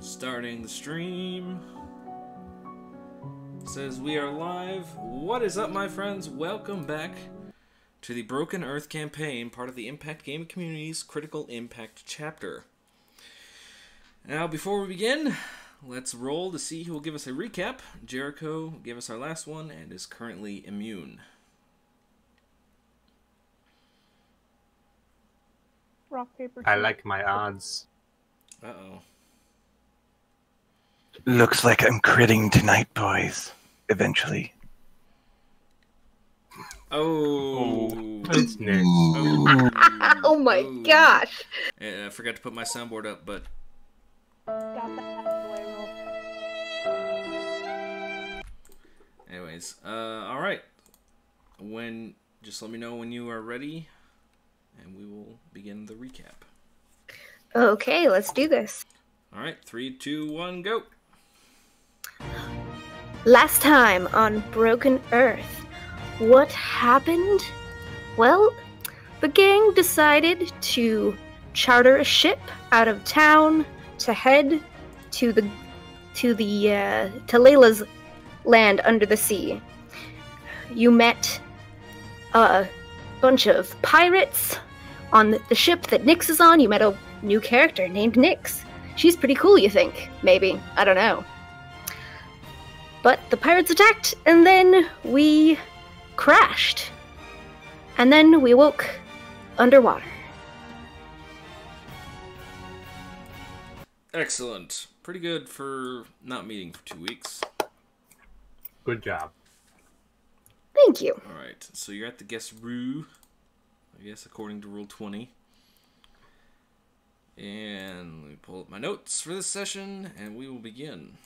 Starting the stream. It says we are live. What is up, my friends? Welcome back to the Broken Earth campaign, part of the Impact Gaming Community's Critical Impact chapter. Now, before we begin, let's roll to see who will give us a recap. Jericho gave us our last one and is currently immune. Rock, paper, I scissors. like my odds. Uh-oh. Looks like I'm critting tonight, boys. Eventually. Oh. It's Nick. Oh my gosh! I forgot to put my soundboard up, but... Got that out of the way real Anyways, alright. Just let me know when you are ready, and we will begin the recap. Okay, let's do this. Alright, 3, 2, 1, go! Last time on Broken Earth, what happened? Well, the gang decided to charter a ship out of town to head to Layla's land under the sea. You met a bunch of pirates on the ship that Nyx is on. You met a new character named Nyx. She's pretty cool, you think? Maybe. I don't know. But the pirates attacked, and then we crashed. And then we woke underwater. Excellent. Pretty good for not meeting for 2 weeks. Good job. Thank you. Alright, so you're at the guest room, I guess, according to Rule 20. And let me pull up my notes for this session, and we will begin.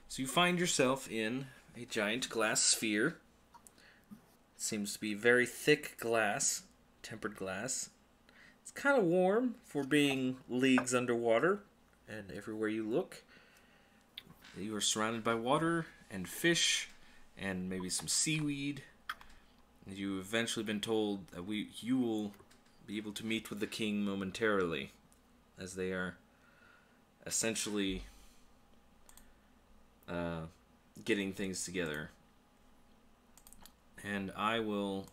So you find yourself in a giant glass sphere. It seems to be very thick glass, tempered glass. It's kind of warm for being leagues underwater, and everywhere you look, you are surrounded by water and fish and maybe some seaweed. And you've eventually been told that you will be able to meet with the king momentarily, as they are essentially getting things together. And I will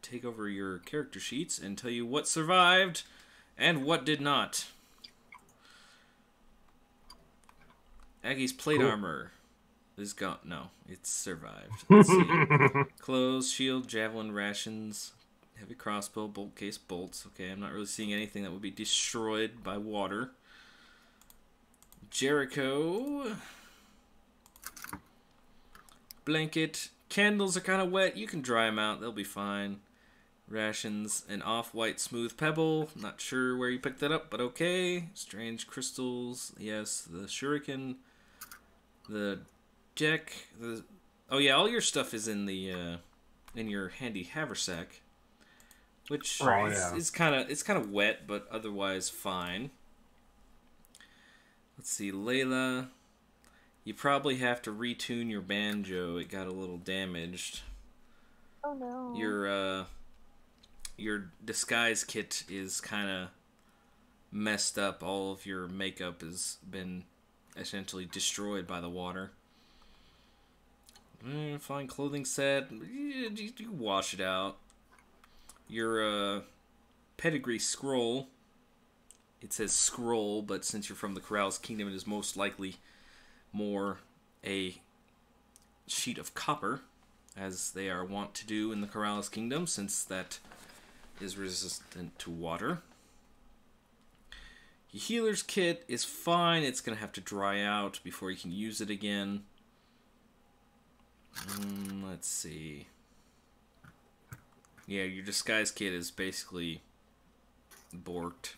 take over your character sheets and tell you what survived and what did not. Aggie's plate armor is gone. No, it's survived. Let's see. Clothes, shield, javelin, rations, heavy crossbow, bolt case, bolts. Okay, I'm not really seeing anything that would be destroyed by water. Jericho. Blanket. Candles are kind of wet. You can dry them out. They'll be fine. Rations. An off-white smooth pebble. Not sure where you picked that up, but okay. Strange crystals. Yes. The shuriken. The deck. Oh yeah, all your stuff is in the in your handy haversack, which is kind of wet, but otherwise fine. Let's see, Layla. You probably have to retune your banjo. It got a little damaged. Oh no. Your disguise kit is kind of messed up. All of your makeup has been essentially destroyed by the water. Fine clothing set. You wash it out. Your pedigree scroll. It says scroll, but since you're from the Korallis Kingdom, it is most likely more a sheet of copper, as they are wont to do in the Korallis Kingdom, since that is resistant to water. Your healer's kit is fine. It's going to have to dry out before you can use it again. Let's see. Yeah, your disguise kit is basically borked.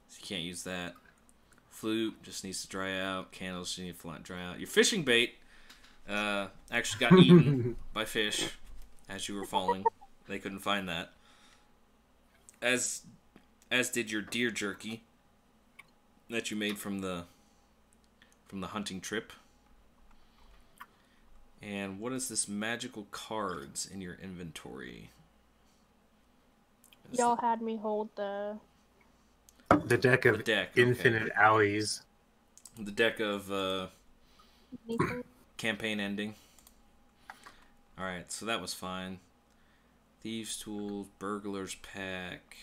So you can't use that. Flute just needs to dry out. Candles just need to dry out. Your fishing bait actually got eaten by fish as you were falling. They couldn't find that. As did your deer jerky that you made from the hunting trip. And what is this magical cards in your inventory? Y'all had me hold the The deck of The deck, infinite owies. The deck of campaign ending. Alright, so that was fine. Thieves' tools, burglar's pack,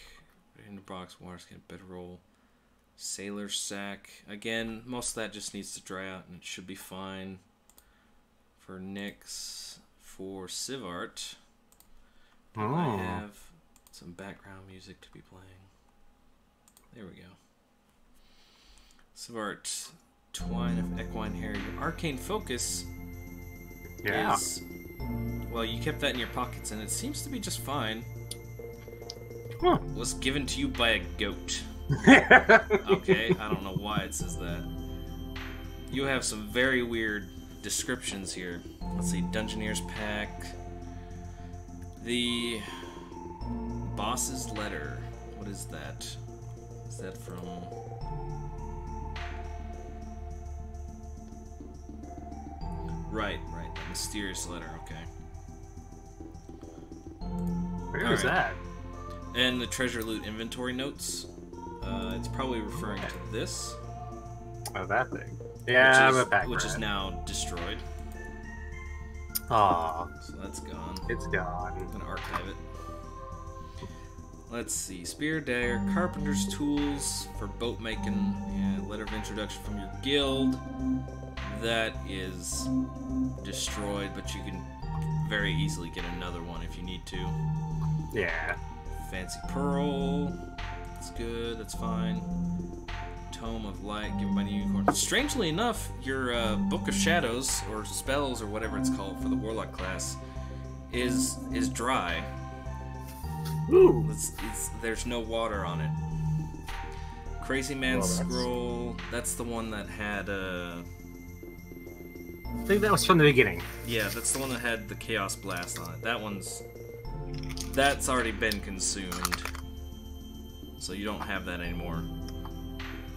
box, water skin, bedroll, sailor's sack. Again, most of that just needs to dry out and it should be fine. For Nyx, for Sivart, I have some background music to be playing. There we go. Sivart, twine of equine hair. Your arcane focus is... Well, you kept that in your pockets, and it seems to be just fine. Huh. Was given to you by a goat. Okay, I don't know why it says that. You have some very weird descriptions here. Let's see, Dungeoneer's Pack. The Boss's Letter. What is that? Is that from... Right, the mysterious letter, okay. Where is that? And the treasure loot inventory notes. It's probably referring to this. Oh, that thing. Yeah, I'm a pack which rat. is now destroyed. Aw. So that's gone. It's gone. I'm gonna archive it. Let's see. Spear, dagger, carpenter's tools for boat making. Yeah, letter of introduction from your guild. That is destroyed, but you can very easily get another one if you need to. Yeah. Fancy pearl. That's good. That's fine. Tome of Light given by the unicorn. Strangely enough, your Book of Shadows or spells or whatever it's called for the warlock class is dry. Ooh. There's no water on it. Crazy Man's Scroll. That's the one that had I think that was from the beginning. Yeah, that's the one that had the Chaos Blast on it. That's already been consumed. So you don't have that anymore.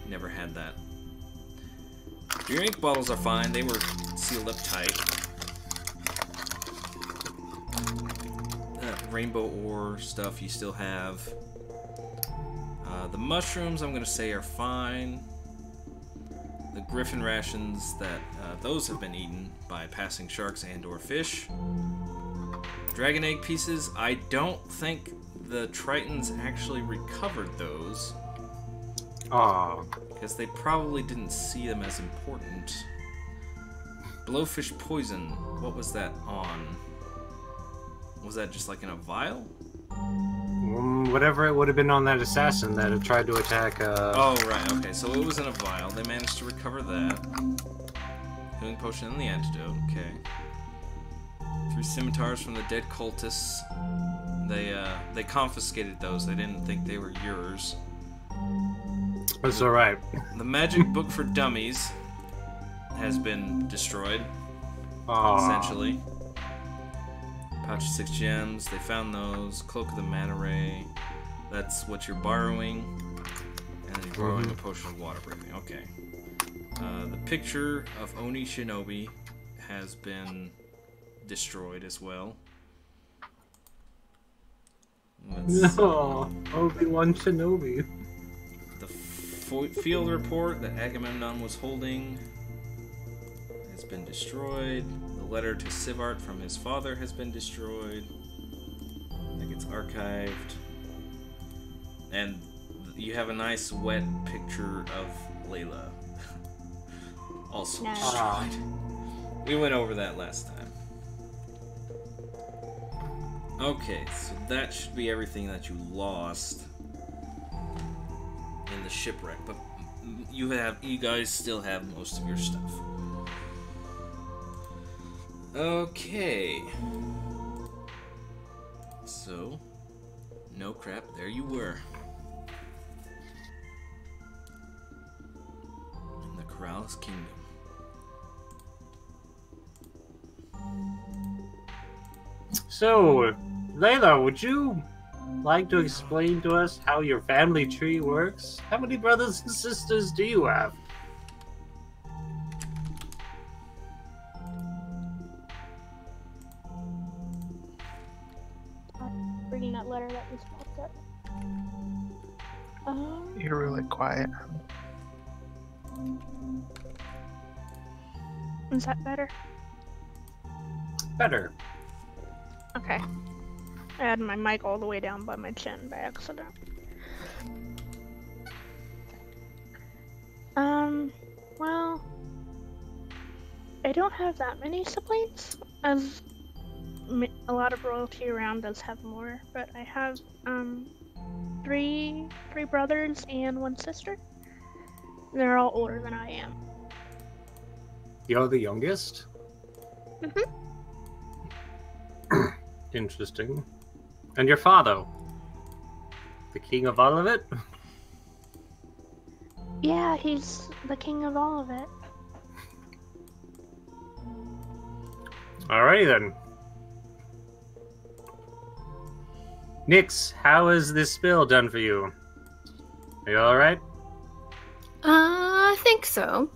Never had that. Your ink bottles are fine. They were sealed up tight. Rainbow ore stuff you still have. The mushrooms I'm going to say are fine. The griffin rations, those have been eaten by passing sharks and or fish. Dragon egg pieces, I don't think the Tritons actually recovered those. Aw. Because they probably didn't see them as important. Blowfish poison, what was that on? Was that just like in a vial? Whatever it would have been on that assassin that had tried to attack, Oh, right, okay, so it was in a vial. They managed to recover that. Healing potion and the antidote, okay. 3 scimitars from the dead cultists. They confiscated those. They didn't think they were yours. That's alright. The magic book for dummies has been destroyed, essentially. Pouch of 6 gems, they found those. Cloak of the Manta Ray, that's what you're borrowing. And then you're borrowing a potion of water breathing, okay. The picture of Oni Shinobi has been destroyed as well. No, Obi-Wan Shinobi. The field report that Agamemnon was holding has been destroyed. The letter to Sivart from his father has been destroyed. That gets archived. And you have a nice wet picture of Layla. Also destroyed. We went over that last time. Okay, so that should be everything that you lost in the shipwreck, but you guys still have most of your stuff. Okay. So, no crap, there you were. In the Korallis Kingdom. So, Layla, would you like to explain to us how your family tree works? How many brothers and sisters do you have? Reading that letter that was popped up. You're really quiet. Is that better? Better. Okay. I had my mic all the way down by my chin by accident. Well, I don't have that many siblings, as a lot of royalty around does have more, but I have, three brothers and one sister. They're all older than I am. You're the youngest? Mm-hmm. Interesting. And your father? The king of all of it? Yeah, he's the king of all of it. Alrighty then. Nix, how is this spill done for you? Are you alright? I think so.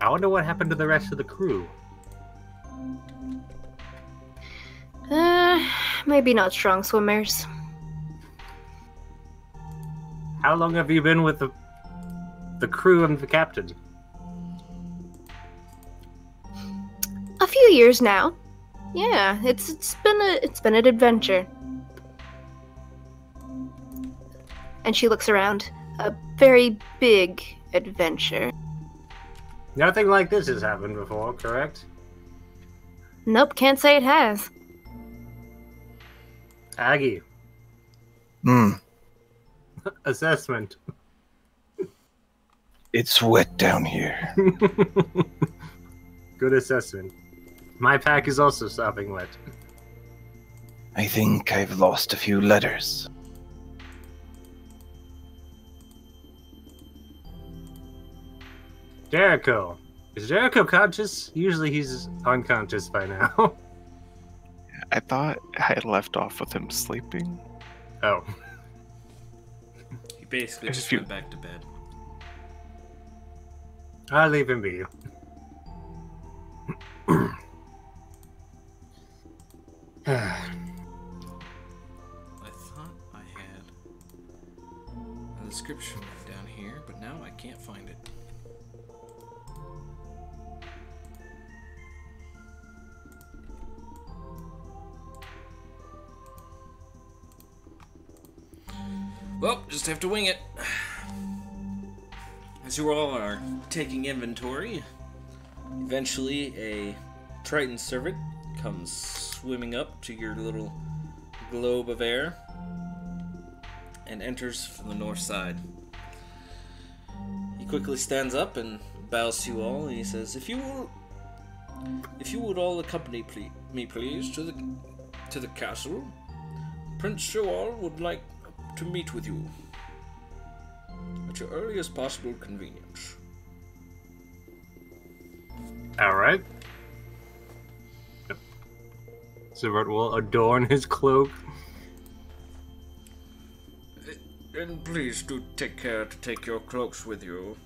I wonder what happened to the rest of the crew. Maybe not strong swimmers. How long have you been with the crew and the captain? A few years now. Yeah, it's been an adventure. And she looks around. A very big adventure. Nothing like this has happened before, correct? Nope, can't say it has. Aggie, Hmm. assessment. It's wet down here. Good assessment. My pack is also sopping wet. I think I've lost a few letters. Jericho. Is Jericho conscious? Usually he's unconscious by now. I thought I had left off with him sleeping. Oh. He basically There's just a few- went back to bed. I'll leave him be. I thought I had a description down here, but now I can't find it. Well, just have to wing it. As you all are taking inventory, eventually a Triton servant comes swimming up to your little globe of air and enters from the north side. He quickly stands up and bows to you all, and he says, If you would all accompany me, please, to the castle, Prince Shoal would like to meet with you at your earliest possible convenience. Alright. Sivert will adorn his cloak. And please do take care to take your cloaks with you.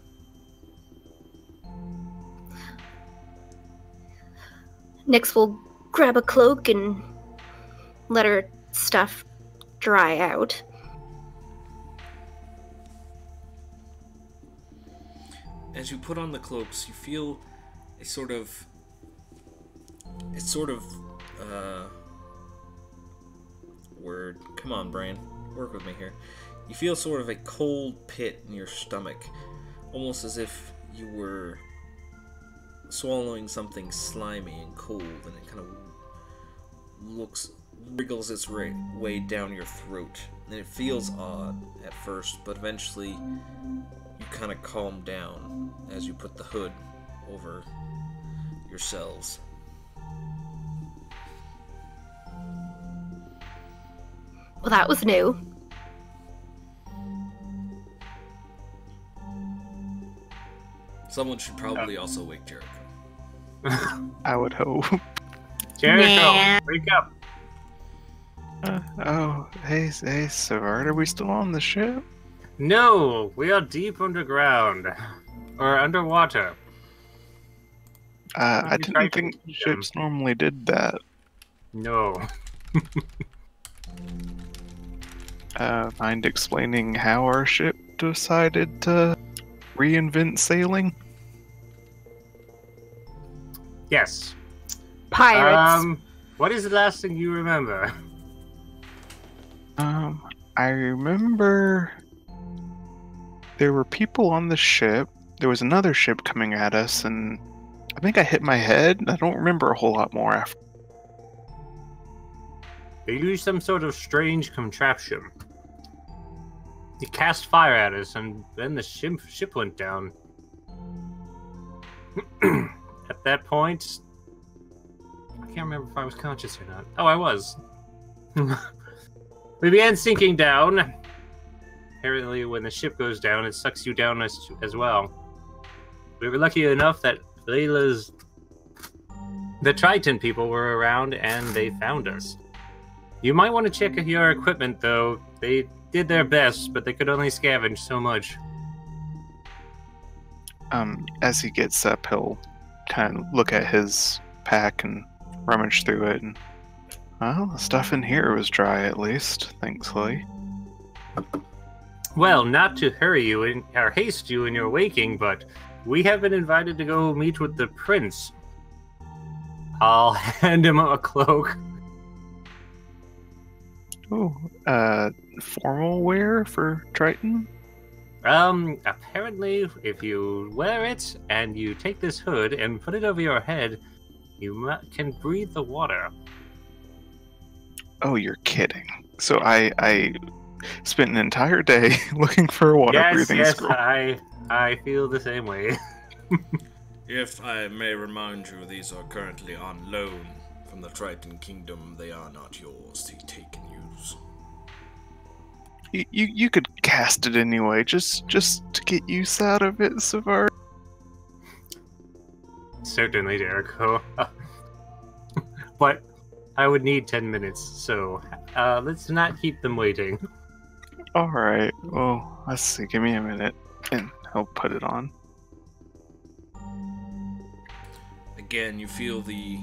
Nyx will grab a cloak and let her stuff dry out. As you put on the cloaks, you feel a sort of word. Come on, brain. Work with me here. You feel sort of a cold pit in your stomach, almost as if you were swallowing something slimy and cold, and it kind of wriggles its way down your throat. And it feels odd at first, but eventually you kind of calm down as you put the hood over yourselves. Well, that was new. Someone should probably also wake Jericho. I would hope. Jericho, wake up! Hey, Savard, are we still on the ship? No, we are deep underground. Or underwater. I You tried didn't think to keep ships normally did that. No. Mind explaining how our ship decided to reinvent sailing? Yes. Pirates. What is the last thing you remember? I remember there were people on the ship. There was another ship coming at us, and I think I hit my head. I don't remember a whole lot more after. They used some sort of strange contraption. He cast fire at us, and then the ship went down. At that point, I can't remember if I was conscious or not. Oh, I was. We began sinking down. Apparently, when the ship goes down, it sucks you down as well. We were lucky enough that the Triton people were around, and they found us. You might want to check your equipment, though. They did their best, but they could only scavenge so much. As he gets up, he'll kind of look at his pack and rummage through it. And, well, the stuff in here was dry, at least, thankfully. Well, not to hurry you or haste you in your waking, but we have been invited to go meet with the prince. I'll hand him a cloak. Oh, formal wear for Triton? Apparently, if you wear it and you take this hood and put it over your head, you can breathe the water. Oh, you're kidding. So I spent an entire day looking for a water-breathing scroll. I feel the same way. If I may remind you, these are currently on loan from the Triton Kingdom. They are not yours to take and use. You could cast it anyway, just to get use out of it, Savar. Certainly, Jericho. But I would need 10 minutes, so let's not keep them waiting. Alright, well, let's see, give me a minute, and I'll put it on. Again, you feel the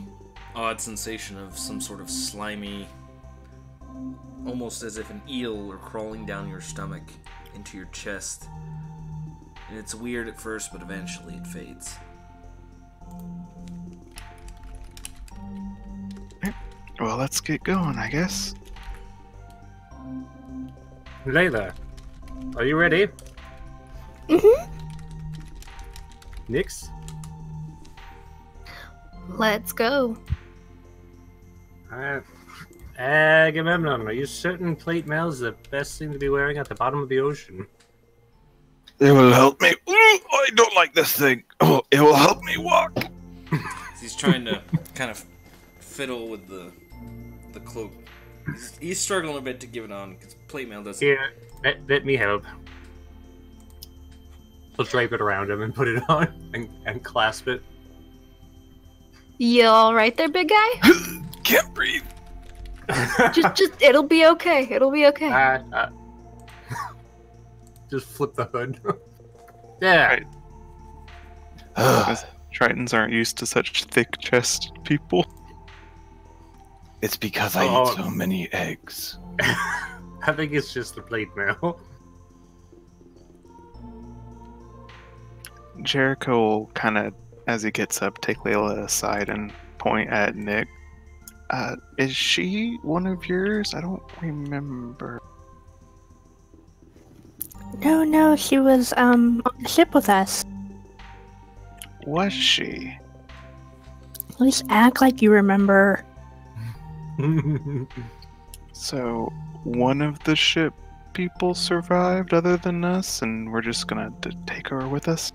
odd sensation of some sort of slimy, almost as if an eel were crawling down your stomach into your chest. And it's weird at first, but eventually it fades. Well, let's get going, I guess. Layla, are you ready? Mm-hmm. Nyx? Let's go. Alright. Agamemnon, are you certain plate mail is the best thing to be wearing at the bottom of the ocean? It will help me. I don't like this thing. Oh, it will help me walk. He's trying to kind of fiddle with the cloak. He's struggling a bit to give it on because plate mail doesn't. Here, let me help. He'll drape it around him and put it on and clasp it. You all right there, big guy? Can't breathe. just, it'll be okay. It'll be okay. Just flip the hood. Yeah. Right. Tritons aren't used to such thick-chested people. It's because I eat so many eggs. I think it's just the plate mail. Jericho will kind of, as he gets up, take Layla aside and point at Nick. Is she one of yours? I don't remember. No, she was on the ship with us. Was she? At least act like you remember. So, one of the ship people survived other than us, and we're just gonna take her with us?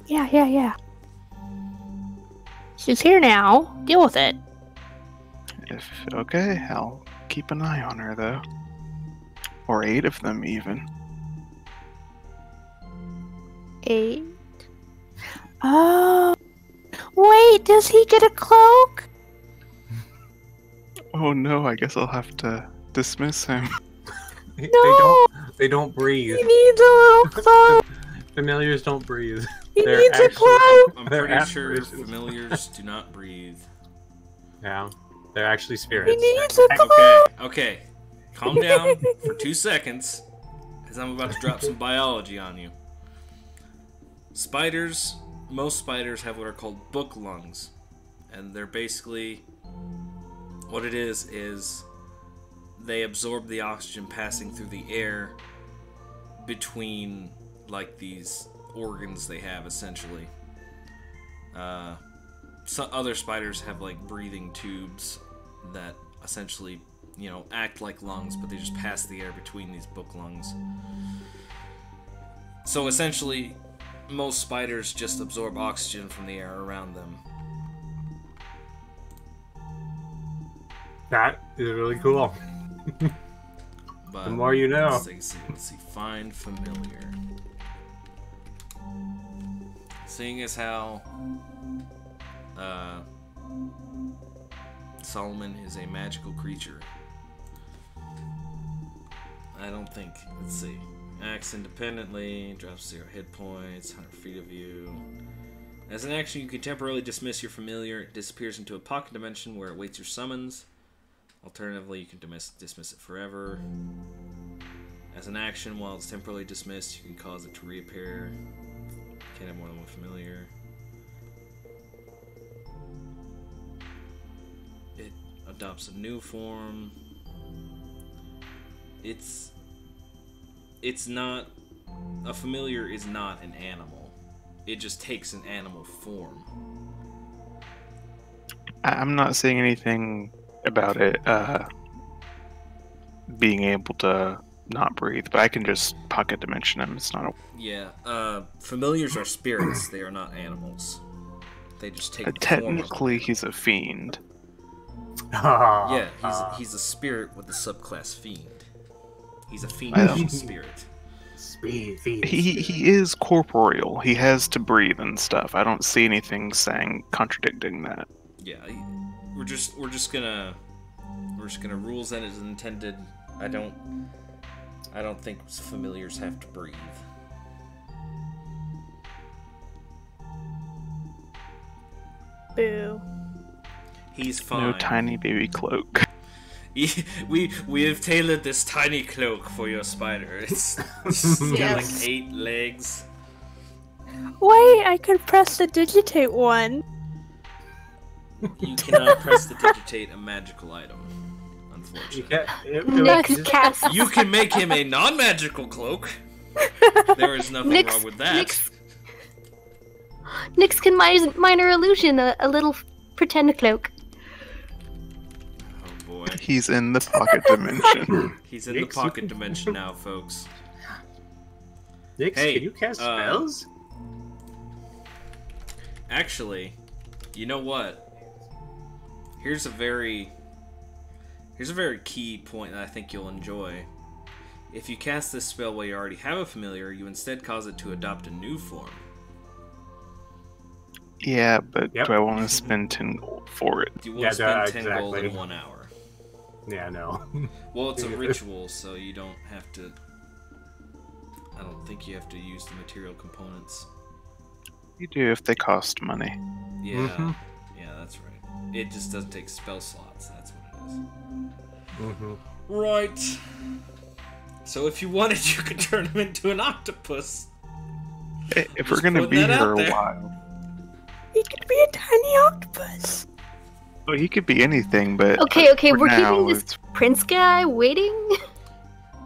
Yeah. She's here now. Deal with it. Okay, I'll keep an eye on her, though. Or 8 of them, even. 8. Oh. Wait, does he get a cloak? Oh no, I guess I'll have to dismiss him. No! They don't breathe. He needs a little cloak. Familiars don't breathe. He needs a cloak. I'm They're pretty sure apparitions. familiars do not breathe. Yeah, they're actually spirits. He needs a cloak. Okay. Calm down for 2 seconds, as I'm about to drop some biology on you. Spiders, most spiders have what are called book lungs. And they're basically, what it is they absorb the oxygen passing through the air between, like, these organs they have, essentially. Some other spiders have, like, breathing tubes that essentially, you know, act like lungs, but they just pass the air between these book lungs. So essentially, most spiders just absorb oxygen from the air around them. That is really cool. But The more you know. Let's see. Find familiar. Seeing as how Solomon is a magical creature, I don't think. Let's see. Acts independently, drops 0 hit points, 100 feet of you. As an action, you can temporarily dismiss your familiar. It disappears into a pocket dimension where it waits your summons. Alternatively, you can dismiss it forever. As an action, while it's temporarily dismissed, you can cause it to reappear. Can't have more than one familiar. It adopts a new form. It's not... A familiar is not an animal. It just takes an animal form. I'm not saying anything about it being able to not breathe, but I can just pocket dimension him. It's not a... Yeah, familiars are spirits. They are not animals. They just take the technically, he's a fiend. Yeah, he's a spirit with the subclass fiend. He's a fiendish spirit. He is corporeal. He has to breathe and stuff. I don't see anything saying contradicting that. Yeah, we're just gonna rules that is intended. I don't think familiars have to breathe. Boo. He's fine. No tiny baby cloak. We have tailored this tiny cloak for your spider. It's got like 8 legs. Wait, I could press the digitate one. You cannot press the digitate a magical item, unfortunately. Next cast. You can make him a non-magical cloak. There is nothing wrong with that. Nyx can minor illusion a little pretend cloak. Oh boy. He's in the pocket dimension. He's in the pocket dimension now, folks. Nyx, Hey, can you cast spells? Actually, you know what? Here's a very key point that I think you'll enjoy. If you cast this spell while you already have a familiar, you instead cause it to adopt a new form. Yeah, but do I want to spend 10 gold for it? Do you want to spend 10 gold in 1 hour? Yeah, no. Well, it's a ritual, so you don't have to... I don't think you have to use the material components. You do if they cost money. Yeah, yeah, that's right. It just doesn't take spell slots, that's what it is. Right. So if you wanted, you could turn him into an octopus. If we're gonna be here a while... He could be a tiny octopus. Well, he could be anything, but... Okay, we're now, keeping this prince guy waiting?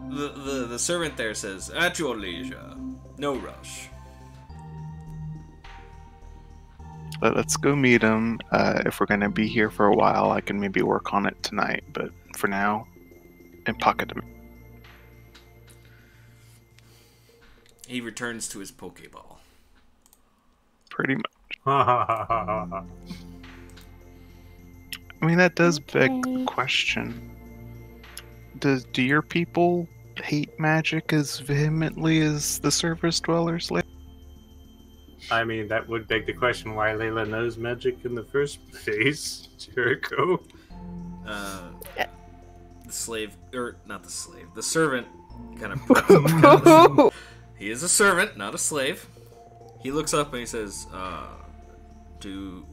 The servant there says, "At your leisure. No rush." Let's go meet him. If we're gonna be here for a while, I can maybe work on it tonight, but for now, and pocket him. He returns to his Pokeball. Pretty much. I mean, that does beg the question. Do your people hate magic as vehemently as the surface dwellers? I mean, that would beg the question why Layla knows magic in the first place, Jericho. The slave, or not the slave, the servant kind of... He is a servant, not a slave. He looks up and he says,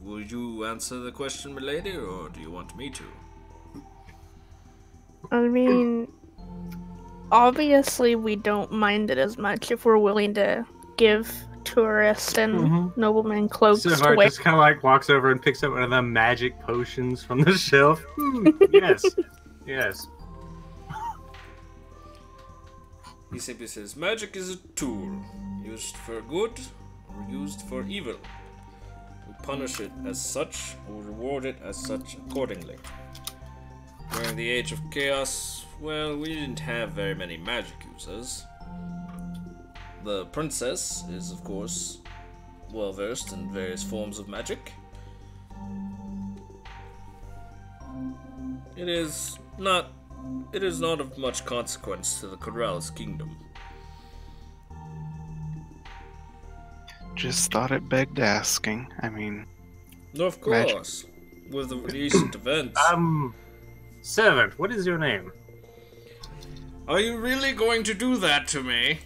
would you answer the question, milady, or do you want me to? I mean, obviously we don't mind it as much if we're willing to give tourists and noblemen cloaks to Silvar wear. just kind of like walks over and picks up one of the magic potions from the shelf. Yes, yes. He simply says, magic is a tool, used for good or used for evil. We punish it as such, or reward it as such accordingly. During the Age of Chaos, well, we didn't have very many magic users. The princess is, of course, well versed in various forms of magic. It is not of much consequence to the Korallis kingdom. Just thought it begged asking. I mean, Of course, with the recent events. Servant, what is your name? Are you really going to do that to me?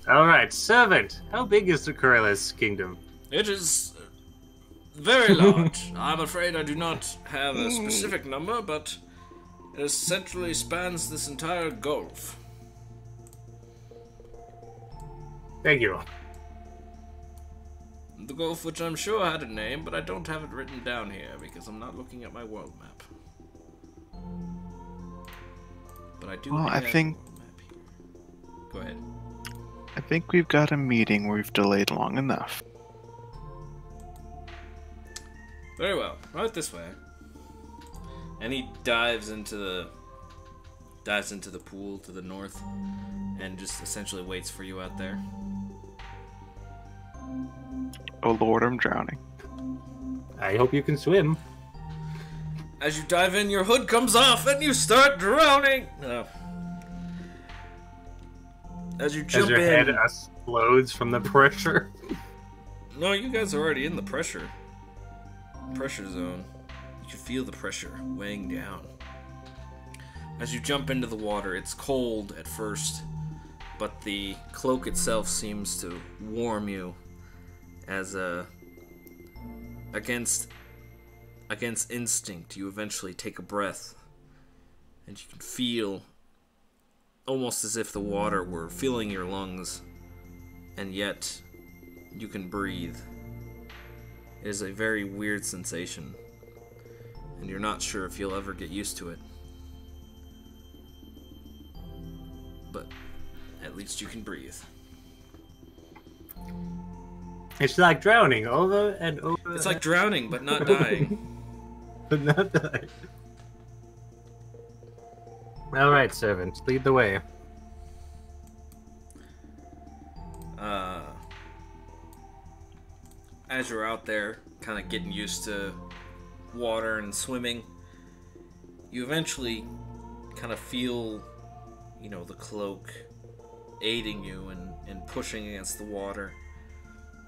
Alright, servant, how big is the Korallis kingdom? It is very large. I'm afraid I do not have a specific number, but it essentially spans this entire gulf. Thank you. The gulf, which I'm sure had a name, but I don't have it written down here because I'm not looking at my world map. But I do Well, have I think- a world map here. Go ahead. I think we've got a meeting we've delayed long enough. Very well. Right this way. And he dives into the pool to the north and just essentially waits for you out there. Oh Lord, I'm drowning. I hope you can swim. As you dive in, your hood comes off and you start drowning. No. As you jump As your in. head explodes from the pressure. No, you guys are already in the pressure zone. You can feel the pressure weighing down. As you jump into the water, it's cold at first, but the cloak itself seems to warm you as against instinct. You eventually take a breath, and you can feel almost as if the water were filling your lungs, and yet you can breathe. It is a very weird sensation, and you're not sure if you'll ever get used to it. But at least you can breathe. It's like drowning over and over. It's like drowning, but not dying. But not dying. Alright, servant, lead the way. As you're out there, kind of getting used to water and swimming, you eventually kind of feel, the cloak aiding you and pushing against the water.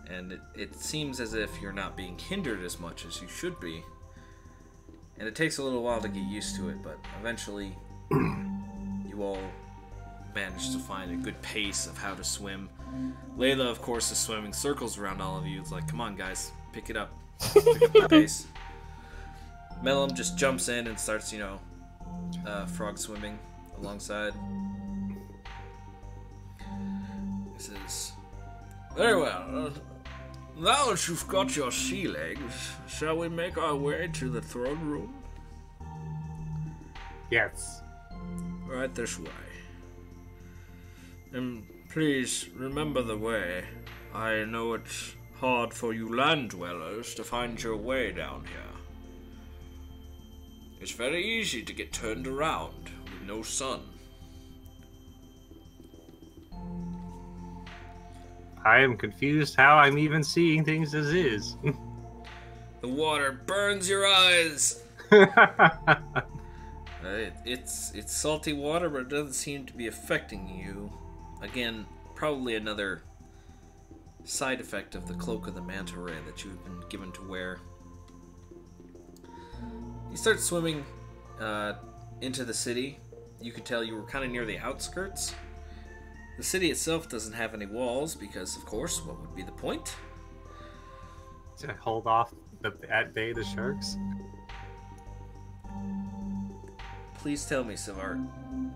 And it seems as if you're not being hindered as much as you should be. And it takes a little while to get used to it, but eventually you all manage to find a good pace of how to swim. Layla, of course, is swimming circles around all of you. It's like, come on, guys, pick it up. Pick up the pace. Mellum just jumps in and starts, frog swimming alongside. He says, very well. Now that you've got your sea legs, shall we make our way to the throne room? Yes. Right this way. And please remember the way. I know it's hard for you land dwellers to find your way down here. It's very easy to get turned around with no sun. I am confused how I'm even seeing things as is. The water burns your eyes. It's salty water, but it doesn't seem to be affecting you. Again, probably another side effect of the cloak of the manta ray that you've been given to wear. You start swimming into the city. You could tell you were kind of near the outskirts. The city itself doesn't have any walls because, of course, what would be the point? To hold off at bay the sharks. please tell me, Savart,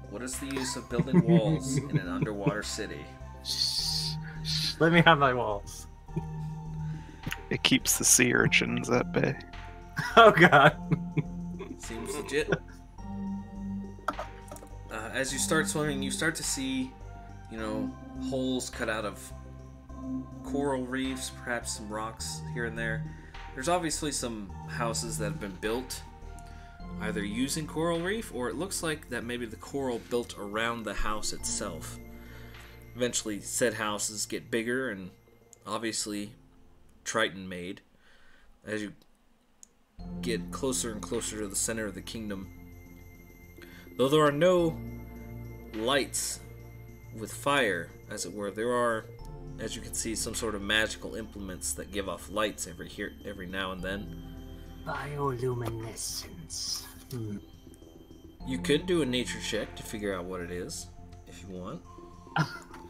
what is the use of building walls in an underwater city? Shh, let me have my walls. It keeps the sea urchins at bay. Oh god. Seems legit. As you start swimming, you start to see, holes cut out of coral reefs, perhaps some rocks here and there. There's obviously some houses that have been built either using coral reef, or it looks like that maybe the coral built around the house itself. Eventually, said houses get bigger and obviously Triton made. As you get closer and closer to the center of the kingdom, though there are no lights with fire, as it were, there are, as you can see, some sort of magical implements that give off lights every now and then. Bioluminescence. You could do a nature check to figure out what it is, if you want.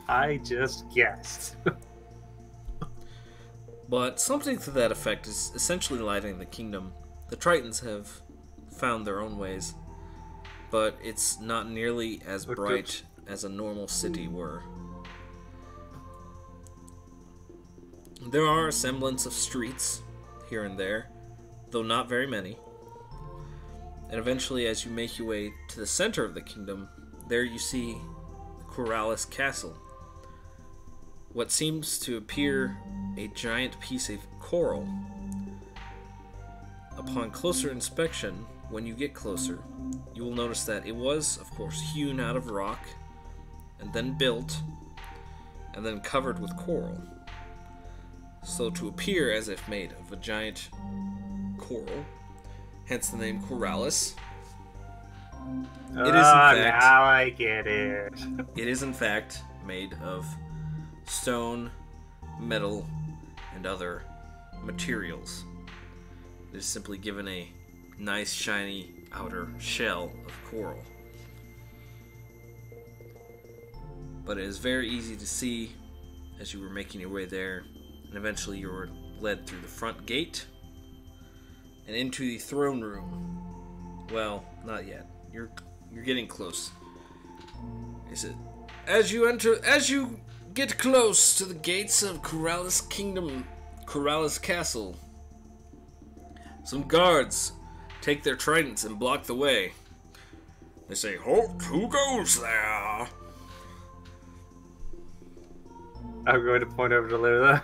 I just guessed. But something to that effect is essentially lighting the kingdom. The Tritons have found their own ways, but it's not nearly as bright as a normal city were. There are a semblance of streets here and there, though not very many. And eventually, as you make your way to the center of the kingdom, there you see the Korallis castle. What seems to appear a giant piece of coral. Upon closer inspection, when you get closer, you will notice that it was, of course, hewn out of rock, and then built, and then covered with coral. So to appear as if made of a giant coral, hence the name Korallis. It is in fact, now I get it. It is in fact made of stone, metal, and other materials. It is simply given a nice shiny outer shell of coral. But it is very easy to see as you were making your way there, and eventually you were led through the front gate and into the throne room. Well, not yet. You're getting close. Is it? As you get close to the gates of Korallis Kingdom, Korallis Castle, some guards take their tridents and block the way. They say, "Halt! Who goes there?" I'm going to point over to Lula.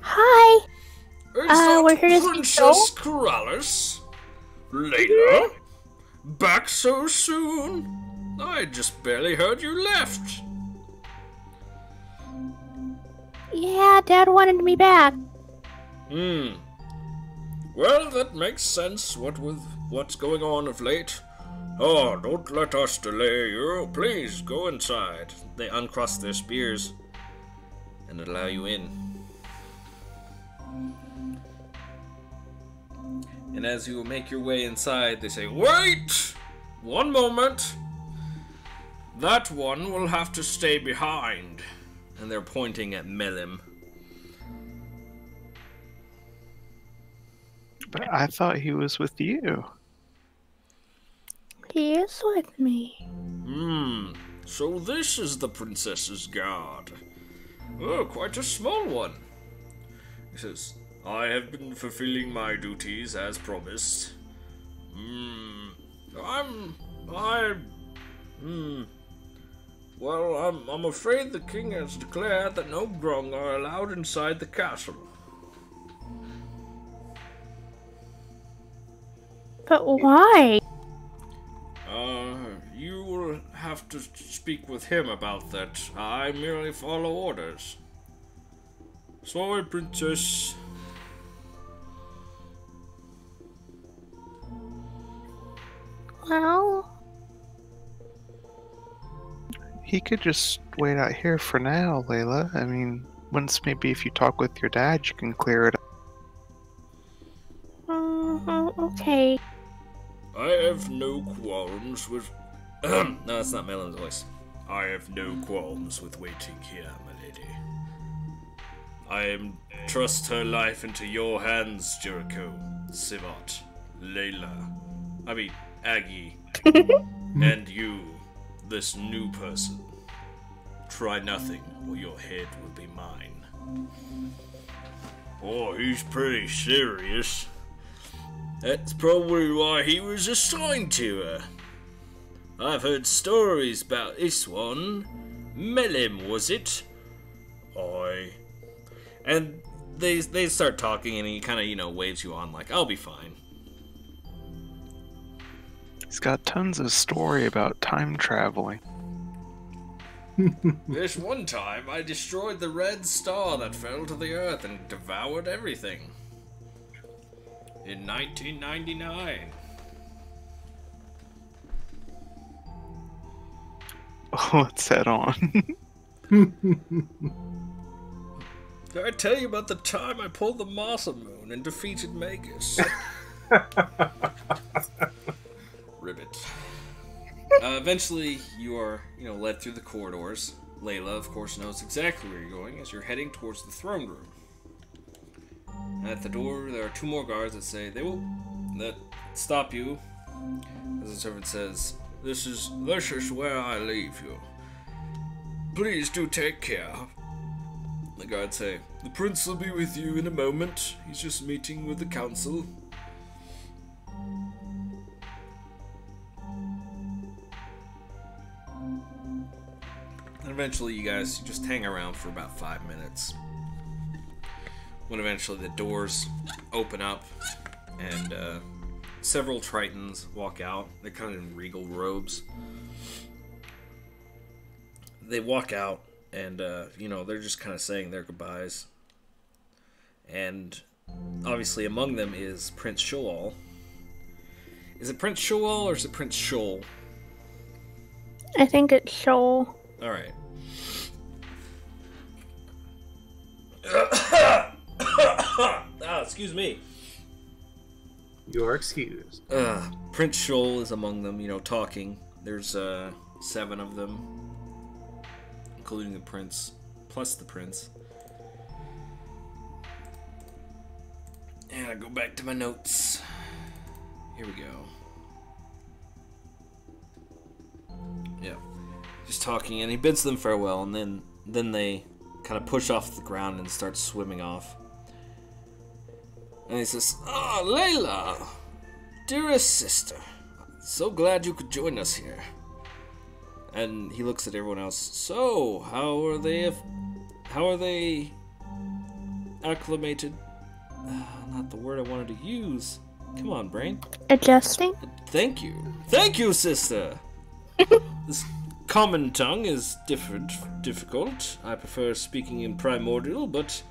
Hi. Is that we're here to see Princess Korallis? Layla? Back so soon? I just barely heard you left. Yeah, Dad wanted me back. Well, that makes sense, what with what's going on of late. Oh, don't let us delay you. Please, go inside. They uncross their spears and allow you in. And as you make your way inside, they say, "Wait! One moment. That one will have to stay behind." And they're pointing at Melim. But I thought he was with you. He is with me. So this is the princess's guard. Oh, quite a small one. He says, "I have been fulfilling my duties as promised. Well, I'm afraid the king has declared that no grung are allowed inside the castle." But why? You will have to speak with him about that. I merely follow orders. Sorry, princess. Well, He could just wait out here for now, Layla. I mean, once maybe if you talk with your dad, you can clear it up. okay. I have no qualms with... No, that's not Melim's voice. I have no qualms with waiting here, my lady. I trust her life into your hands, Jericho. Sivat, Layla, Aggie, and you, this new person. Try nothing, or your head will be mine. Oh, he's pretty serious. That's probably why he was assigned to her. I've heard stories about this one. Melim, was it? Aye. And they start talking, and he kind of, waves you on, like, I'll be fine. He's got tons of story about time traveling. This one time, I destroyed the red star that fell to the earth and devoured everything. In 1999. Let's head on. Did I tell you about the time I pulled the Massa Moon and defeated Magus? Ribbit. Eventually, you are, led through the corridors. Layla, of course, knows exactly where you're going as you're heading towards the throne room. And at the door, there are 2 more guards that stop you. As the servant says, This is where I leave you. Please do take care. The guards say, the prince will be with you in a moment. He's just meeting with the council. And eventually you guys just hang around for about 5 minutes. When eventually the doors open up and several Tritons walk out. They're kind of in regal robes. They walk out and, they're just kind of saying their goodbyes. And obviously among them is Prince Shoal. Is it Prince Shoal or is it Prince Shoal? I think it's Shoal. Alright. Excuse me. You're excused. Prince Shoal is among them, talking. There's 7 of them, including the prince, plus the prince. And I go back to my notes. Here we go. Yeah. Just talking, and he bids them farewell, and then they kind of push off the ground and start swimming off. And he says, Layla, dearest sister, so glad you could join us here. And he looks at everyone else. So, how are they acclimated? Not the word I wanted to use. Come on, brain. Adjusting? Thank you, sister. This common tongue is difficult. I prefer speaking in primordial, but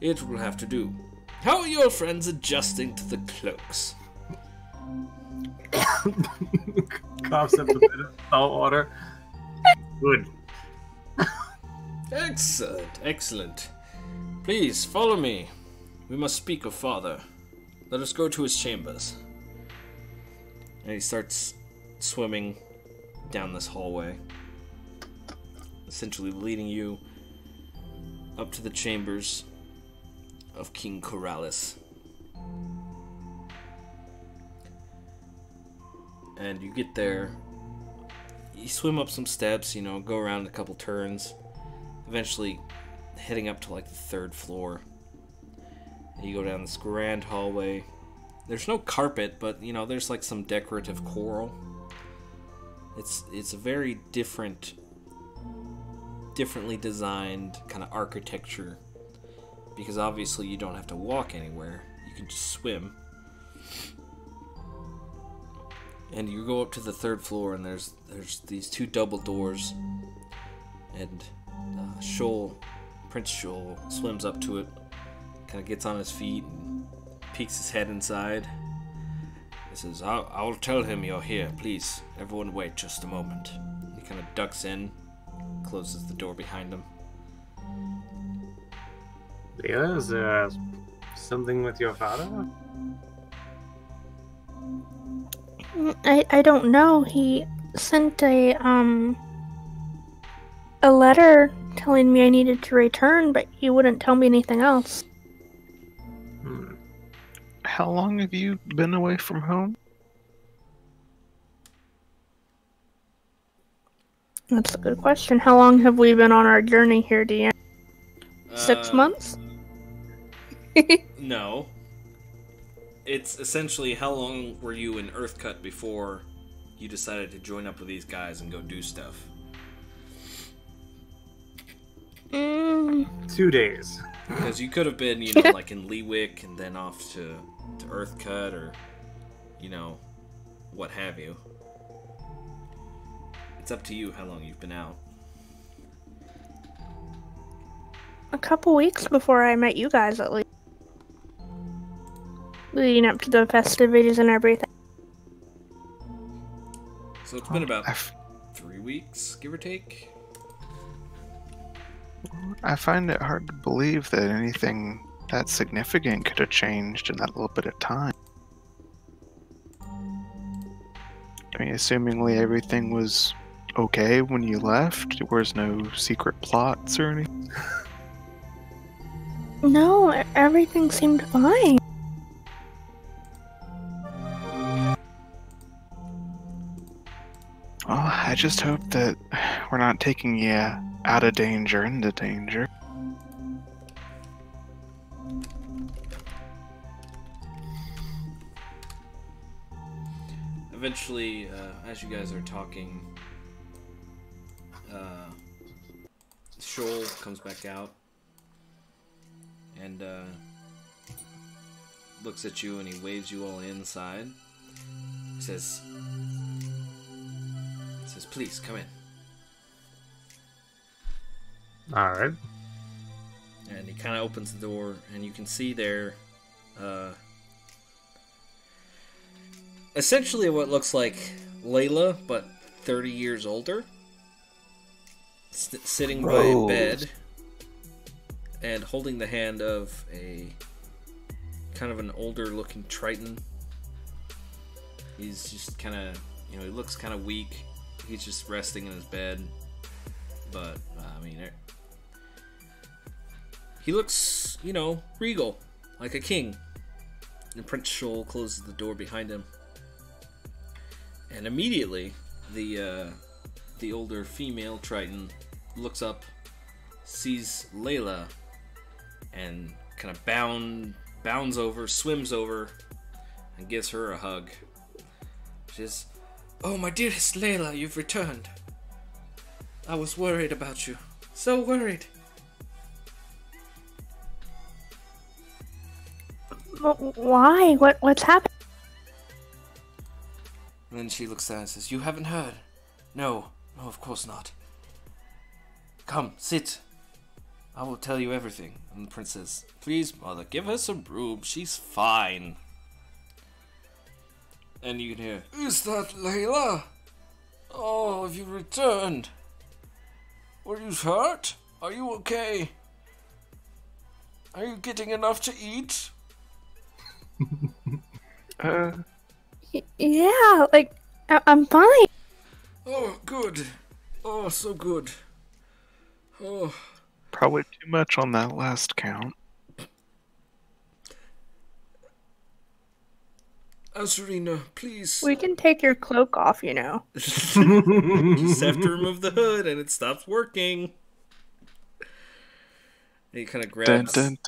it will have to do. How are your friends adjusting to the cloaks? Coughs up a bit of salt water. Good. Excellent. Please, follow me. We must speak of father. Let us go to his chambers. And he starts swimming down this hallway, essentially leading you up to the chambers of King Korallis. And you get there, you swim up some steps, go around a couple turns, eventually heading up to like the 3rd floor. And you go down this grand hallway. There's no carpet, but there's like some decorative coral. It's a very differently designed kind of architecture, because obviously you don't have to walk anywhere, you can just swim. And you go up to the 3rd floor, and there's these 2 double doors, and Prince Shoal swims up to it, kind of gets on his feet and peeks his head inside. He says, I'll tell him you're here. Please, everyone wait just a moment. He kind of ducks in, closes the door behind him. Leela, is there something with your father? I don't know. He sent a letter telling me I needed to return, but he wouldn't tell me anything else. how long have you been away from home? That's a good question. How long have we been on our journey here, Deanne? 6 months? No. It's essentially how long were you in Earthcut before you decided to join up with these guys and go do stuff? 2 days. Because you could have been, like in Leewick and then off to Earthcut or, what have you. It's up to you how long you've been out. A couple weeks before I met you guys, at least. Leading up to the festivities and everything. So it's been about 3 weeks, give or take. I find it hard to believe that anything that significant could have changed in that little bit of time. I mean, assumingly everything was okay when you left, there was no secret plots or anything. No, everything seemed fine. Well, I just hope that we're not taking you out of danger into danger. Eventually, as you guys are talking, Shoal comes back out and looks at you and he waves you all inside. He says, please, come in. Alright. And he kind of opens the door, and you can see there, essentially what looks like Layla, but 30 years older, sitting by a bed, and holding the hand of a kind of an older-looking Triton. He's just kind of, he looks kind of weak. He's just resting in his bed, but, he looks, regal, like a king. And Prince Shoal closes the door behind him. And immediately, the older female Triton looks up, sees Layla, and kind of bounds over, swims over, and gives her a hug. She says, "Oh, my dearest Layla, you've returned. I was worried about you. So worried." Why? What's happened? And then she looks down and says, "You haven't heard?" No, of course not. "Come, sit. I will tell you everything." And the prince says, "Please, mother, give her some room. She's fine." And you can hear, "Is that Layla? Oh, have you returned? Were you hurt? Are you okay? Are you getting enough to eat?" Yeah, I'm fine. "Oh, good. Oh, so good. Oh." Probably too much on that last count. "Azurina, please." We can take your cloak off, You just have to remove the hood and it stops working. And he kind of grabs... Dun, dun,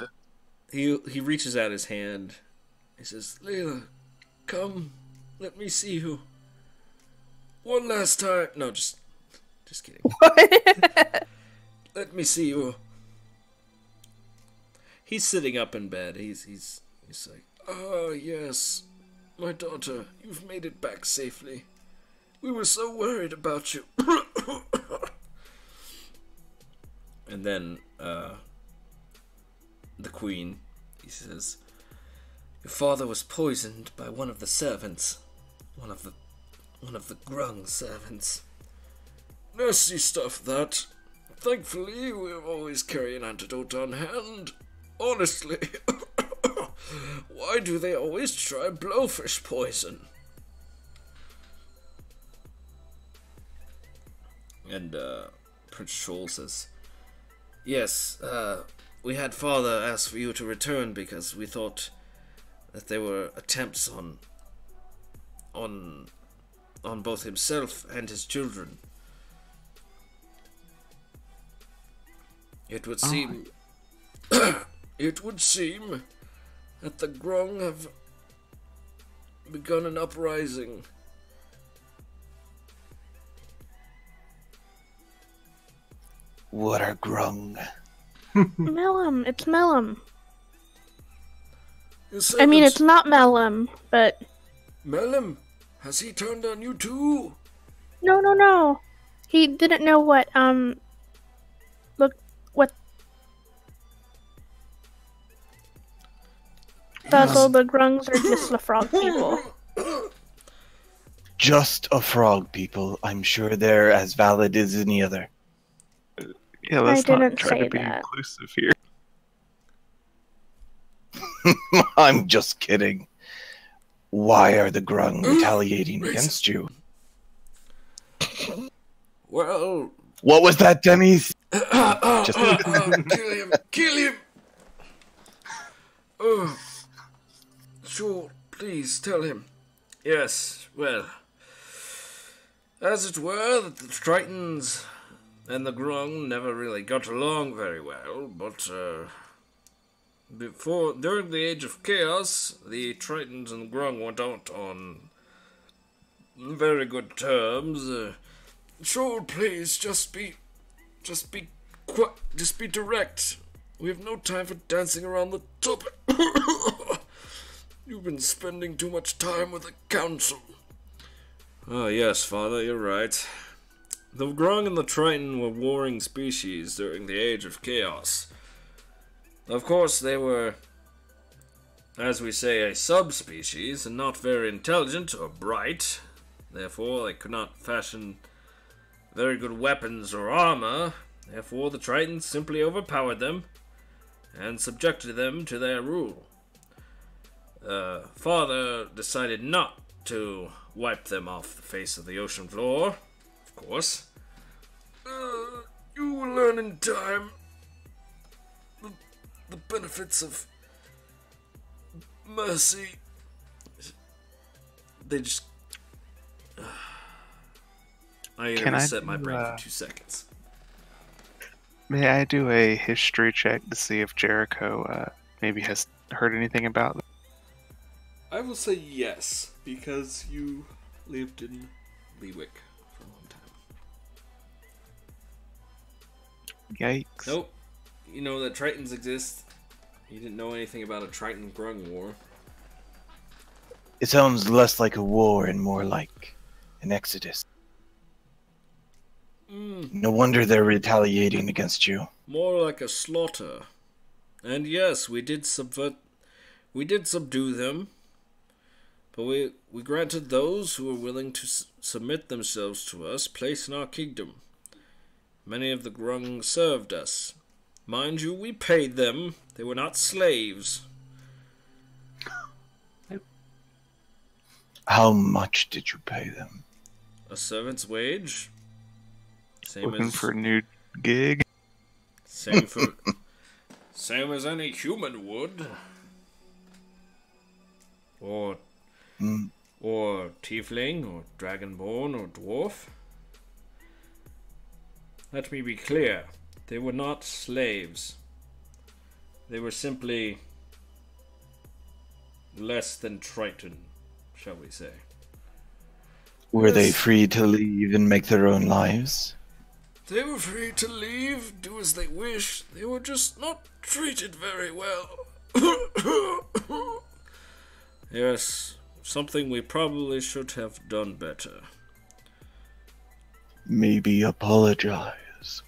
dun. He reaches out his hand. He says, "Layla, come. Let me see you. One last time." No, just kidding. What? "Let me see you." He's sitting up in bed. He's like, "Ah, yes. My daughter, you've made it back safely. We were so worried about you." And then, the queen, he says, "Your father was poisoned by one of the servants. One of the Grung servants. Nasty stuff, that. Thankfully, we always carry an antidote on hand. Honestly, why do they always try blowfish poison?" And, Prince Shoal says, "Yes, we had father ask for you to return because we thought that they were attempts on both himself and his children. It would seem it would seem that the Grung have begun an uprising. What are Grung? Mellum, it's Mellum. You said I mean, it's not Mellum, but... Mellum, has he turned on you too? No. He didn't know what, look, what... Basil, the Grungs are just the frog people. Just a frog people. I'm sure they're as valid as any other. Yeah, let's I not didn't try say to be that. inclusive here. I'm just kidding. Why are the Grung retaliating against you? Well... What was that, Denny's? Kill him! Oh, sure, please tell him. Yes, well, as it were, the Tritons and the Grung never really got along very well, but during the Age of Chaos, the Tritons and the Grung went out on very good terms. Sure, please, just be direct. We have no time for dancing around the topic. You've been spending too much time with the council. Oh, yes, Father, you're right. The Grung and the Triton were warring species during the Age of Chaos. Of course, they were, as we say, a subspecies, and not very intelligent or bright. Therefore, they could not fashion very good weapons or armor. Therefore, the Tritons simply overpowered them and subjected them to their rule. Father decided not to wipe them off the face of the ocean floor, of course. You will learn in time the benefits of mercy. They just... I Can I reset my do, brain for 2 seconds. May I do a history check to see if Jericho maybe has heard anything about them? I will say yes, because you lived in Leawick for a long time. Yikes. Nope. You know that Tritons exist. You didn't know anything about a Triton-Grung war. It sounds less like a war and more like an exodus. No wonder they're retaliating against you. More like a slaughter. And yes, we did subdue them. But we granted those who were willing to submit themselves to us place in our kingdom. Many of the Grung served us. Mind you, we paid them. They were not slaves. How much did you pay them? A servant's wage. Same Looking as for a new gig? same as any human would. Or tiefling, or dragonborn, or dwarf. Let me be clear. They were not slaves. They were simply less than Triton, shall we say. Were they Yes. free to leave and make their own lives? They were free to leave, do as they wish. They were just not treated very well. Yes, something we probably should have done better. Maybe apologize.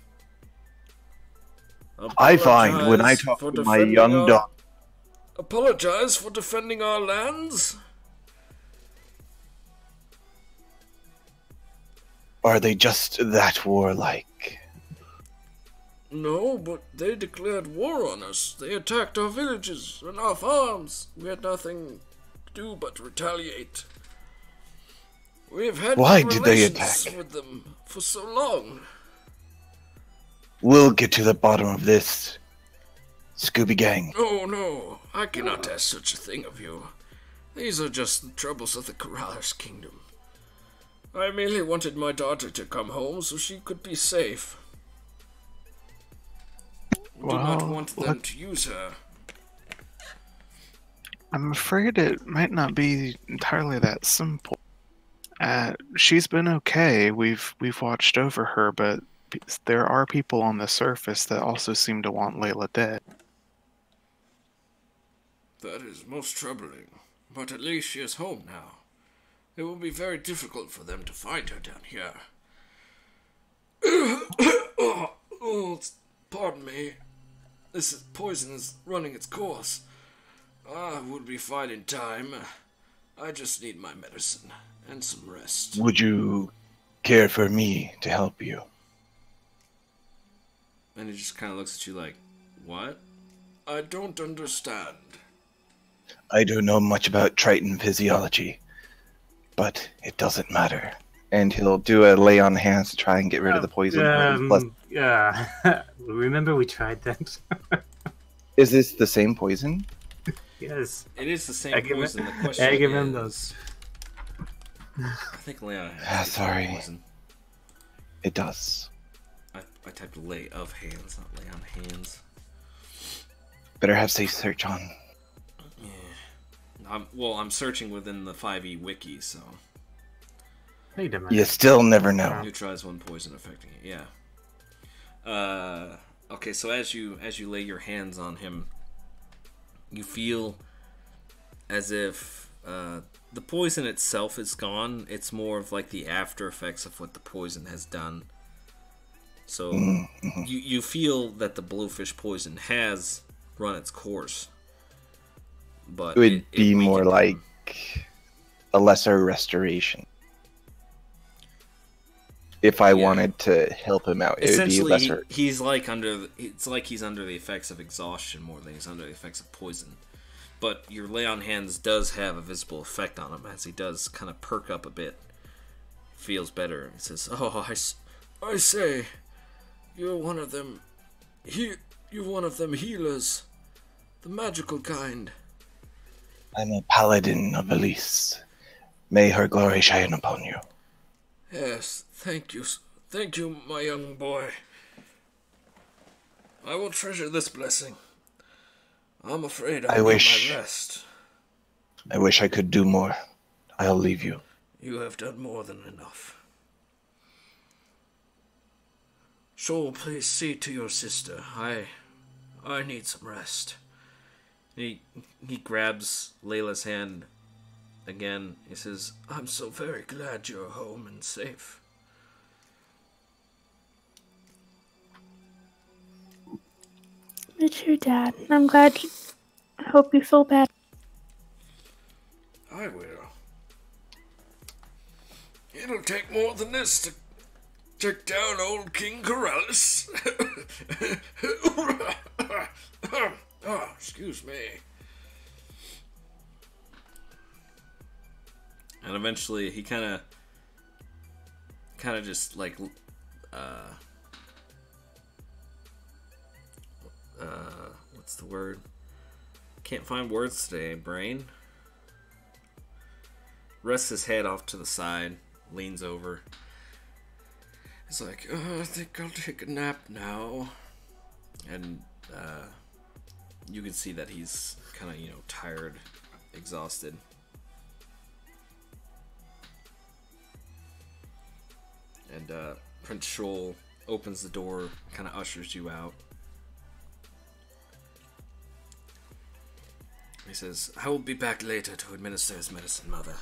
I find when I Apologize talk for to my defending young our- dog, Apologize for defending our lands? are they just that warlike? No, but they declared war on us. They attacked our villages and our farms. We had nothing to do but retaliate. We have had Why good did they relations attack? with them for so long. We'll get to the bottom of this. Scooby Gang. Oh no, I cannot ask such a thing of you. These are just the troubles of the Korallis kingdom. I merely wanted my daughter to come home so she could be safe. Do not want them to use her. I'm afraid it might not be entirely that simple. She's been okay. We've watched over her, but there are people on the surface that also seem to want Layla dead. That is most troubling, but at least she is home now. It will be very difficult for them to find her down here. Pardon me. This poison is running its course. I would be fine in time. I just need my medicine and some rest. Would you care for me to help you? And he just kind of looks at you like, what? I don't understand. I don't know much about Triton physiology, but it doesn't matter. And he'll do a lay on hands to try and get rid of the poison. Yeah. Remember we tried that? Is this the same poison? Yes. It is the same poison. The question is... I think Leon has sorry. poison. It does. I typed lay of hands, not lay on hands. Better have safe search on. Yeah. I'm searching within the 5e wiki, so... Wait a minute. You still never know. Neutralize one poison affecting it, yeah. Okay, so as you lay your hands on him, you feel as if the poison itself is gone. It's more of like the after effects of what the poison has done. So you feel that the blowfish poison has run its course, but It would be more like him. a lesser restoration. If I wanted to help him out, it would be lesser. He's like it's like he's under the effects of exhaustion more than he's under the effects of poison. But your lay on hands does have a visible effect on him as he does kind of perk up a bit. Feels better. He says, "Oh, I say, you're one of them. You're one of them healers, the magical kind." I'm a paladin of Elise. May her glory shine upon you. Yes, thank you, my young boy. I will treasure this blessing. I'm afraid I need my rest. I wish I could do more. I'll leave you. You have done more than enough. So please see to your sister. I need some rest. He grabs Layla's hand again. He says, "I'm so very glad you're home and safe." Me too, Dad. I'm glad. I hope you feel better. I will. It'll take more than this to take down old King Korallis. Oh, excuse me. And eventually he kind of just like what's the word? Can't find words today, brain. Rests his head off to the side, leans over. He's like, I think I'll take a nap now. And you can see that he's kind of, tired, exhausted. And Prince Shoal opens the door, kind of ushers you out. He says, "I will be back later to administer his medicine, Mother.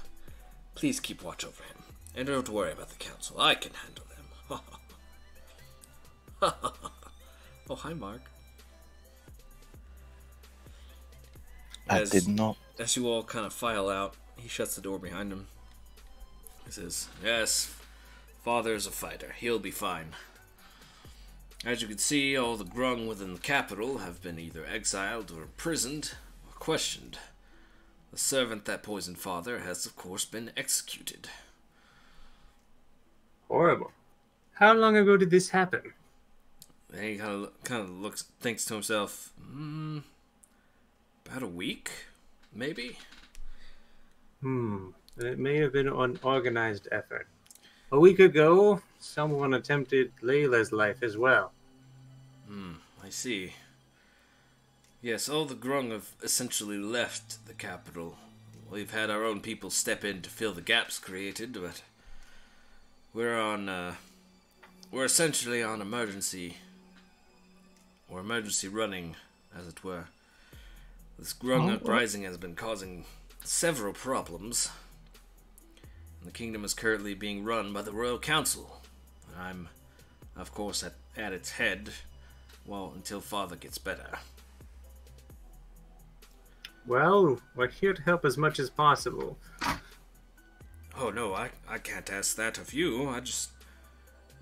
Please keep watch over him. And don't worry about the council. I can handle them." Oh, hi, Mark. I did not. As you all kind of file out, he shuts the door behind him. He says, "Yes, Father is a fighter. He'll be fine. As you can see, all the grung within the capital have been either exiled or imprisoned or questioned. The servant that poisoned Father has, of course, been executed." Horrible. How long ago did this happen? And he kind of thinks to himself, about a week, maybe. It may have been an organized effort. A week ago, someone attempted Layla's life as well. I see. Yes, all the Grung have essentially left the capital. We've had our own people step in to fill the gaps created, but we're essentially on emergency running, as it were. This Grung uprising has been causing several problems. The kingdom is currently being run by the Royal Council. I'm, of course, at its head, until Father gets better. Well, we're here to help as much as possible. Oh no, I can't ask that of you.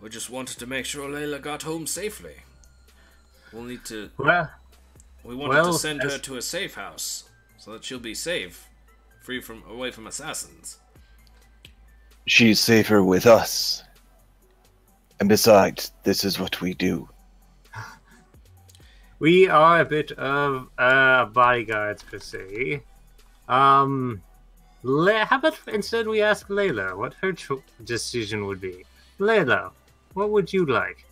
We just wanted to make sure Layla got home safely. We'll need to. We wanted to send her to a safe house so that she'll be safe, away from assassins. She's safer with us. And besides, this is what we do. We are a bit of bodyguards, per se. How about instead we ask Layla what her decision would be? Layla, what would you like?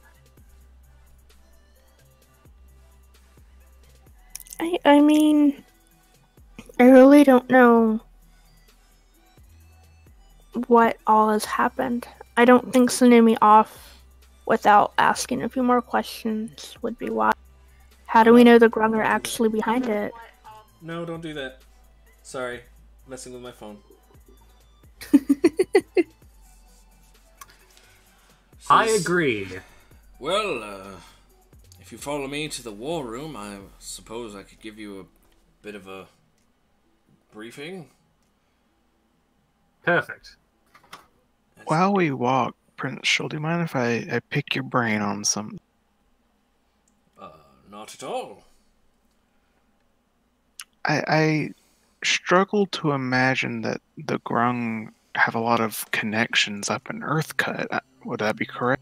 I mean, I really don't know what all has happened. I don't think sending me off without asking a few more questions would be wise. How do we know the Grung are actually behind it? No, don't do that. Sorry, messing with my phone. I agree. Well, if you follow me to the war room, I suppose I could give you a bit of a briefing. Perfect. While we walk, Prince, do you mind if I pick your brain on something? Not at all. I struggle to imagine that the Grung have a lot of connections up in Earthcut. Would that be correct?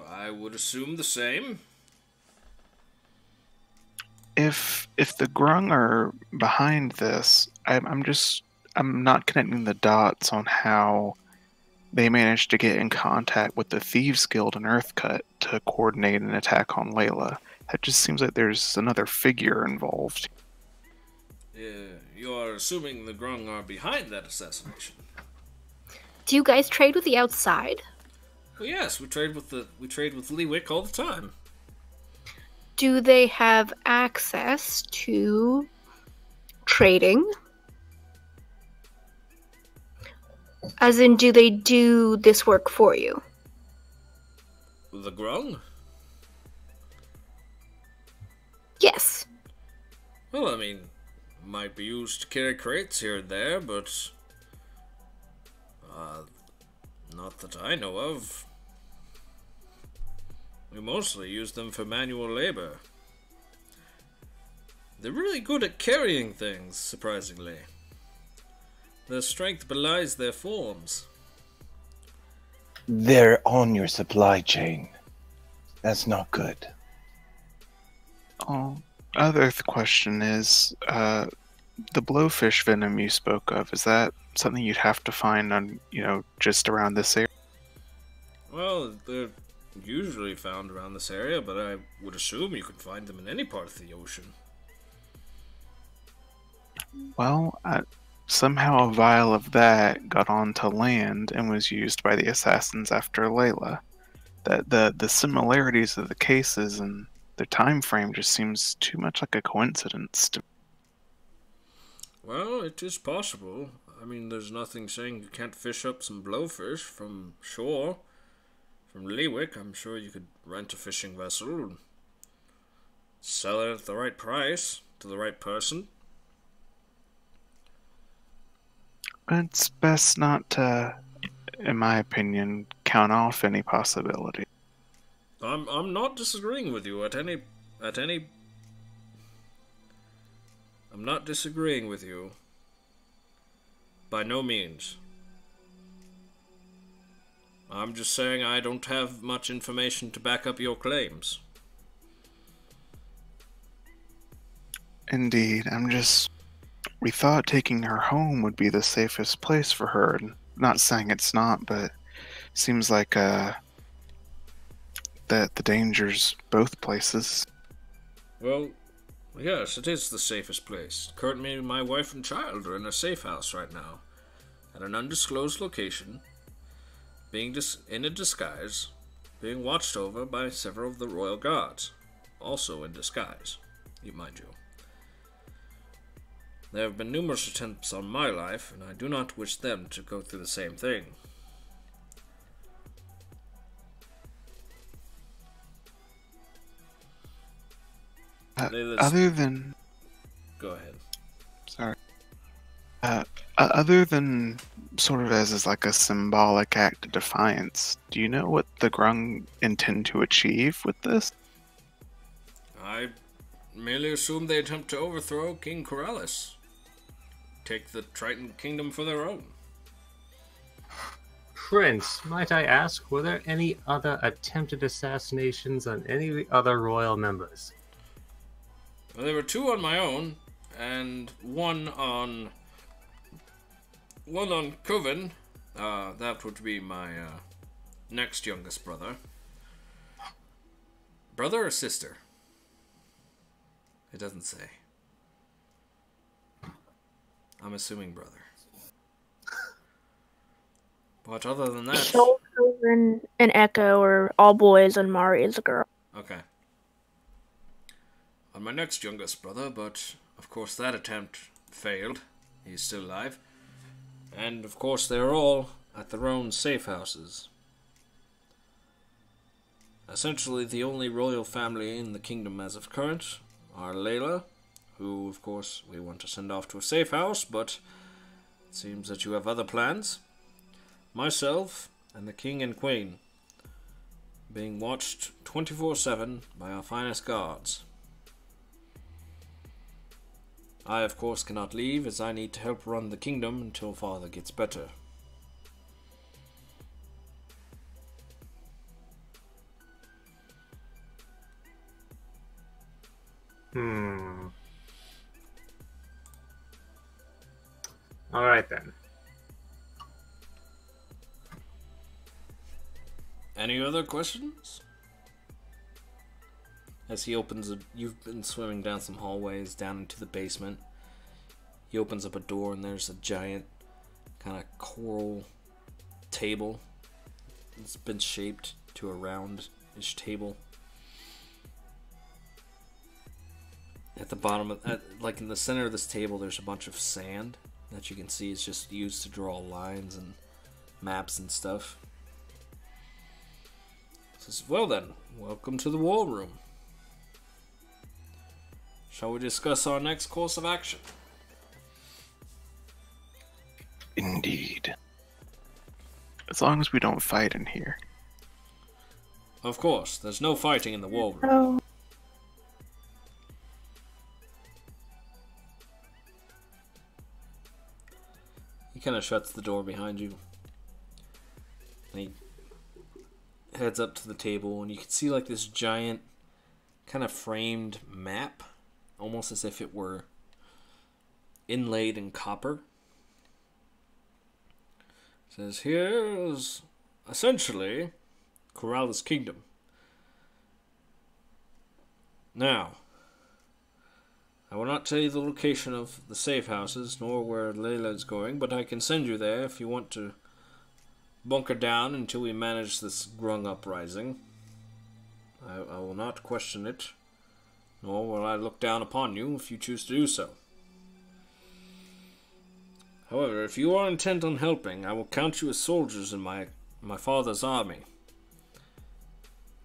I would assume the same. If the Grung are behind this, I'm not connecting the dots on how they managed to get in contact with the Thieves Guild in Earthcut to coordinate an attack on Layla. That just seems like there's another figure involved. You are assuming the Grung are behind that assassination. Do you guys trade with the outside? Well, yes, we trade with Leewick all the time. Do they have access to trading? As in, do they do this work for you? The Grung? Yes. Well, I mean, might be used to carry crates here and there, but not that I know of. We mostly use them for manual labor. They're really good at carrying things, surprisingly. Their strength belies their forms. They're on your supply chain. That's not good. Other question is, the blowfish venom you spoke of, is that something you'd have to find on, just around this area? Well, they're usually found around this area, but I would assume you could find them in any part of the ocean. Well, somehow a vial of that got onto land and was used by the assassins after Layla. The similarities of the cases and their time frame just seems too much like a coincidence to. Well, it is possible. I mean, there's nothing saying you can't fish up some blowfish from shore. From Leewick, I'm sure you could rent a fishing vessel and sell it at the right price to the right person. It's best not to, in my opinion, count off any possibility. I'm not disagreeing with you I'm not disagreeing with you. By no means. I'm just saying I don't have much information to back up your claims. Indeed, we thought taking her home would be the safest place for her. Not saying it's not, but seems like that the danger's both places. Well, yes, it is the safest place. Currently, my wife and child are in a safe house right now, at an undisclosed location, being in a disguise, being watched over by several of the royal guards, also in disguise, mind you. There have been numerous attempts on my life, and I do not wish them to go through the same thing. Other than... Go ahead. Sorry. Other than sort of as like a symbolic act of defiance, do you know what the Grung intend to achieve with this? I merely assume they attempt to overthrow King Korallis. Take the Triton Kingdom for their own. Prince, might I ask, were there any other attempted assassinations on any other royal members? Well, there were 2 on my own, and one on Coven. That would be my next youngest brother. Brother or sister? It doesn't say. I'm assuming brother. But other than that... Children and Echo are all boys, and Mari is a girl. Okay. On my next youngest brother, but of course that attempt failed. He's still alive. And of course they're all at their own safe houses. Essentially the only royal family in the kingdom as of current are Layla, who of course we want to send off to a safe house, but it seems that you have other plans. Myself and the king and queen, being watched 24/7 by our finest guards. I, of course, cannot leave, as I need to help run the kingdom until father gets better. Alright then. Any other questions? As he opens you've been swimming down some hallways down into the basement. He opens up a door and there's a giant kind of coral table. It's been shaped to a round-ish table. At the bottom like in the center of this table, there's a bunch of sand that you can see is just used to draw lines and maps and stuff. Says, well then, welcome to the war room. Shall we discuss our next course of action? Indeed. As long as we don't fight in here. Of course, there's no fighting in the war room. Oh. He kind of shuts the door behind you. And he heads up to the table, and you can see like this giant kind of framed map, almost as if it were inlaid in copper. It says, here's essentially Korallis' kingdom. Now, I will not tell you the location of the safe houses, nor where Layla is going, but I can send you there if you want to bunker down until we manage this Grung uprising. I will not question it, nor will I look down upon you if you choose to do so. However, if you are intent on helping, I will count you as soldiers in my father's army.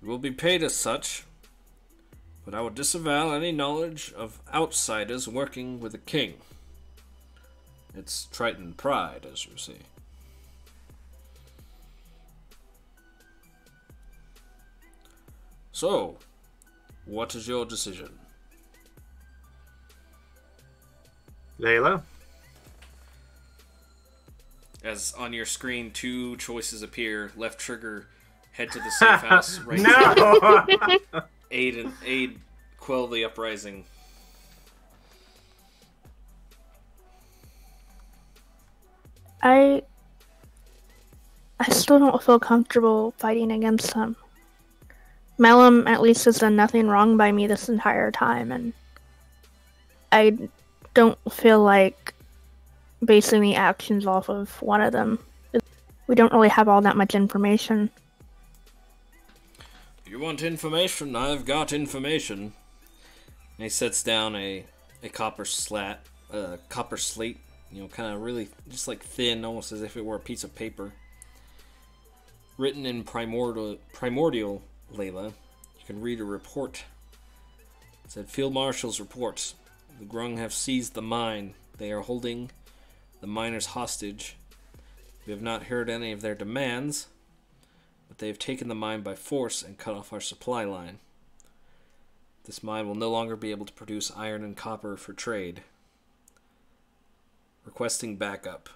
You will be paid as such, but I will disavow any knowledge of outsiders working with the king. It's Triton pride, as you see. So, what is your decision? Layla? As on your screen, two choices appear. Left trigger, head to the safe house. Right No! aid, quell the uprising. I still don't feel comfortable fighting against them. Malum at least has done nothing wrong by me this entire time, and I don't feel like basing the actions off of one of them. We don't really have all that much information. You want information? I've got information. And he sets down a copper slate, kind of really just like thin, almost as if it were a piece of paper. Written in primordial Layla, you can read a report. It said, Field Marshal's reports. The Grung have seized the mine. They are holding the miners hostage. We have not heard any of their demands, but they have taken the mine by force and cut off our supply line. This mine will no longer be able to produce iron and copper for trade. Requesting backup.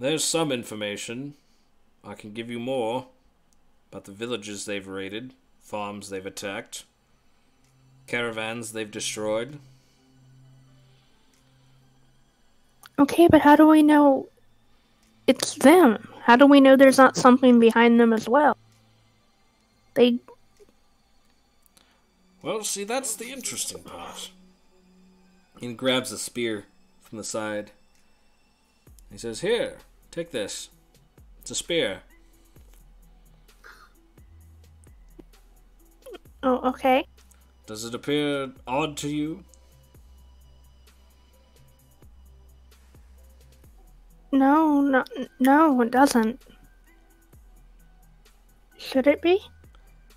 There's some information. I can give you more about the villages they've raided, farms they've attacked, caravans they've destroyed. Okay, but how do we know it's them? How do we know there's not something behind them as well? Well, see, that's the interesting part. He grabs a spear from the side. He says, Here, take this. It's a spear. Oh, okay. Does it appear odd to you? No, it doesn't. Should it be?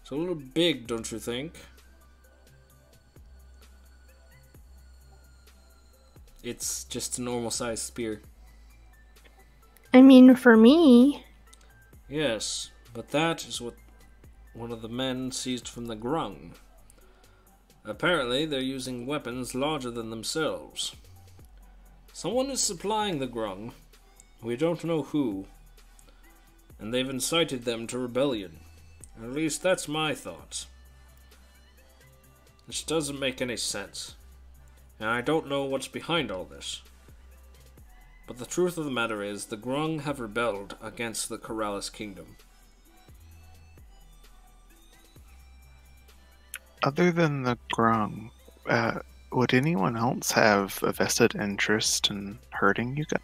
It's a little big, don't you think? It's just a normal-sized spear. I mean, for me... Yes, but that is what one of the men seized from the Grung. Apparently, they're using weapons larger than themselves. Someone is supplying the Grung. We don't know who. And they've incited them to rebellion. At least that's my thoughts. This doesn't make any sense. And I don't know what's behind all this. But the truth of the matter is, the Grung have rebelled against the Korallis kingdom. Other than the Grung, would anyone else have a vested interest in hurting you guys?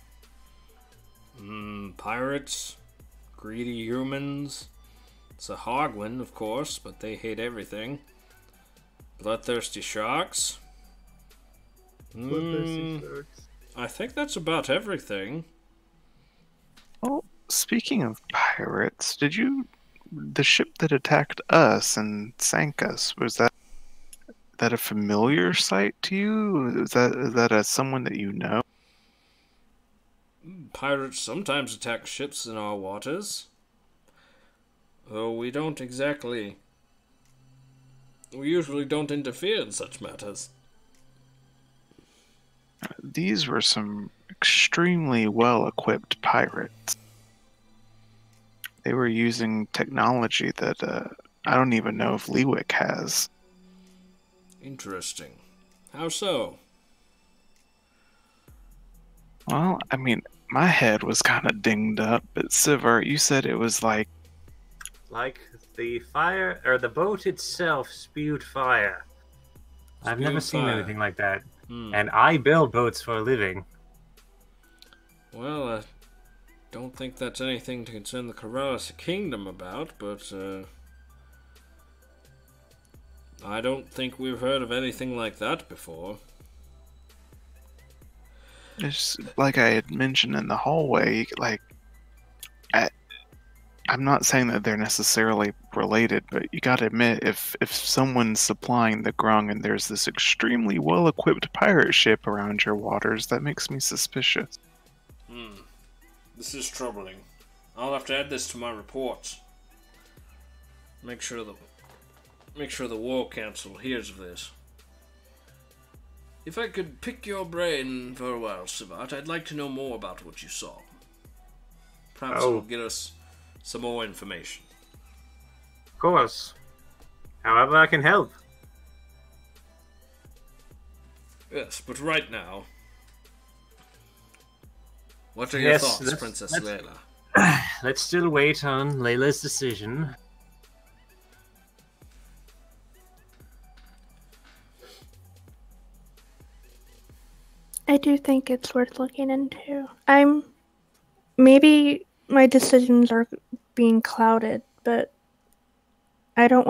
Pirates, greedy humans, Sahagwin, of course, but they hate everything. Bloodthirsty sharks. I think that's about everything. Well, speaking of pirates, the ship that attacked us and sank us, was that a familiar sight to you? Is that someone that you know? Pirates sometimes attack ships in our waters. Though we usually don't interfere in such matters. These were some extremely well-equipped pirates. They were using technology that I don't even know if Lewick has. Interesting. How so? Well, I mean, my head was kind of dinged up, but Sivart, you said it was like... Like the fire, or the boat itself spewed fire. I've never seen anything like that. And I build boats for a living. Well, I don't think that's anything to concern the Korallis kingdom about, but I don't think we've heard of anything like that before. It's like I had mentioned in the hallway, like, I'm not saying that they're necessarily related, but you gotta admit, if someone's supplying the Grung and there's this extremely well-equipped pirate ship around your waters, that makes me suspicious. This is troubling. I'll have to add this to my reports. Make sure the War Council hears of this. If I could pick your brain for a while, Savat, I'd like to know more about what you saw. Perhaps it will get us some more information. Of course. However I can help. Yes, but right now, what are your thoughts, Princess Layla? Let's still wait on Layla's decision. I do think it's worth looking into. Maybe my decisions are being clouded, but I don't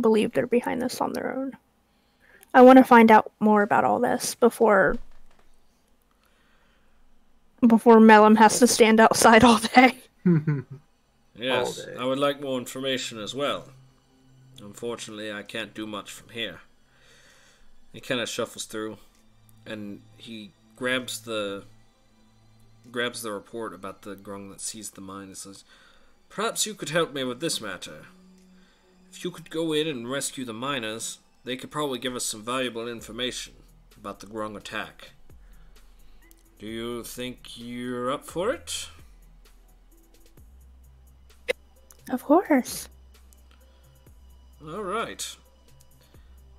believe they're behind this on their own. I want to find out more about all this before Mellum has to stand outside all day. Yes, All day. I would like more information as well. Unfortunately, I can't do much from here. He kind of shuffles through, and he grabs the report about the grung that seized the mine and says, "Perhaps you could help me with this matter. If you could go in and rescue the miners, they could probably give us some valuable information about the grung attack. Do you think you're up for it?" Of course. All right.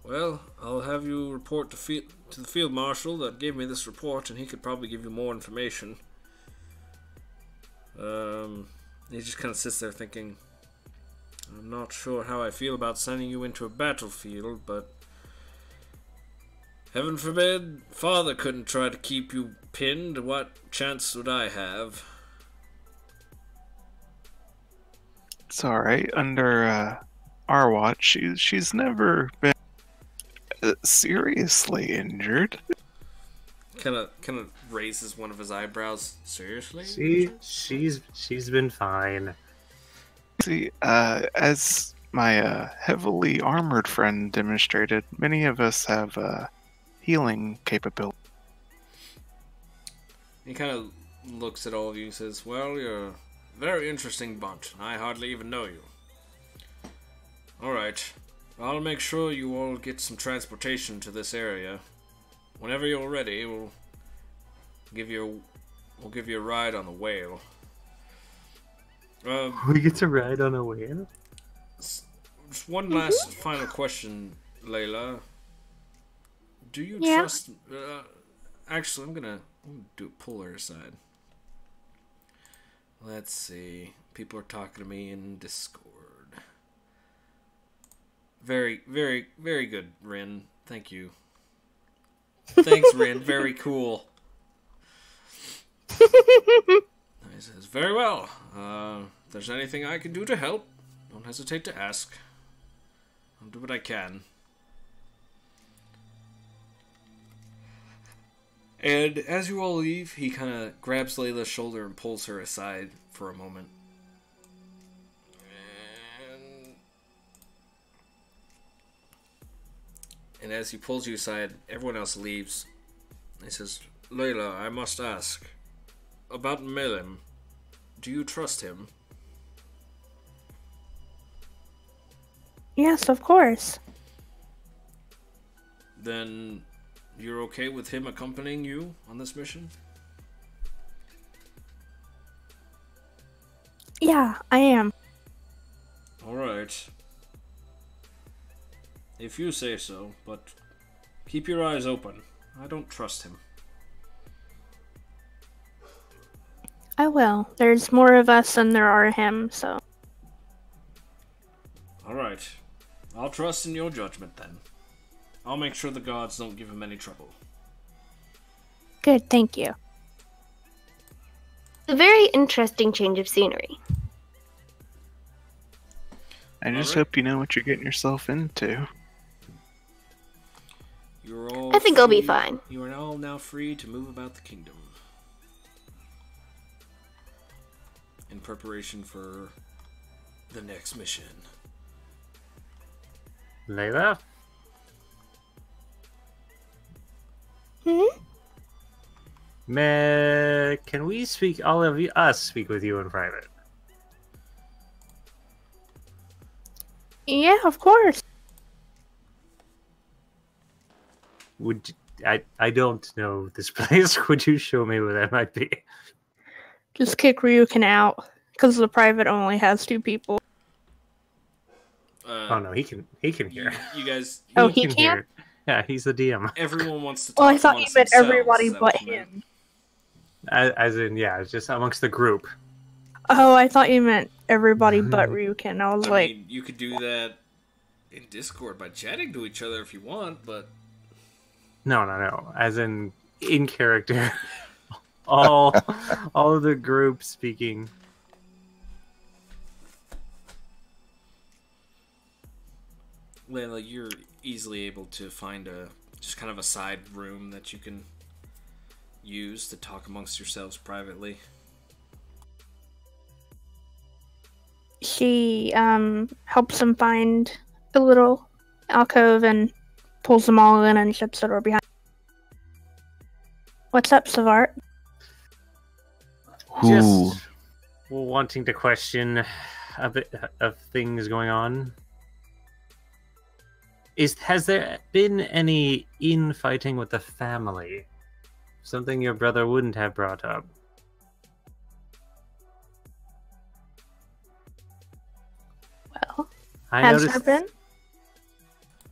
Well, I'll have you report to the field marshal that gave me this report, and he could probably give you more information. He just kind of sits there thinking, I'm not sure how I feel about sending you into a battlefield, but heaven forbid Father couldn't try to keep you pinned. What chance would I have? It's alright. Under our watch, she's never been seriously injured. Kind of raises one of his eyebrows. Seriously? She's been fine. See, as my heavily armored friend demonstrated, many of us have healing capability. He kind of looks at all of you and says, "Well, you're a very interesting bunch. I hardly even know you. Alright, I'll make sure you all get some transportation to this area. Whenever you're ready, we'll give you a ride on the whale." We get to ride on a whale? Just one last final question, Layla. Do you Yeah. trust... actually, I'm gonna pull her aside. Let's see. People are talking to me in Discord. Very, very, very good, Rin. Thank you. Thanks, Rin. Very cool. He says, "Very well. If there's anything I can do to help, don't hesitate to ask. I'll do what I can." And as you all leave, he kind of grabs Layla's shoulder and pulls her aside for a moment. And as he pulls you aside, everyone else leaves. He says, "Layla, I must ask. About Mellum, do you trust him?" Yes, of course. Then you're okay with him accompanying you on this mission? Yeah, I am. Alright. If you say so, but keep your eyes open. I don't trust him. I will. There's more of us than there are him, so. Alright. I'll trust in your judgment then. I'll make sure the gods don't give him any trouble. Good, thank you. A very interesting change of scenery. I just Alright. hope you know what you're getting yourself into. You're all I think I'll be free- fine. You are all now free to move about the kingdom. In preparation for the next mission. Layla? Can we speak, all of us speak with you in private? Yeah, of course. I don't know this place. Would you show me where that might be? Just kick Ryukin out, because the private only has 2 people. Oh no, he can hear. You guys. Oh, he can can? hear. Yeah, he's the DM. Everyone wants to talk. Well, I thought you amongst meant themselves, everybody is that but what you meant? him. As in, yeah, it's just amongst the group. Oh, I thought you meant everybody but Ryukin. I was I like, mean, you could do that in Discord by chatting to each other if you want, but No. As in character. all of the group speaking. Layla, you're easily able to find just kind of a side room that you can use to talk amongst yourselves privately. she helps them find a little alcove and pulls them all in and shuts the door behind. What's up, Savart? Who? Just wanting to question a bit of things going on. Has there been any infighting with the family? Something your brother wouldn't have brought up. Well, I has noticed. there been?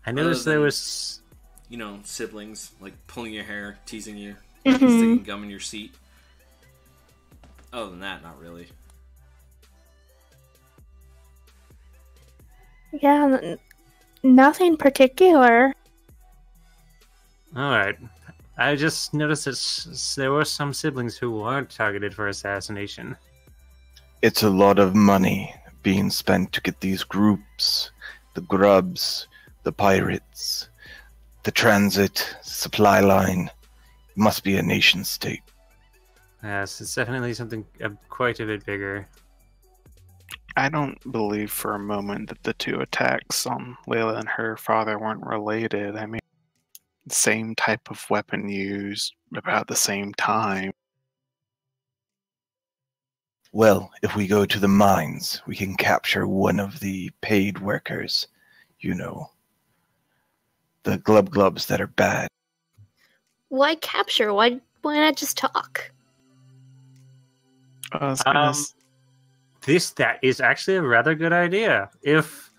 I noticed Other there than- was. You know, siblings, like pulling your hair, teasing you, Mhm. sticking gum in your seat. Other than that, not really. Yeah, nothing particular. All right. I just noticed that there were some siblings who weren't targeted for assassination. It's a lot of money being spent to get these groups, the grubs, the pirates, the transit supply line. It must be a nation state. Yes, it's definitely something quite a bit bigger. I don't believe for a moment that the 2 attacks on Layla and her father weren't related. I mean, same type of weapon used about the same time. Well, if we go to the mines, we can capture one of the paid workers. You know, the glubs that are bad. Why capture? Why not just talk? I was gonna That is actually a rather good idea. If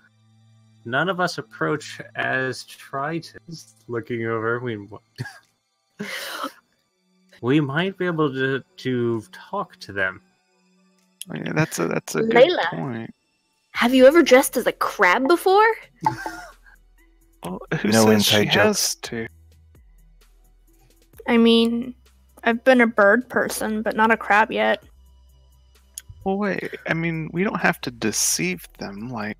none of us approach as Tritons, looking over, we might be able to talk to them. yeah, that's a good Layla. point. Have you ever dressed as a crab before? Well, who No says she inside jokes. has to? I mean, I've been a bird person, but not a crab yet. Well, wait. I mean, we don't have to deceive them. Like,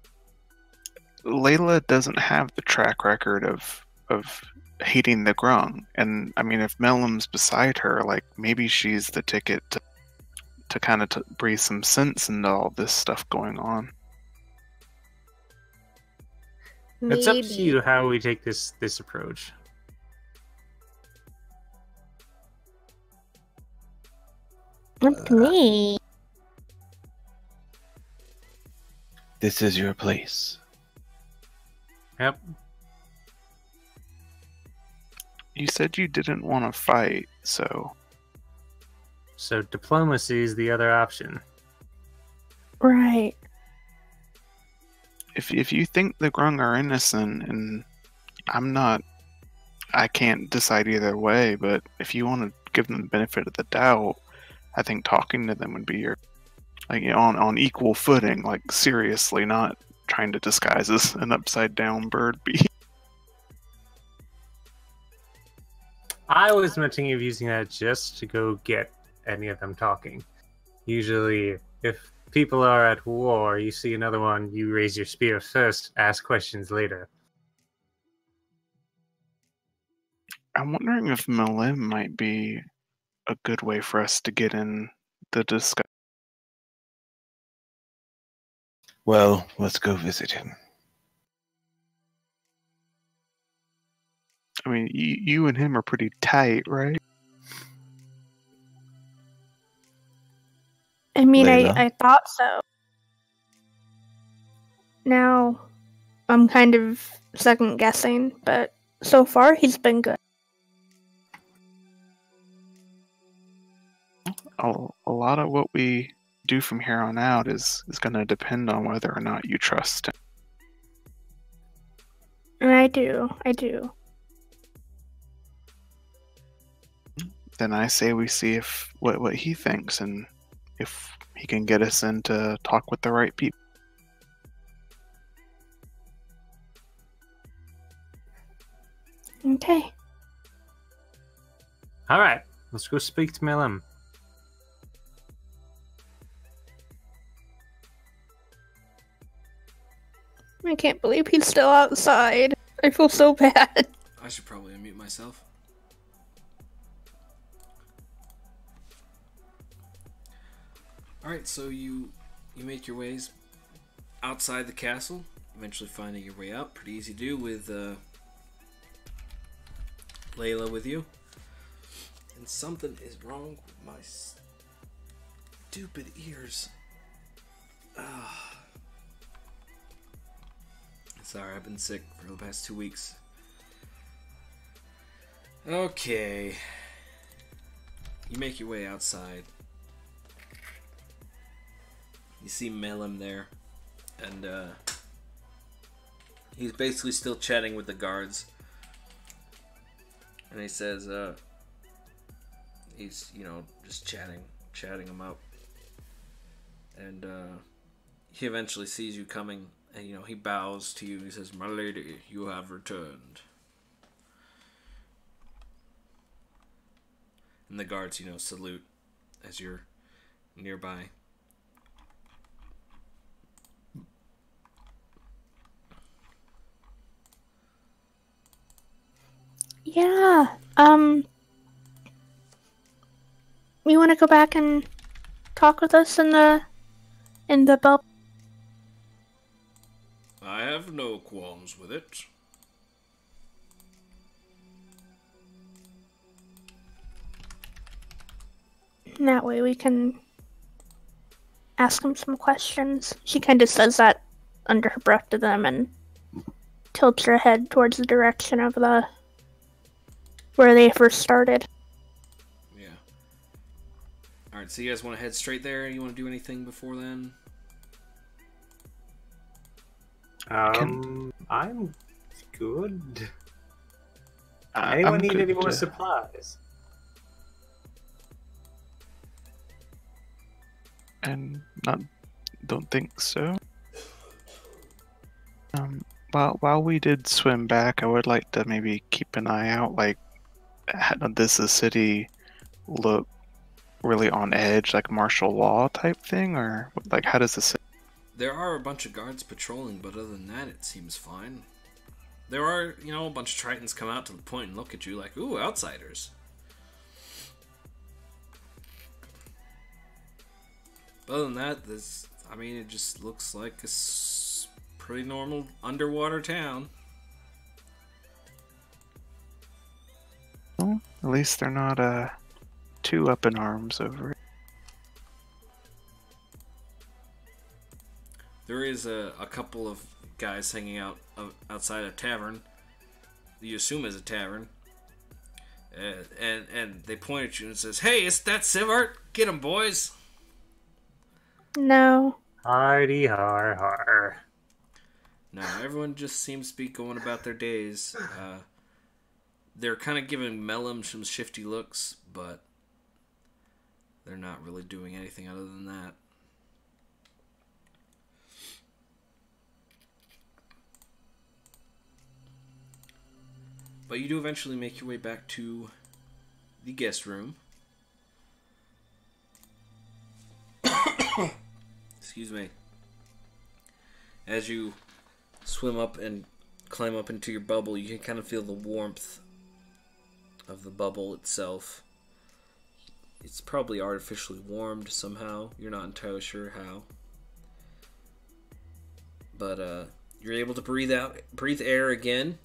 Layla doesn't have the track record of hating the Grung, and I mean, if Melum's beside her, like maybe she's the ticket to kind of breathe some sense into all this stuff going on. It's up to Maybe. you how we take this approach. Up to me. This is your place. Yep. You said you didn't want to fight, so So diplomacy is the other option. Right. if you think the Grung are innocent, and I'm not, I can't decide either way. But if you want to give them the benefit of the doubt, I think talking to them would be your, like, you know, on equal footing. Like, seriously, not trying to disguise as an upside down bird bee. I was mentioning of using that just to go get any of them talking. Usually, if people are at war, you see another one, you raise your spear first, ask questions later. I'm wondering if Malim might be a good way for us to get in the discussion. Well, let's go visit him. I mean, you and him are pretty tight, right? I mean, Layla? I thought so. Now, I'm kind of second guessing, but so far he's been good. a lot of what we do from here on out is going to depend on whether or not you trust him. I do. Then I say we see if what he thinks and if he can get us in to talk with the right people. Okay. All right, let's go speak to Milam. I can't believe he's still outside. I feel so bad. I should probably unmute myself. Alright, so you make your ways outside the castle, eventually finding your way out. Pretty easy to do with Layla with you. And something is wrong with my stupid ears. Sorry, I've been sick for the past 2 weeks. Okay. You make your way outside. You see Melem there. And he's basically still chatting with the guards. And he says, he's, just chatting them up. And he eventually sees you coming. And, he bows to you. He says, "My lady, you have returned." And the guards, salute as you're nearby. Yeah. You want to go back and talk with us in the bubble? I have no qualms with it. And that way we can ask him some questions. She kind of says that under her breath to them and tilts her head towards the direction of where they first started. Yeah. Alright, so you guys want to head straight there? You want to do anything before then? I'm good. I'm Anyone need good any more to- supplies? And don't think so. While we did swim back, I would like to maybe keep an eye out. Like, does the city look really on edge, like martial law type thing, or like how does the city? There are a bunch of guards patrolling, but other than that, it seems fine. There are, a bunch of Tritons come out to the point and look at you like, ooh, outsiders. But other than that, it just looks like a pretty normal underwater town. Well, at least they're not too up in arms over it. There is a couple of guys hanging out outside a tavern. You assume is a tavern. And they point at you and says, "Hey, is that Sivart? Get him, boys!" No. Hardy har har. No, everyone just seems to be going about their days. They're kind of giving Melem some shifty looks, but they're not really doing anything other than that. But you do eventually make your way back to the guest room. Excuse me. As you swim up and climb up into your bubble, you can kind of feel the warmth of the bubble itself. It's probably artificially warmed somehow. You're not entirely sure how. But you're able to breathe air again.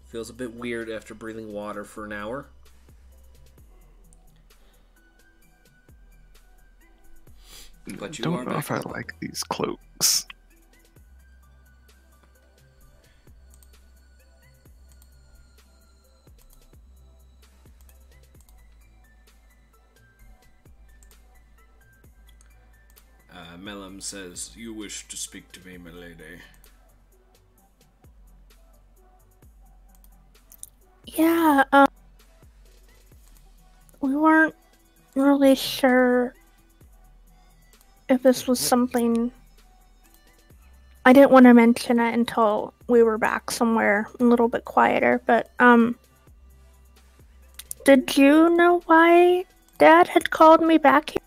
Feels a bit weird after breathing water for an hour. But you Don't know if I like these cloaks. Melum says, "You wish to speak to me, milady." Yeah, we weren't really sure if this was something. I didn't want to mention it until we were back somewhere a little bit quieter, but, did you know why Dad had called me back here?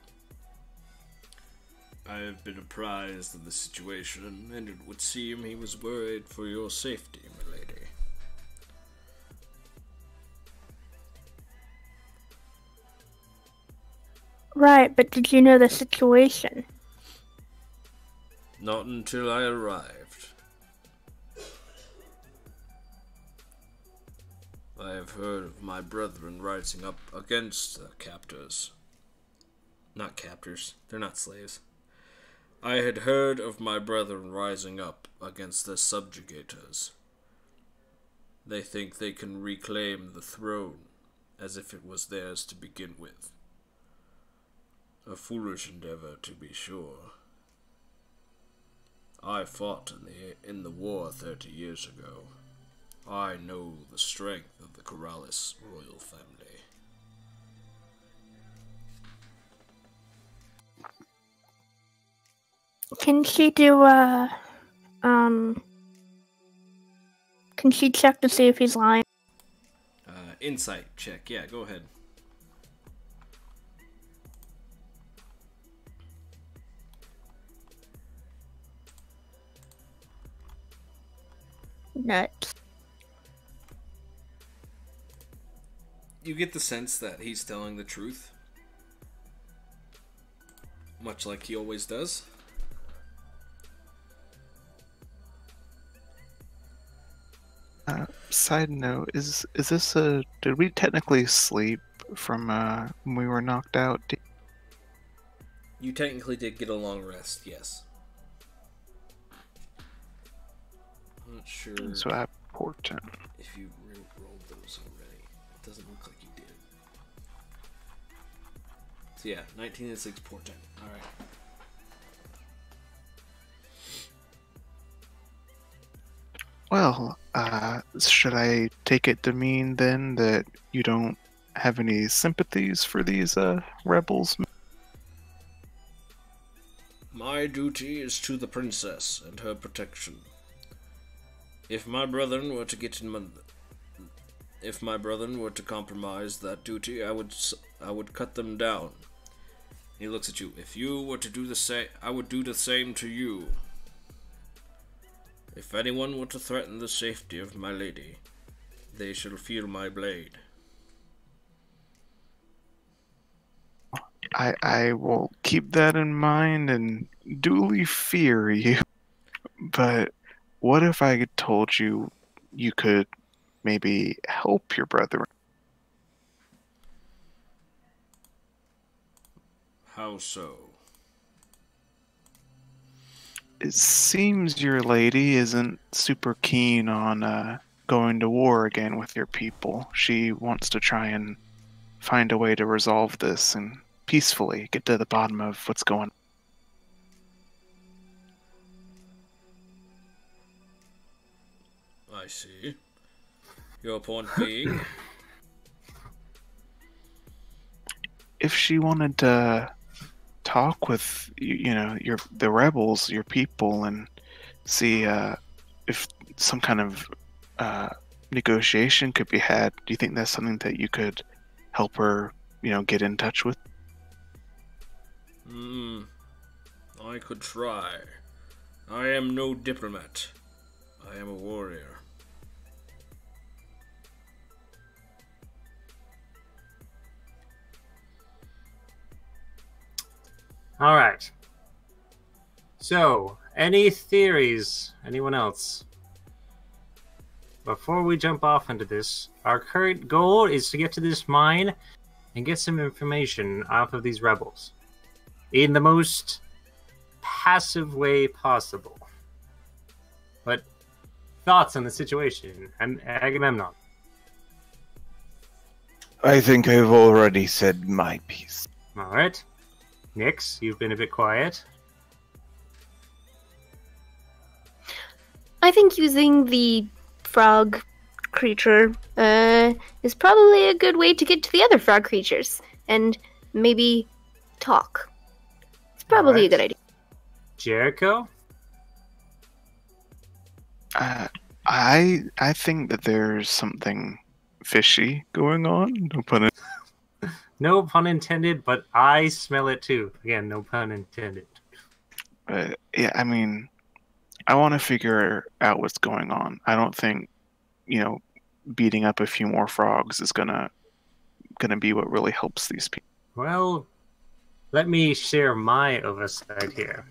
I have been apprised of the situation, and it would seem he was worried for your safety, milady. Right, but did you know the situation? Not until I arrived. I have heard of my brethren rising up against the captors. Not captors, they're not slaves. I had heard of my brethren rising up against the subjugators. They think they can reclaim the throne as if it was theirs to begin with. A foolish endeavor, to be sure. I fought in the war 30 years ago. I know the strength of the Korallis royal family. Can she do can she check to see if he's lying? Insight check. Yeah, go ahead. Nuts. You get the sense that he's telling the truth. Much like he always does. Side note, is this a... Did we technically sleep from when we were knocked out? You technically did get a long rest, yes. I'm not sure So at Portent. if you rolled those already. It doesn't look like you did. So yeah, 19 and 6 portent. Alright. Well, should I take it to mean then that you don't have any sympathies for these rebels? My duty is to the princess and her protection. If my brethren were to if my brethren were to compromise that duty, I would cut them down. He looks at you. If you were to do the same, I would do the same to you. If anyone were to threaten the safety of my lady, they shall feel my blade. I will keep that in mind and duly fear you. But what if I told you you could maybe help your brother? How so? It seems your lady isn't super keen on going to war again with your people. She wants to try and find a way to resolve this and peacefully get to the bottom of what's going on. I see. Your point being? If she wanted to talk with the rebels, your people, and see if some kind of negotiation could be had, do you think that's something that you could help her, get in touch with? I could try. I am no diplomat. I am a warrior. All right. So, any theories? Anyone else? Before we jump off into this, our current goal is to get to this mine and get some information off of these rebels in the most passive way possible. But thoughts on the situation, and Agamemnon? I think I've already said my piece. All right. Nyx, you've been a bit quiet. think using the frog creature is probably a good way to get to the other frog creatures and maybe talk. It's probably a good idea. Jericho? I think that there's something fishy going on. No pun. No pun intended, but I smell it too. Again, no pun intended. Yeah, I mean, I want to figure out what's going on. I don't think, beating up a few more frogs is gonna be what really helps these people. Well, let me share my oversight here.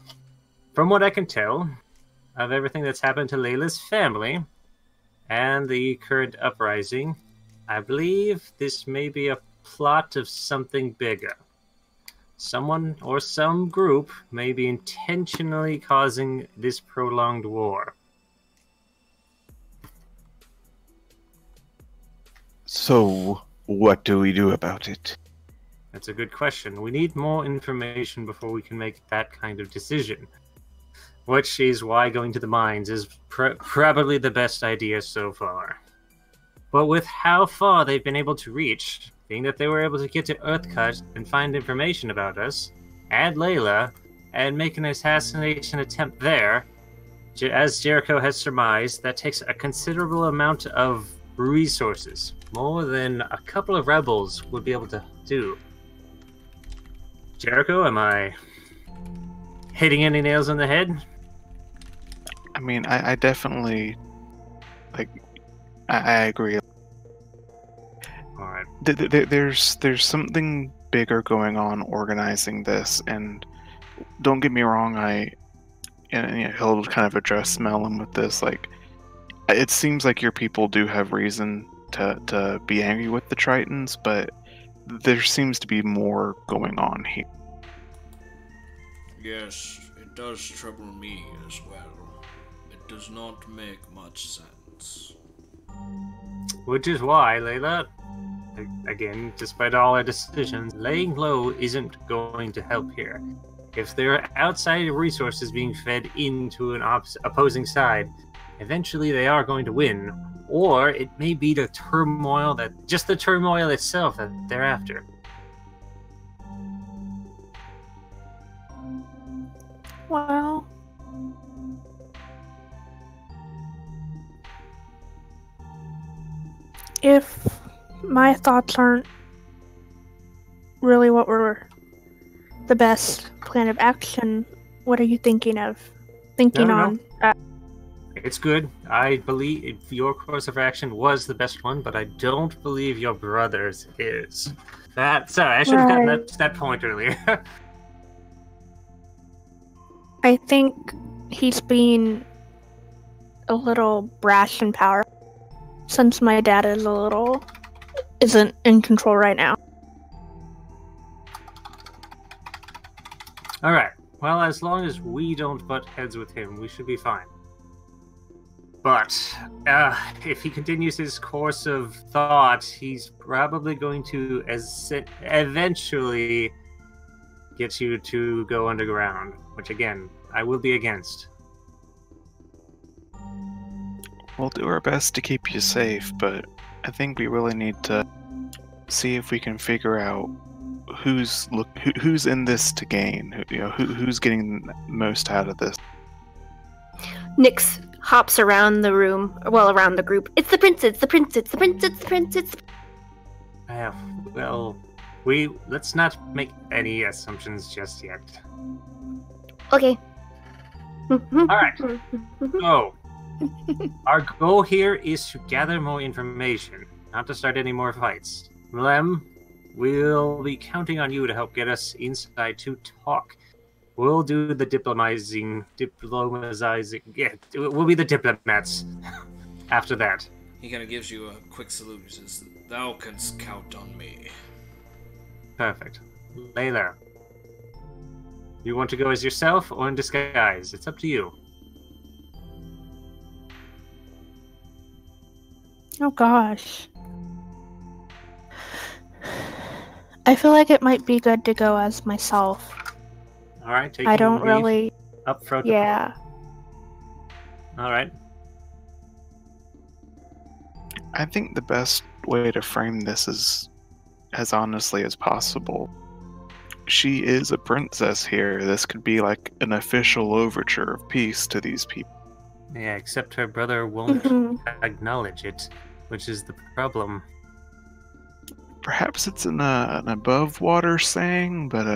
From what I can tell of everything that's happened to Layla's family and the current uprising, I believe this may be a plot of something bigger. Someone or some group may be intentionally causing this prolonged war. So, what do we do about it? That's a good question. We need more information before we can make that kind of decision. Which is why going to the mines is probably the best idea so far. But with how far they've been able to reach, being that they were able to get to Earthcut and find information about us, and Layla, and make an assassination attempt there, as Jericho has surmised, that takes a considerable amount of resources. More than a couple of rebels would be able to do. Jericho, am I hitting any nails on the head? I mean, I definitely, I agree. Alright. There's something bigger going on organizing this, and don't get me wrong, he'll kind of address Melon with this, it seems like your people do have reason to be angry with the Tritons, but there seems to be more going on here. Yes, it does trouble me as well. It does not make much sense. Which is why, Layla, again, despite all our decisions, laying low isn't going to help here. If there are outside resources being fed into an opposing side, eventually they are going to win. Or it may be the turmoil itself that they're after. Well, if my thoughts aren't really what were the best plan of action, what are you thinking of? No. It's good. I believe your course of action was the best one, but I don't believe your brother's is. Sorry, I should have gotten that point earlier. I think he's being a little brash in power, since my dad isn't in control right now. Alright. Well, as long as we don't butt heads with him, we should be fine. But if he continues his course of thought, he's probably going to eventually get you to go underground, which again, I will be against. We'll do our best to keep you safe, but I think we really need to see if we can figure out who's in this to gain, who's getting most out of this. Nyx hops around the room, around the group. It's the prince, it's the prince, it's the prince, it's the prince, it's... Well, let's not make any assumptions just yet. Okay. Alright. So, our goal here is to gather more information, not to start any more fights. Lem, we'll be counting on you to help get us inside to talk. We'll do the diplomatizing. Yeah, we'll be the diplomats after that. He kind of gives you a quick salute. He says, "Thou canst count on me." Perfect. Layla, you want to go as yourself or in disguise? It's up to you. Oh gosh. I feel like it might be good to go as myself. All right. I don't really. Up front. Yeah. All right. I think the best way to frame this is as honestly as possible. She is a princess here. This could be like an official overture of peace to these people. Yeah, except her brother won't Mhm. acknowledge it, which is the problem. Perhaps it's an above water saying, but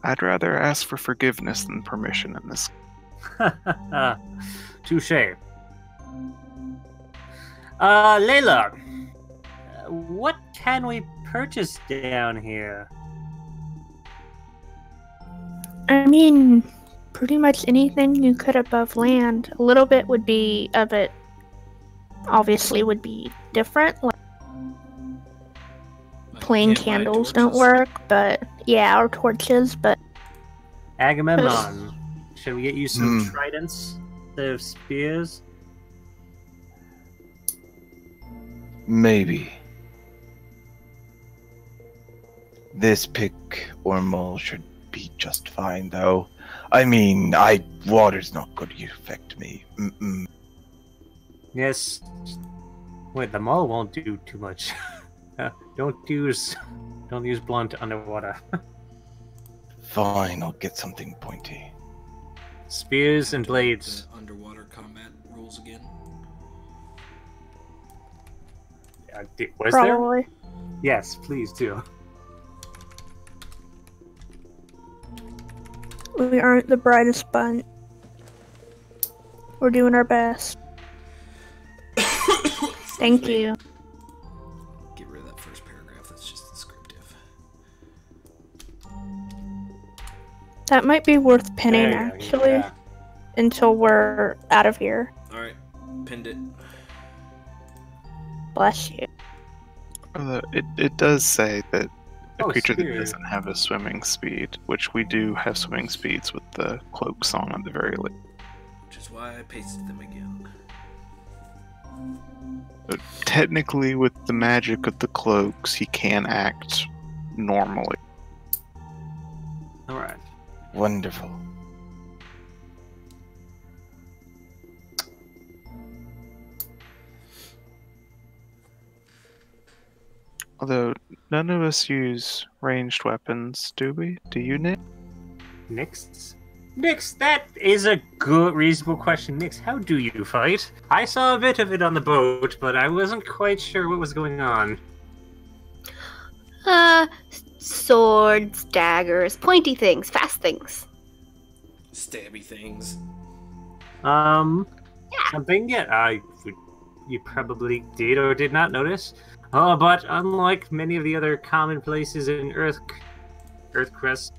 I'd rather ask for forgiveness than permission in this. Touche. Layla, what can we purchase down here? I mean, pretty much anything you could above land. A little bit would be of it. Obviously, would be different. Like plain can't buy candles don't torches. work, but yeah, or torches. But Agamemnon, should we get you some Hmm. tridents? The spears? Maybe. This pick or maul should be just fine, though. I mean, water's not going to affect me. Mm-mm. Yes. Wait, the maul won't do too much. Don't use blunt underwater. Fine, I'll get something pointy. Spears and blades. The underwater combat rules again. Was there? probably. Yes, please do. We aren't the brightest bunch. We're doing our best. Thank you. Get rid of that first paragraph. That's just descriptive. That might be worth pinning, There you go, actually, yeah. until we're out of here. All right, pinned it. Bless you. It does say that a Oh, creature that spear. doesn't have a swimming speed, which we do have swimming speeds with the cloak song at the very least. Which is why I pasted them again. But technically, with the magic of the cloaks, he can act normally. Alright. Wonderful. Although none of us use ranged weapons, do we? Do you, Nick? Nyx? Nyx, that is a good, reasonable question. Nyx, how do you fight? I saw a bit of it on the boat, but I wasn't quite sure what was going on. Swords, daggers, pointy things, fast things. Stabby things. Something yet you probably did or did not notice. But unlike many of the other common places in Earthcrest,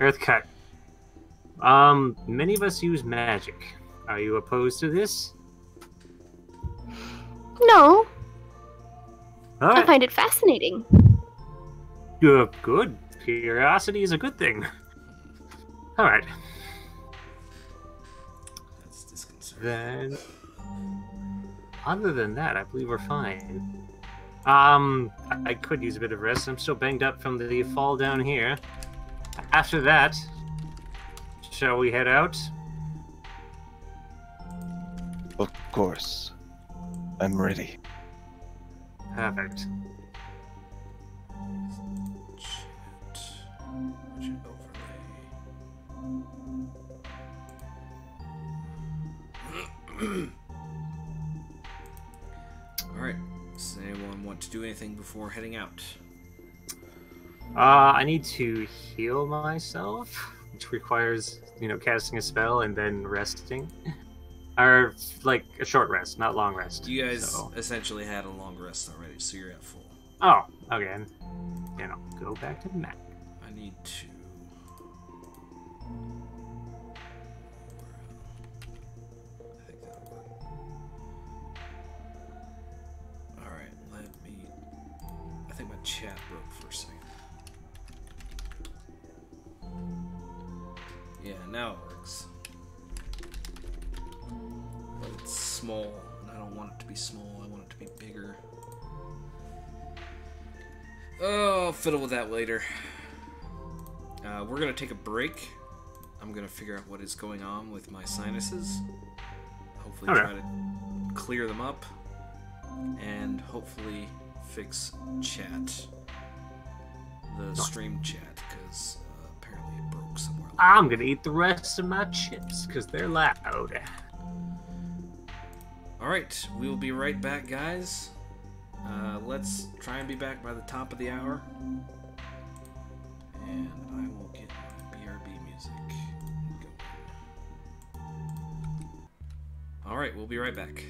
Earthcut. Many of us use magic. Are you opposed to this? No, I Alright, find it fascinating. good. Curiosity is a good thing. Alright, That's disconcerting. then. Other than that, I believe we're fine. I could use a bit of rest. I'm still banged up from the fall down here. After that, shall we head out? Of course. I'm ready. Perfect. Budget overlay. Alright. Does anyone want to do anything before heading out? I need to heal myself, which requires, casting a spell and then resting. Or, like, a short rest, not long rest. You guys So- essentially had a long rest already, so you're at full. Oh, okay. Go back to the map. I need to. I think that'll work. Alright, let me. I think my chat broke for a second. Yeah, now it works. But it's small, and I don't want it to be small, I want it to be bigger. Oh, I'll fiddle with that later. We're gonna take a break. I'm gonna figure out what is going on with my sinuses. hopefully Okay. try to clear them up, and hopefully fix chat, the stream chat, because apparently it broke somewhere. I'm gonna eat the rest of my chips because they're loud. Alright, we'll be right back, guys. Let's try and be back by the top of the hour. And I will get my BRB music going. Alright, we'll be right back.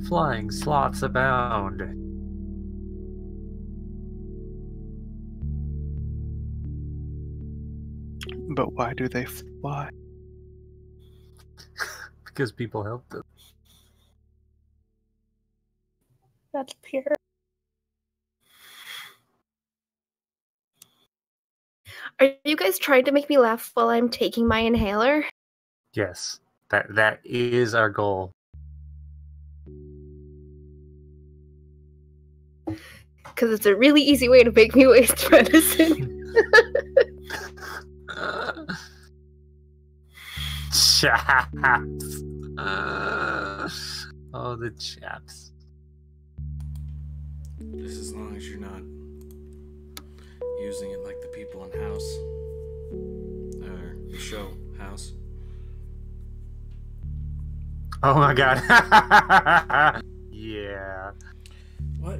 Flying sloths abound. But why do they fly? Because people help them. That's pure. Are you guys trying to make me laugh while I'm taking my inhaler? Yes, that is our goal. Because it's a really easy way to make me waste medicine. Chaps. Oh, the chaps. Just as long as you're not using it like the people in House. Or the show, House. Oh my god. Yeah. What?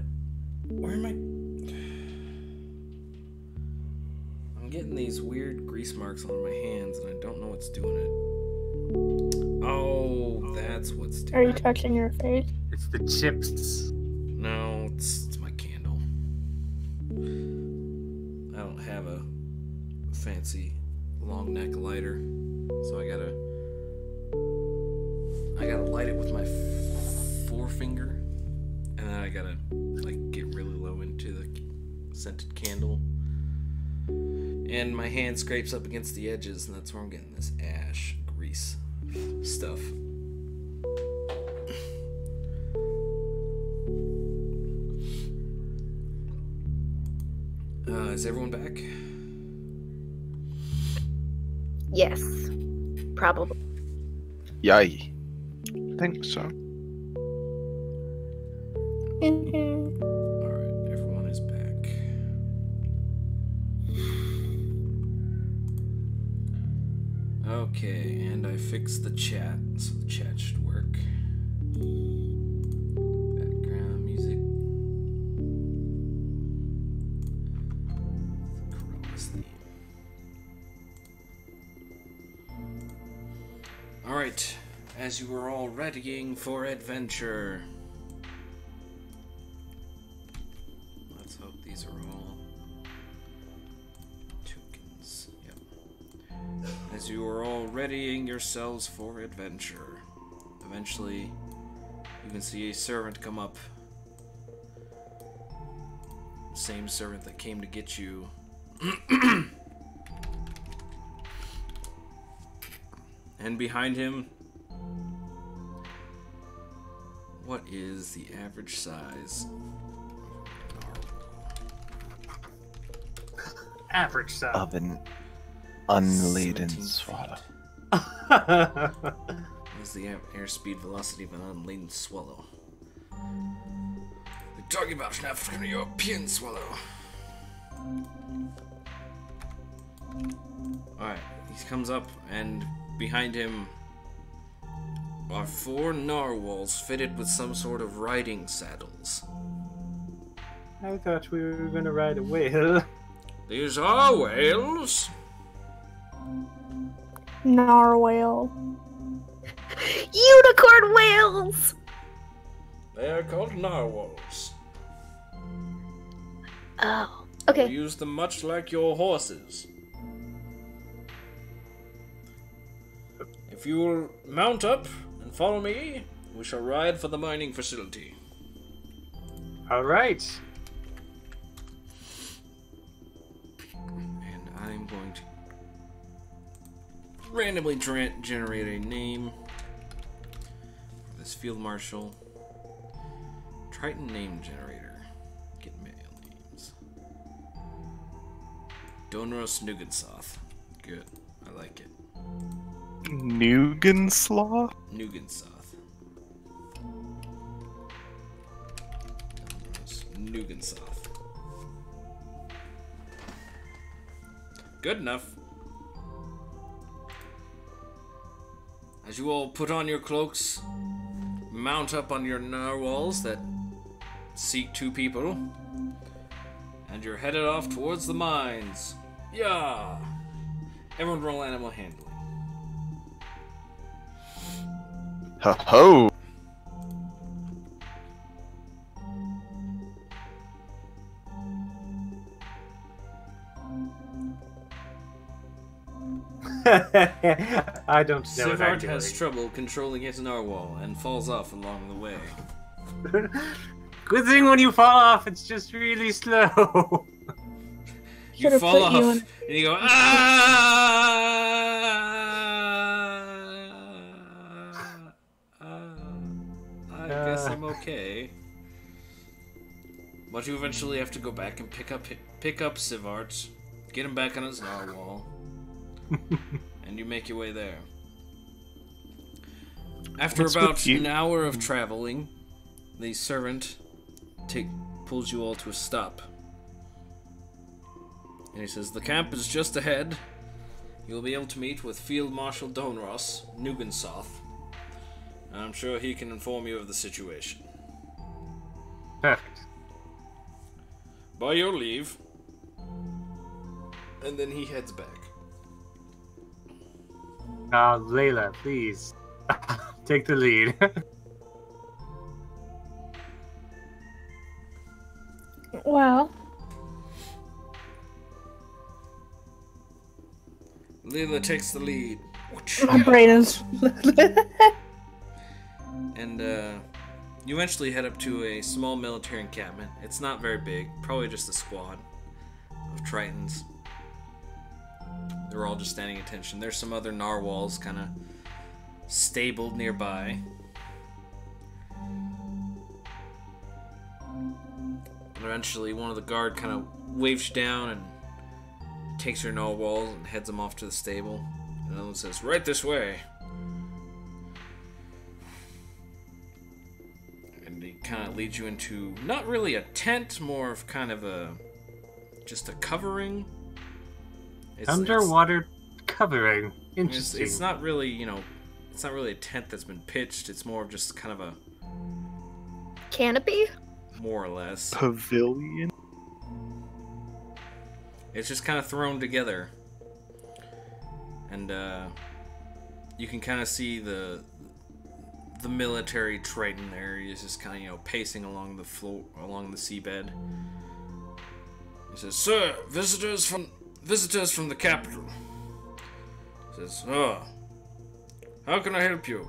Where am I? I'm getting these weird grease marks on my hands and I don't know what's doing it. Oh, that's what's doing Are you it. touching your face? It's the chips. No, it's my candle. I don't have a fancy long neck lighter, so I gotta light it with my forefinger, and then I gotta like get really low into the scented candle, and my hand scrapes up against the edges, and that's where I'm getting this ash grease stuff. Is everyone back? Yes. Probably. Yay. Think so. Mm-hmm. Alright, everyone is back. Okay, and I fixed the chat, so the chat should work. Background music. Korallis theme. Alright, as you were all readying for adventure. Let's hope these are all tokens. Yep. As you are all readying yourselves for adventure, eventually you can see a servant come up. Same servant that came to get you. And behind him, what is the average size? Average size. Of an unladen 17 swallow. What is the airspeed velocity of an unladen swallow? We're talking about an African European swallow. Alright, he comes up, and behind him are 4 narwhals fitted with some sort of riding saddles. I thought we were gonna ride a whale. These are whales. Narwhal. Unicorn whales! They are called narwhals. Oh, You okay. use them much like your horses. If you will mount up and follow me, we shall ride for the mining facility. Alright. And I'm going to randomly generate a name for this field marshal. Triton name generator. Get male names. Donros Nugensoth. Good. I like it. Nugenslaw? Nugensoth. Donros Nugensoth. Good enough. As you all put on your cloaks, mount up on your narwhals that seek 2 people, and you're headed off towards the mines. Yeah! Everyone roll animal handling. Ho ho! I don't know what I'm Sivart has doing. trouble controlling his narwhal and falls off along the way. Good thing when you fall off, it's just really slow. You Should've fall put off you in- and you go, ah! I guess I'm okay. But you eventually have to go back and pick up Sivart, get him back on his narwhal, and you make your way there. After What's about with you? an hour of traveling, the servant pulls you all to a stop. And he says, the camp is just ahead. You'll be able to meet with Field Marshal Donros, Nugensoth. And I'm sure he can inform you of the situation. Perfect. By your leave. And then he heads back. Layla, please. Take the lead. Well, Leela takes the lead. my brain is. And you eventually head up to a small military encampment. It's not very big, probably just a squad of Tritons. They're all just standing attention. There's some other narwhals kind of stabled nearby. And eventually one of the guard kind of waves you down and takes your narwhals and heads them off to the stable. And another one says, right this way. And he kind of leads you into not really a tent, more of kind of just a covering. Underwater covering. Interesting. It's not really, it's not really a tent that's been pitched. It's more of just kind of a, Canopy? more or less. Pavilion. It's just kind of thrown together. And you can kind of see the military Triton there. He's just kind of, pacing along the floor, along the seabed. He says, "Sir, visitors from the capital." He says, "Oh, how can I help you?"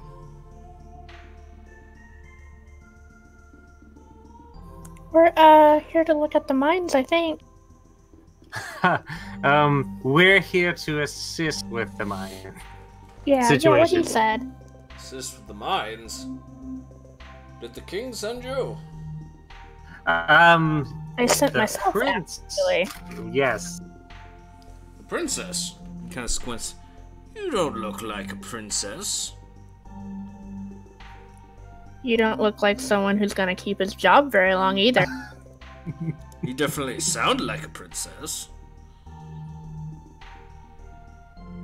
We're here to look at the mines, I think. We're here to assist with the mine. Yeah, what Situation. he said. Assist with the mines. Did the king send you? I sent The myself, prince. actually. Yes. The princess. He kind of squints. You don't look like a princess. You don't look like someone who's gonna keep his job very long either. You definitely sound like a princess.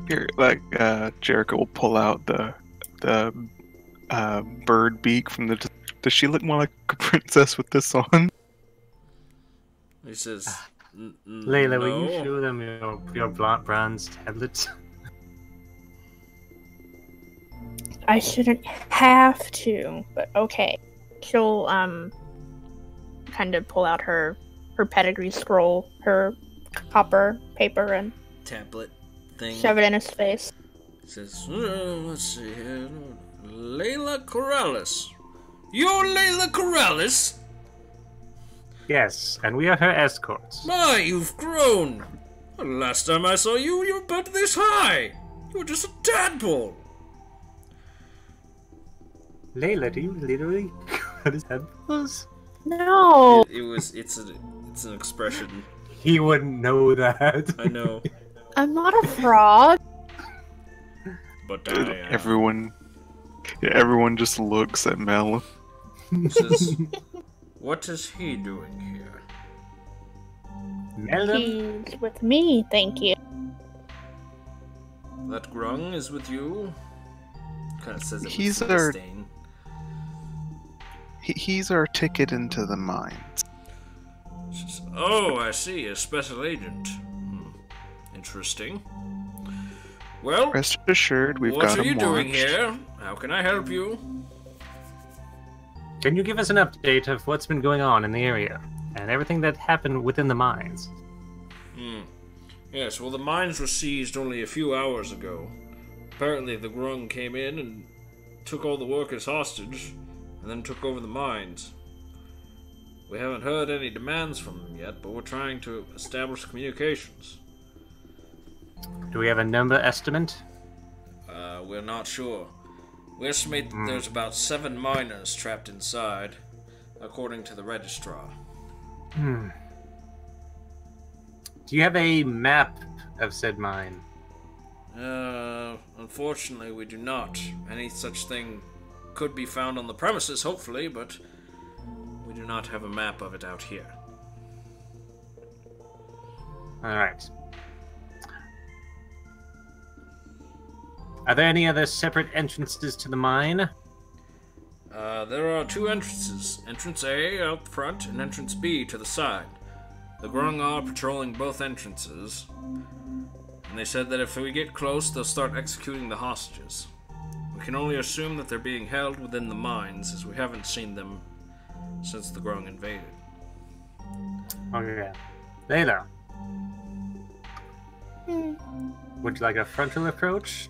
Here, Jericho will pull out the bird beak from the. Does she look more like a princess with this on? He says, Layla, will you "No." show them your bronze tablet? I shouldn't have to, but okay. She'll kind of pull out her pedigree scroll, her copper paper, and Tablet thing. shove it in his face. He says, let's see here. Layla Korallis. You're Layla Korallis? Yes, and we are her escorts. My, you've grown. The last time I saw you, you were about this high. You were just a tadpole. Layla, do you literally cut his headphones? No! It's an expression. He wouldn't know that. I know. I'm not a frog. But Everyone just looks at Mel. says, what is he doing here? Melon? He's with me, thank you. That grung is with you? Kind of says it He's with some our- disdain. He's our ticket into the mines. Says, oh, I see, a special agent. Interesting. Well, Rest assured, we've what got are him you doing watched. here? How can I help you? Can you give us an update of what's been going on in the area and everything that happened within the mines? Yes, well, the mines were seized only a few hours ago. Apparently, the Grung came in and took all the workers hostage, and then took over the mines. We haven't heard any demands from them yet, but we're trying to establish communications. Do we have a number estimate? We're not sure. We estimate that there's about 7 miners trapped inside, according to the registrar. Do you have a map of said mine? Unfortunately, we do not. Any such thing could be found on the premises, hopefully, but we do not have a map of it out here. Alright. Are there any other separate entrances to the mine? There are 2 entrances. Entrance A out front and entrance B to the side. The Grung are patrolling both entrances, and they said that if we get close, they'll start executing the hostages. We can only assume that they're being held within the mines, as we haven't seen them since the Grung invaded. Okay. Layla. Would you like a frontal approach?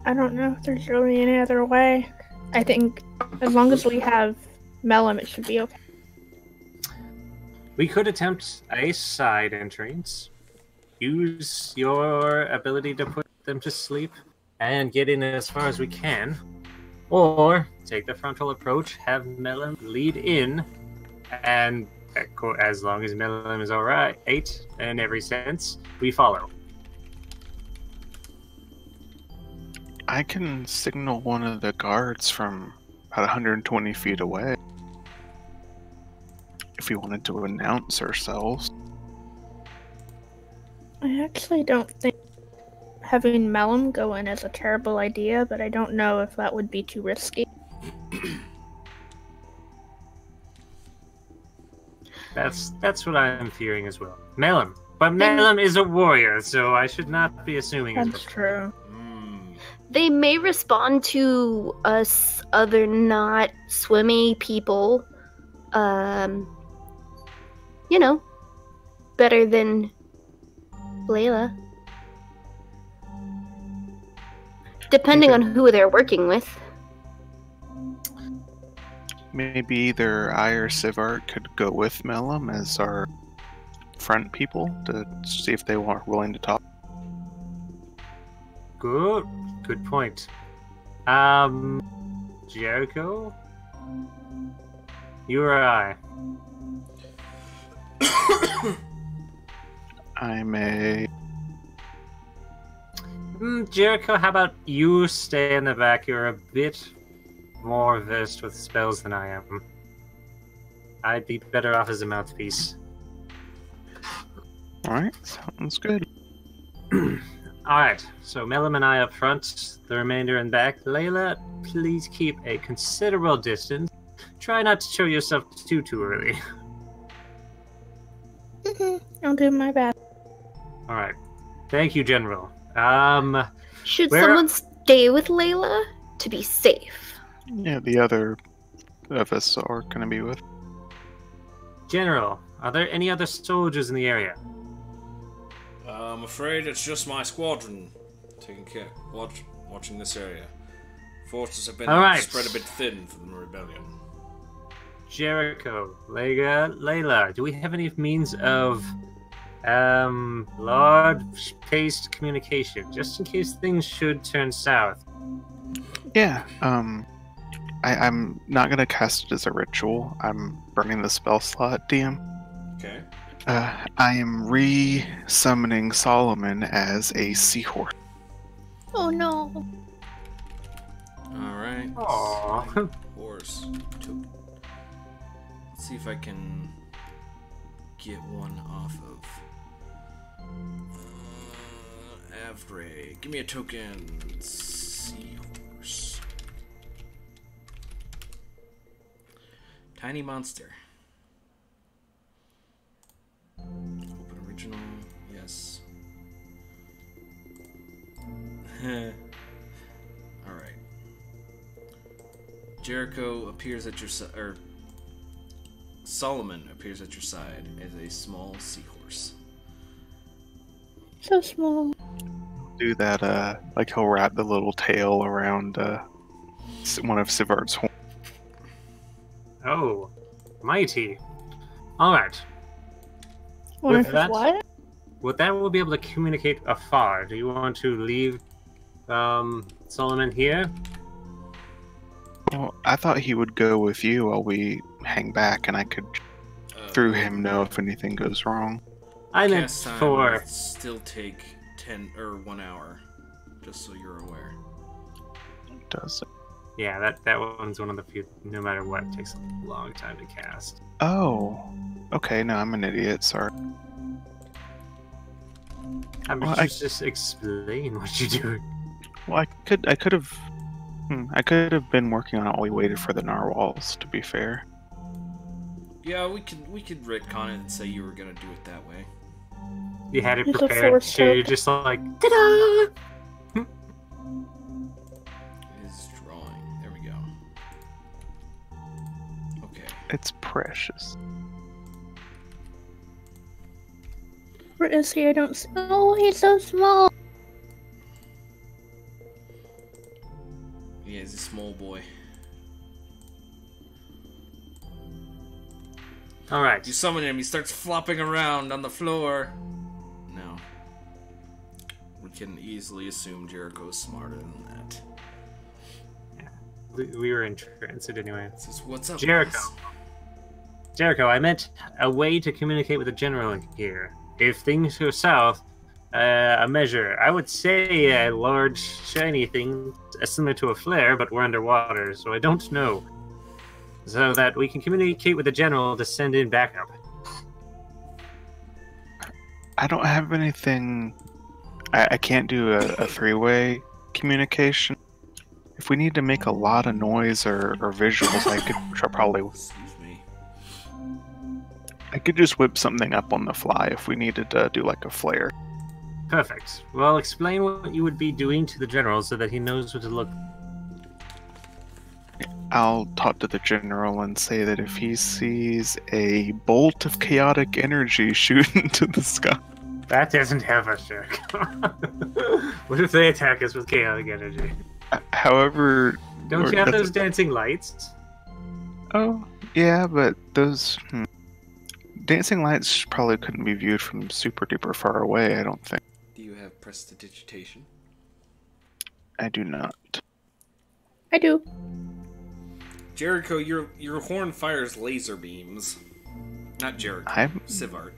I don't know if there's really any other way. I think as long as we have Mellum, it should be okay. We could attempt a side entrance, use your ability to put them to sleep, and get in as far as we can. Or take the frontal approach, have Mellum lead in, and as long as Mellum is alright, in every sense, we follow. I can signal one of the guards from about 120 feet away. If we wanted to announce ourselves. I actually don't think having Mellum go in is a terrible idea, but I don't know if that would be too risky. That's what I'm fearing as well. Mellum. But Mellum is a warrior, so I should not be assuming That's true. They may respond to us other not swimmy people, better than Layla. Depending on who they're working with. Maybe either I or Sivart could go with Mellum as our front people to see if they are willing to talk. Good point. Jericho? You or I? I'm a... Jericho, how about you stay in the back? You're a bit more versed with spells than I am. I'd be better off as a mouthpiece. Alright, sounds good. Alright, so Mellum and I up front, the remainder in back. Layla, please keep a considerable distance. Try not to show yourself too early. I'll do my best. Alright. Thank you, General. Should someone stay with Layla to be safe? Yeah, the other of us are going to be with. General, are there any other soldiers in the area? I'm afraid it's just my squadron taking care, watching this area. Forces have been spread a bit thin from the rebellion. Jericho, Layla, do we have any means of large-paced communication, just in case things should turn south? Yeah, I'm not going to cast it as a ritual. I'm burning the spell slot, DM. Okay. I am re-summoning Solomon as a seahorse. Oh no. Alright. Aww. Horse. Let's see if I can get one off of Avray. Give me a token. Seahorse. Tiny monster. Open original. Yes. Alright. Jericho appears at your side, or Solomon appears at your side as a small seahorse. So small. Do that, like he'll wrap the little tail around one of Sivart's horns. Oh, mighty. Alright. Wonder With if that- what? With that, we'll be able to communicate afar. Do you want to leave Solomon here? Well, I thought he would go with you while we hang back, and I could, through him, know if anything goes wrong. I meant Cast time for... will still take 10 or 1 hour, just so you're aware. Does it? Yeah, that one's one of the few, no matter what, takes a long time to cast. Oh. Okay, no, I'm an idiot, sorry. I mean, Well, I- just explain what you're doing. Well, I could have been working on it while we waited for the narwhals, to be fair. Yeah, we could retcon it and say you were gonna do it that way. You had it It's a prepared, force so you're choke. just like, ta-da! It is drawing. There we go. Okay. It's precious. Where is he? I don't see. Oh, he's so small. Yeah, he's a small boy. Alright. You summon him, he starts flopping around on the floor. No. We can easily assume Jericho's smarter than that. We were in transit anyway. Says, what's up, Jericho. boss?" Jericho, I meant a way to communicate with the general here. If things go south, a measure. I would say a large, shiny thing, similar to a flare, but we're underwater, so I don't know. So that we can communicate with the general to send in backup. I don't have anything. I can't do a three-way communication. If we need to make a lot of noise or visuals, I could probably. Excuse me. I could just whip something up on the fly if we needed to do like a flare. Perfect. Well, explain what you would be doing to the general so that he knows what to look. I'll talk to the general and say that if he sees a bolt of chaotic energy shoot into the sky. That doesn't help us, Jericho. What if they attack us with chaotic energy? However. Don't you have those dancing lights? Oh, yeah, but those. Dancing lights probably couldn't be viewed from super duper far away, I don't think. Do you have prestidigitation? I do not. I do. Jericho, your horn fires laser beams. Not Jericho. I'm. Sivart.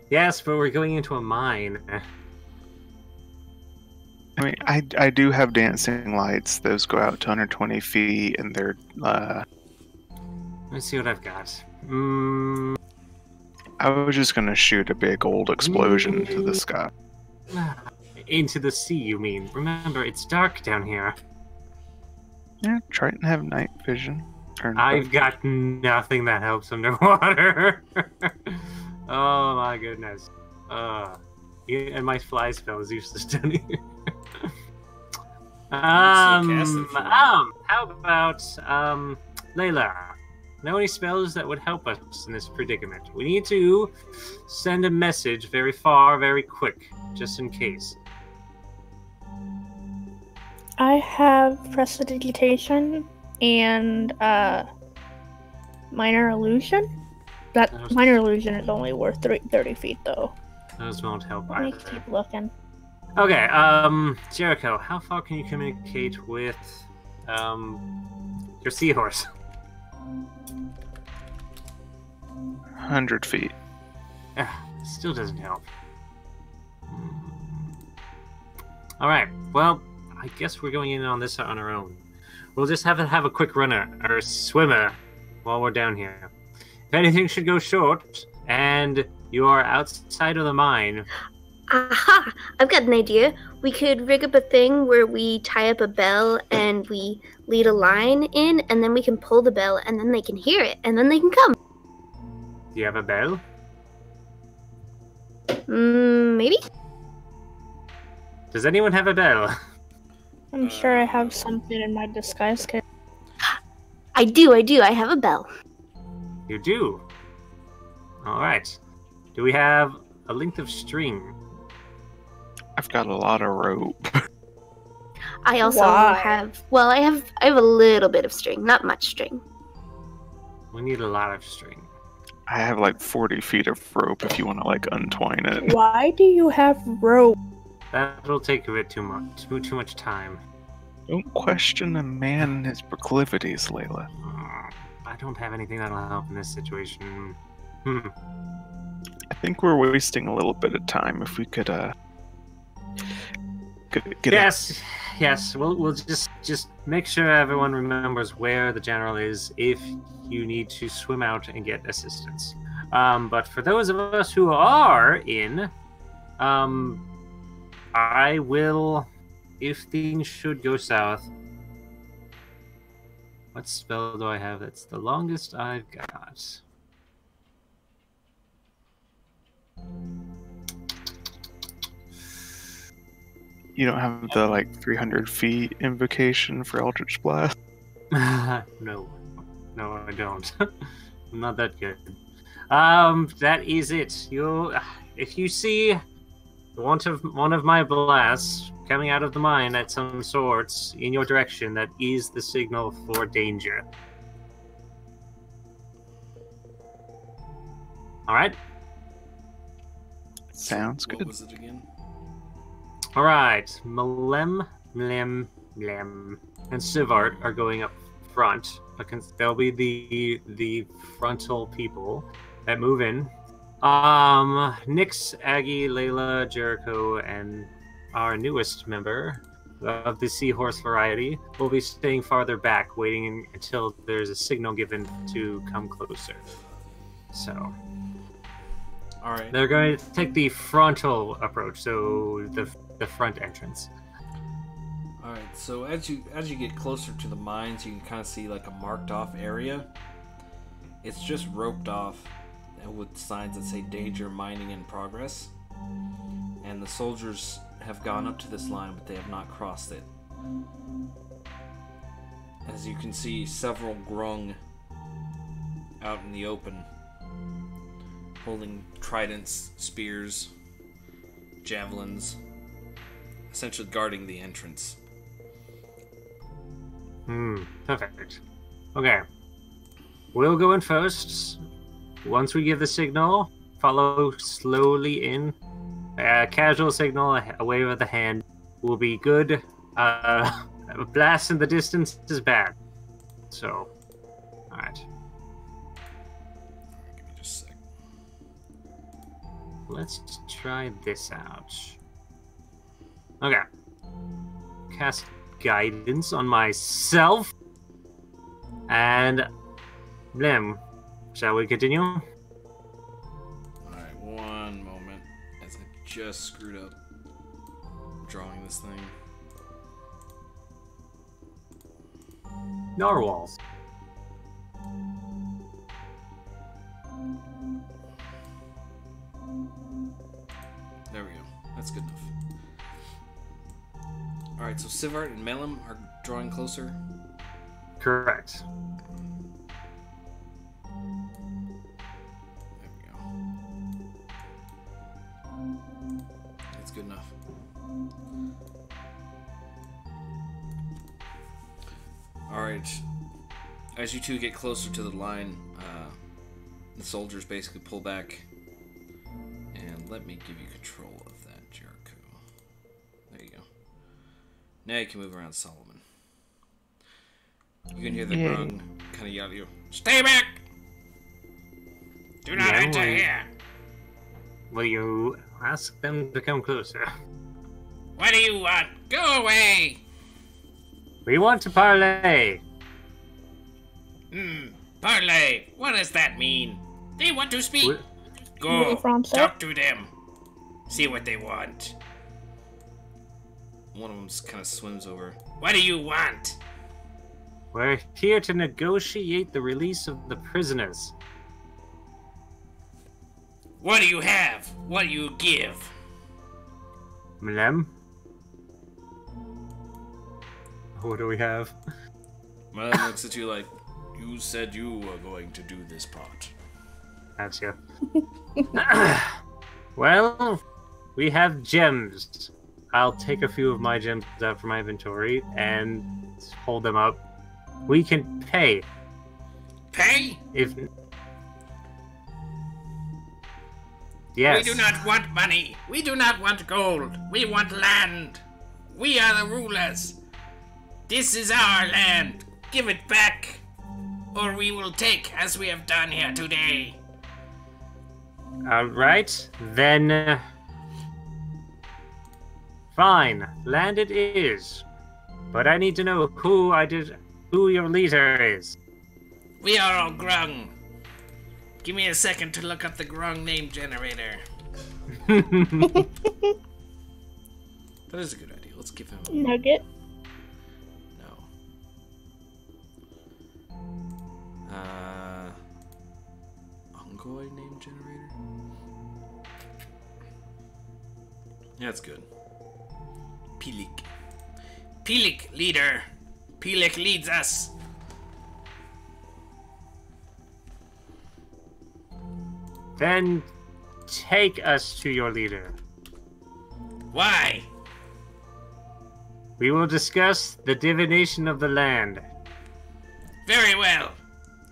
Yes, but we're going into a mine. I mean, I do have dancing lights. Those go out to 120 feet, and they're. Let's see what I've got. I was just gonna shoot a big old explosion into the sky. Into the sea, you mean? Remember, it's dark down here. Yeah, try and have night vision. Or, I've got nothing that helps underwater. Oh my goodness. And my fly spell is useless down here. How about Layla? Know any spells that would help us in this predicament? We need to send a message very far, very quick, just in case. I have prestidigitation and minor illusion. That Those- minor illusion is only worth 30 feet, though. Those won't help Let me either. keep looking. Okay, Jericho, how far can you communicate with, your seahorse? 100 feet. Still doesn't help. Alright, well, I guess we're going in on this on our own. We'll just have a quick runner, or swimmer, while we're down here. If anything should go short, and you are outside of the mine, Aha! I've got an idea. We could rig up a thing where we tie up a bell and we lead a line in, and then we can pull the bell, and then they can hear it, and then they can come. do you have a bell? Maybe? Does anyone have a bell? I'm sure I have something in my disguise kit. I do. I have a bell. You do. All right. Do we have a length of string? I've got a lot of rope. I also Why? have. Well, I have a little bit of string, not much string. We need a lot of string. I have like 40 feet of rope if you want to like untwine it. Why do you have rope? That'll take a bit too much time. Don't question a man and his proclivities, Layla. I don't have anything that'll help in this situation. I think we're wasting a little bit of time. If we could, get Yes. We'll just make sure everyone remembers where the general is if you need to swim out and get assistance. But for those of us who are in, I will, if things should go south. What spell do I have? That's the longest I've got. You don't have the like 300 feet invocation for Eldritch Blast? No, I don't. I'm not that good. That is it. If you see one of my blasts coming out of the mine at some sorts in your direction, that is the signal for danger. All right. Sounds What good. was it again? All right. Mlem, and Sivart are going up front. They'll be the frontal people that move in. Nyx, Aggie, Layla, Jericho, and our newest member of the Seahorse variety will be staying farther back, waiting until there's a signal given to come closer. So, All right. they're going to take the frontal approach, so the front entrance. All right. So as you get closer to the mines, you can kind of see like a marked off area. It's just roped off with signs that say danger, mining in progress. And the soldiers have gone up to this line, but they have not crossed it. As you can see, several grung out in the open, holding tridents, spears, javelins, essentially guarding the entrance. Perfect. Okay. We'll go in first. Once we give the signal, follow slowly in. A casual signal, a wave of the hand will be good. A blast in the distance is bad. So, alright. Give me just a sec. Let's try this out. Okay. Cast guidance on myself. And Blim. Shall we continue? Alright, one moment. As I just screwed up drawing this thing. Narwhals. There we go. That's good enough. Alright, so Sivart and Melem are drawing closer. Correct. There we go. That's good enough. Alright. As you two get closer to the line, the soldiers basically pull back. And let me give you control of that, Jericho. There you go. Now you can move around Solomon. You can hear the Yay. grung kind of yell at you. Stay back! Do not Yeah, enter well- here! Will you ask them to come closer? What do you want? Go away! We want to parlay. Parlay! What does that mean? They want to speak! Wh- Go! France? Talk to them! See what they want. One of them just kind of swims over. What do you want? We're here to negotiate the release of the prisoners. What do you have? What do you give? Mlem? What do we have? Mother looks at you like, You said you were going to do this part. That's you. Well, we have gems. I'll take a few of my gems out from my inventory and hold them up. We can pay. Pay? If yes. We do not want money. We do not want gold. We want land. We are the rulers. This is our land. Give it back, or we will take as we have done here today. Alright, then. Fine, land it is. But I need to know who your leader is. We are all grung. Give me a second to look up the grung name generator. That is a good idea. Let's give him Nugget. no. Ongoing name generator? Yeah, that's good. Pilik. Pilik, leader. Pilik leads us. Then take us to your leader. Why? We will discuss the divination of the land. Very well.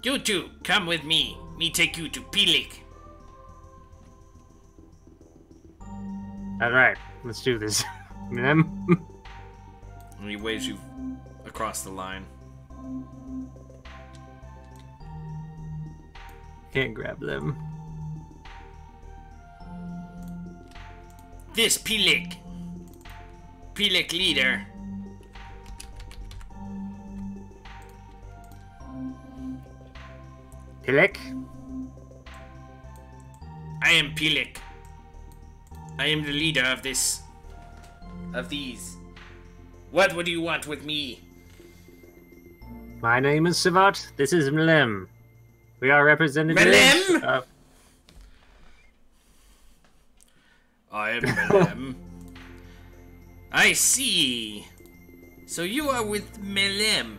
You two, come with me. Me take you to Pilik. Alright, let's do this. And he waves you across the line. Can't grab them. This Pilik. Pilik leader. Pilek? I am Pilik. I am the leader of this. Of these. What would you want with me? My name is Savat. This is Mlem. We are representatives Mlem? of... I am Melem. I see. So you are with Melem.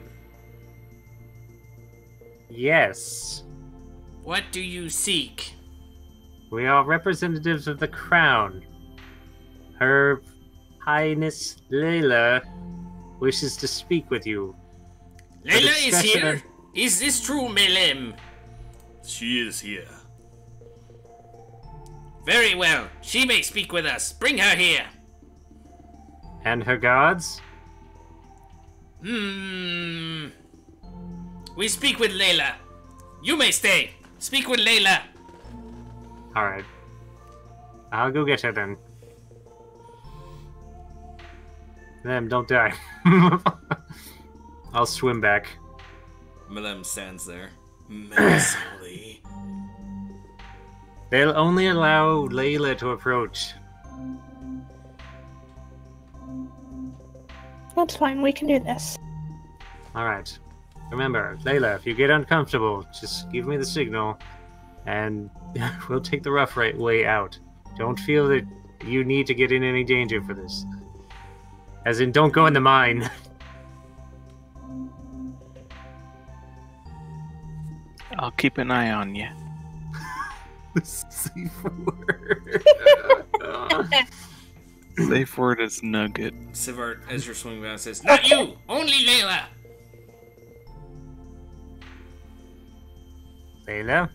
Yes. What do you seek? We are representatives of the crown. Her Highness Layla wishes to speak with you. Layla is discussion here? of- Is this true, Melem? She is here. Very well. She may speak with us. Bring her here. And her gods? We speak with Layla. You may stay. Speak with Layla. Alright. I'll go get her then. Them, don't die. I'll swim back. Melem stands there, menacingly. They'll only allow Layla to approach. That's fine. We can do this. Alright. Remember, Layla, if you get uncomfortable, just give me the signal, and we'll take the rough right way out. Don't feel that you need to get in any danger for this. As in, don't go in the mine. I'll keep an eye on you. Safe word. Safe word is nugget. Sivart, as you're swinging down, says, Not you. Only Layla. Layla,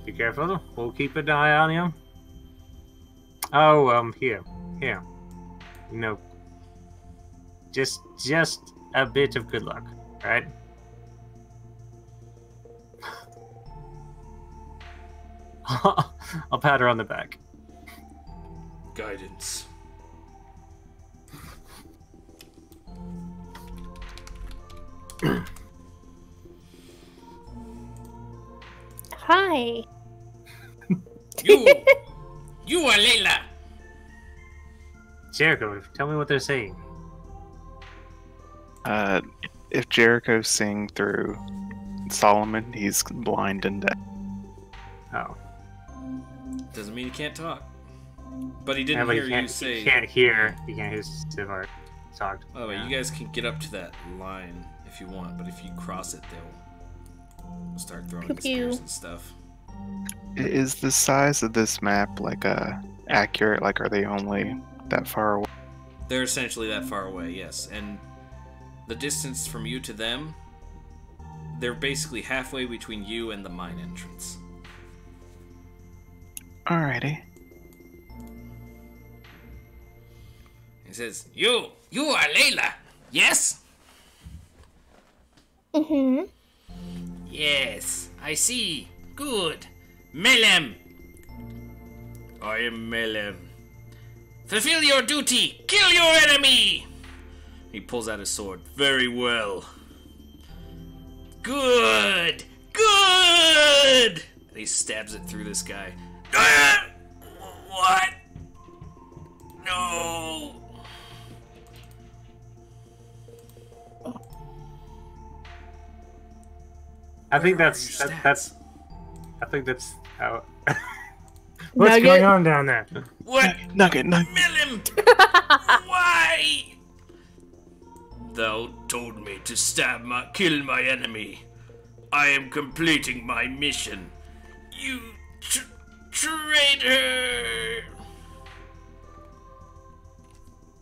be careful. We'll keep an eye on you. Oh, here. No. Just a bit of good luck, right? I'll pat her on the back. guidance. Hi. You are Layla. Jericho, tell me what they're saying. If Jericho's seeing through Solomon, he's blind and deaf. Oh. Doesn't mean he can't talk. But he Yeah, didn't but hear you say. You can't hear Sivart talk. By the way, you guys can get up to that line if you want, but if you cross it, they'll Start throwing Pew pew. spears and stuff. Is the size of this map like accurate? Like, are they only that far away? They're essentially that far away, yes. And the distance from you to them, they're basically halfway between you and the mine entrance. Alrighty. He says, You are Layla, yes? Mm-hmm. Yes, I see. Good. Melem. I am Melem. Fulfill your duty. Kill your enemy. he pulls out his sword. Very well. Good. Good. And he stabs it through this guy. What? No. I think Where are that's your that's. stats? I think that's how. What's Nugget? going on down there? What? Nugget. Melem. Why? Thou told me to kill my enemy. I am completing my mission. You traitor!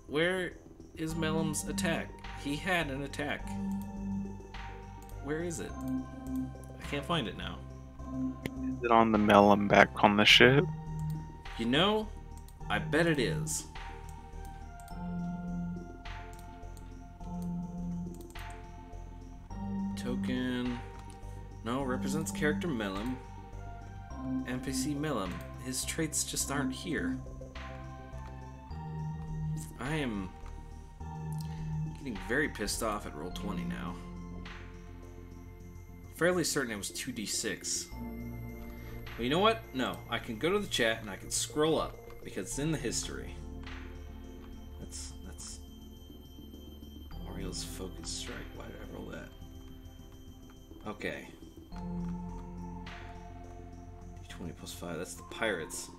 Where is Melum's attack? He had an attack. Where is it? I can't find it now. Is it on the melon back on the ship? You know, I bet it is. Token. No, represents character Melum. NPC Melum. His traits just aren't here. I am getting very pissed off at Roll20 now. Fairly certain it was 2d6. But you know what? No, I can go to the chat and I can scroll up because it's in the history. That's Oriole's focus strike. Why did I roll that? Okay. D20 plus 5. That's the pirates.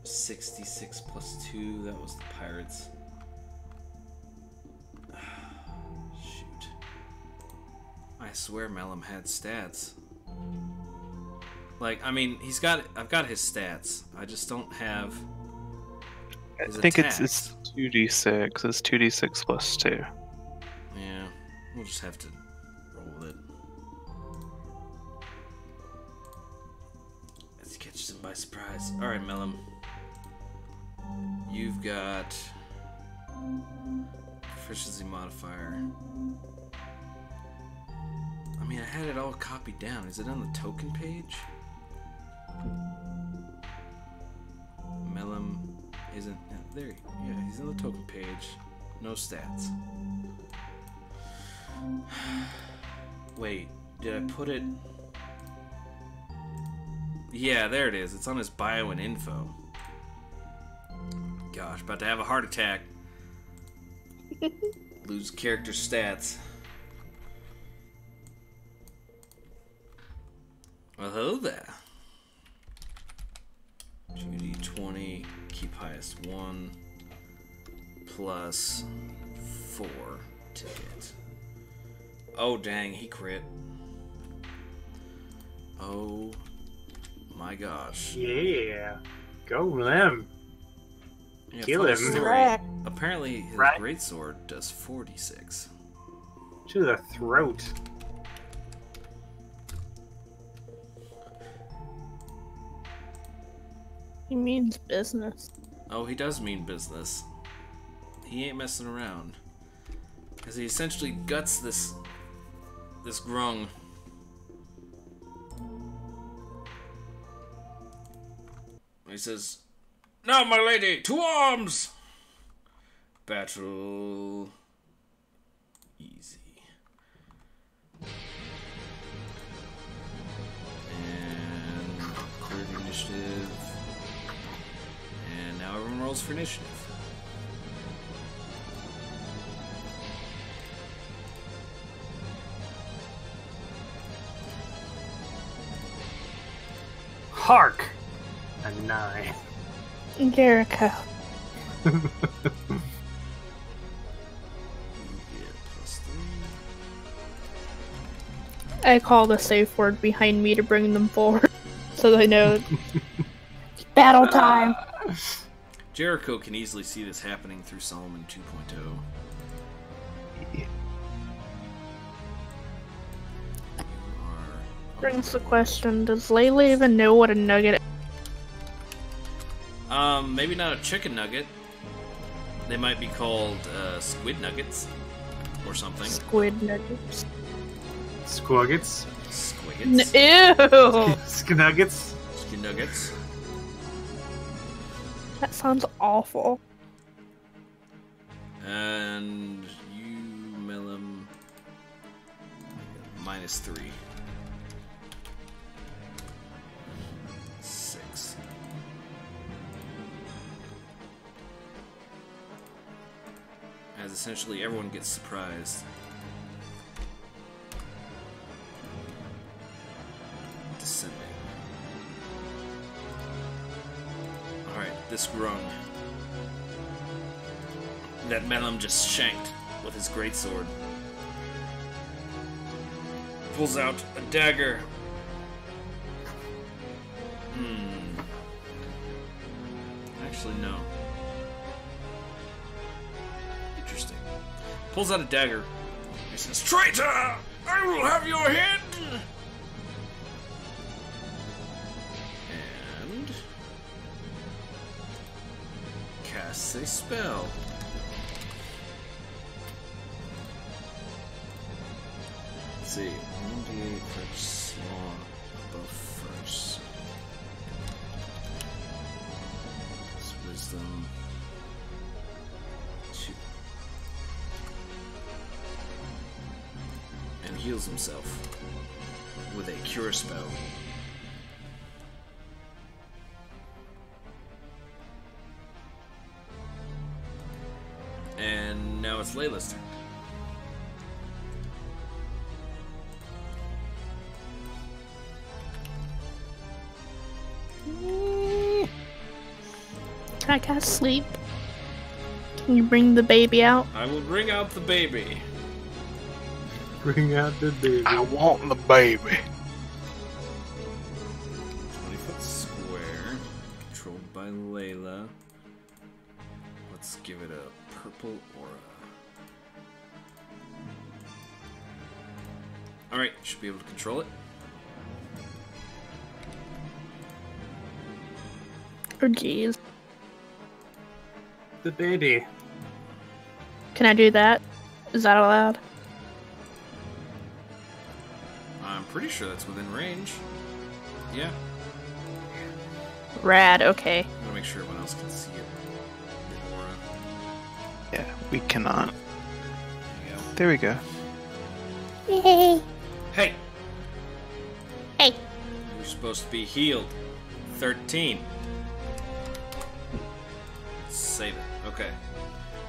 66 plus 2. That was the pirates. Shoot. I swear Melum had stats. Like, I mean, I've got his stats. I just don't have his I think attacks. it's 2d6. It's 2d6 plus 2. Yeah, we'll just have to roll with it. Let's catch him by surprise. Alright, Melum. You've got proficiency modifier. I mean, I had it all copied down. Is it on the token page? Melum isn't. There. Yeah, he's on the token page. No stats. Wait, did I put it? Yeah, there it is. It's on his bio and info. Gosh, about to have a heart attack. Lose character stats. Well, hello there. 2d20, keep highest 1, plus 4 ticket. Oh, dang, he crit. Oh, my gosh. Yeah, go Lem. Yeah, Kill funny him. story. Apparently, his Right. greatsword does 46. To the throat. He means business. Oh, he does mean business. He ain't messing around. Because he essentially guts this grung. He says, "Now, my lady, to arms! Battle easy." And cleared initiative. And now everyone rolls for initiative. Hark! A 9. Jericho. You get plus 3. I call the safe word behind me to bring them forward, so they know it's battle time. Jericho can easily see this happening through Solomon 2.0. Brings the question: does Layla even know what a nugget is? Maybe not a chicken nugget. They might be called squid nuggets or something. Squid nuggets. Squuggets? Squiggets. Ew! Snuggets? Squid nuggets. That sounds awful. And you, Melum, -3. 6. As essentially everyone gets surprised. Descending. Alright, this grung that Melum just shanked with his greatsword pulls out a dagger. Actually, no. Interesting. Pulls out a dagger. He says, "Traitor! I will have your head!" And casts a spell. Let's see. 1d8 for each slaw above first. It's wisdom. 2. And heals himself with a cure spell. And now it's Layla's turn. Can I cast sleep? Can you bring the baby out? I will bring out the baby. Bring out the baby. I want the baby. 20-foot square, controlled by Layla. Let's give it a purple aura. Alright, should be able to control it. Oh jeez. The baby. Can I do that? Is that allowed? I'm pretty sure that's within range. Yeah. Rad, okay. I'm gonna make sure everyone else can see it. The aura. Yeah, we cannot. There you go. There we go. Yay! Hey! Hey! You're supposed to be healed. 13. Save it. Okay.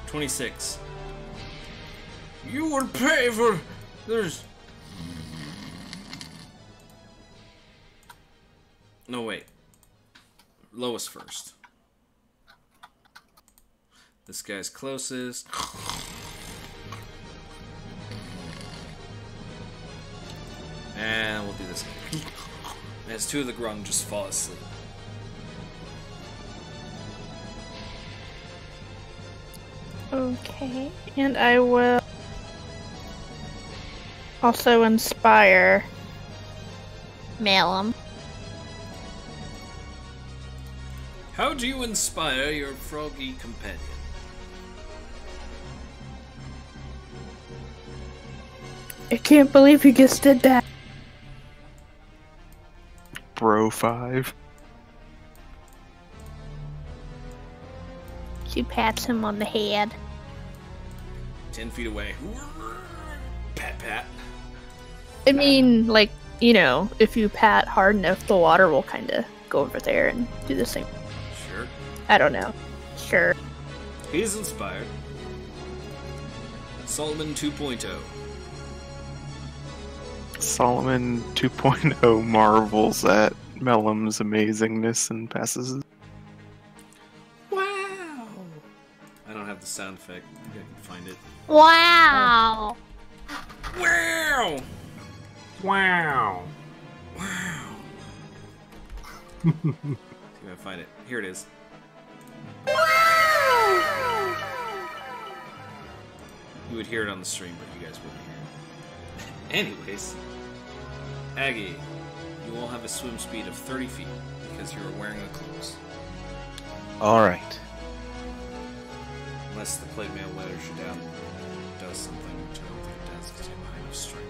26. You will pay for... There's... No, wait. Lowest first. This guy's closest. And we'll do this. As two of the grung just fall asleep. Okay, and I will also inspire Malum. How do you inspire your froggy companion? I can't believe you just did that. Bro 5. She pats him on the head. 10 feet away. Pat, pat. I mean, like, you know, if you pat hard enough, the water will kind of go over there and do the same. Sure. I don't know. Sure. He's inspired. Solomon 2.0. Solomon 2.0 marvels at Melum's amazingness and passes it. Wow! I don't have the sound effect. Maybe I can find it. Wow! Wow! Wow. Wow. See if I find it. Here it is. You would hear it on the stream, but you guys wouldn't hear it. Anyways, Aggie, you will have a swim speed of 30 feet because you are wearing the clothes. Alright. Unless the plate mail letters you down does something, which I don't think it does because you have a high enough strength.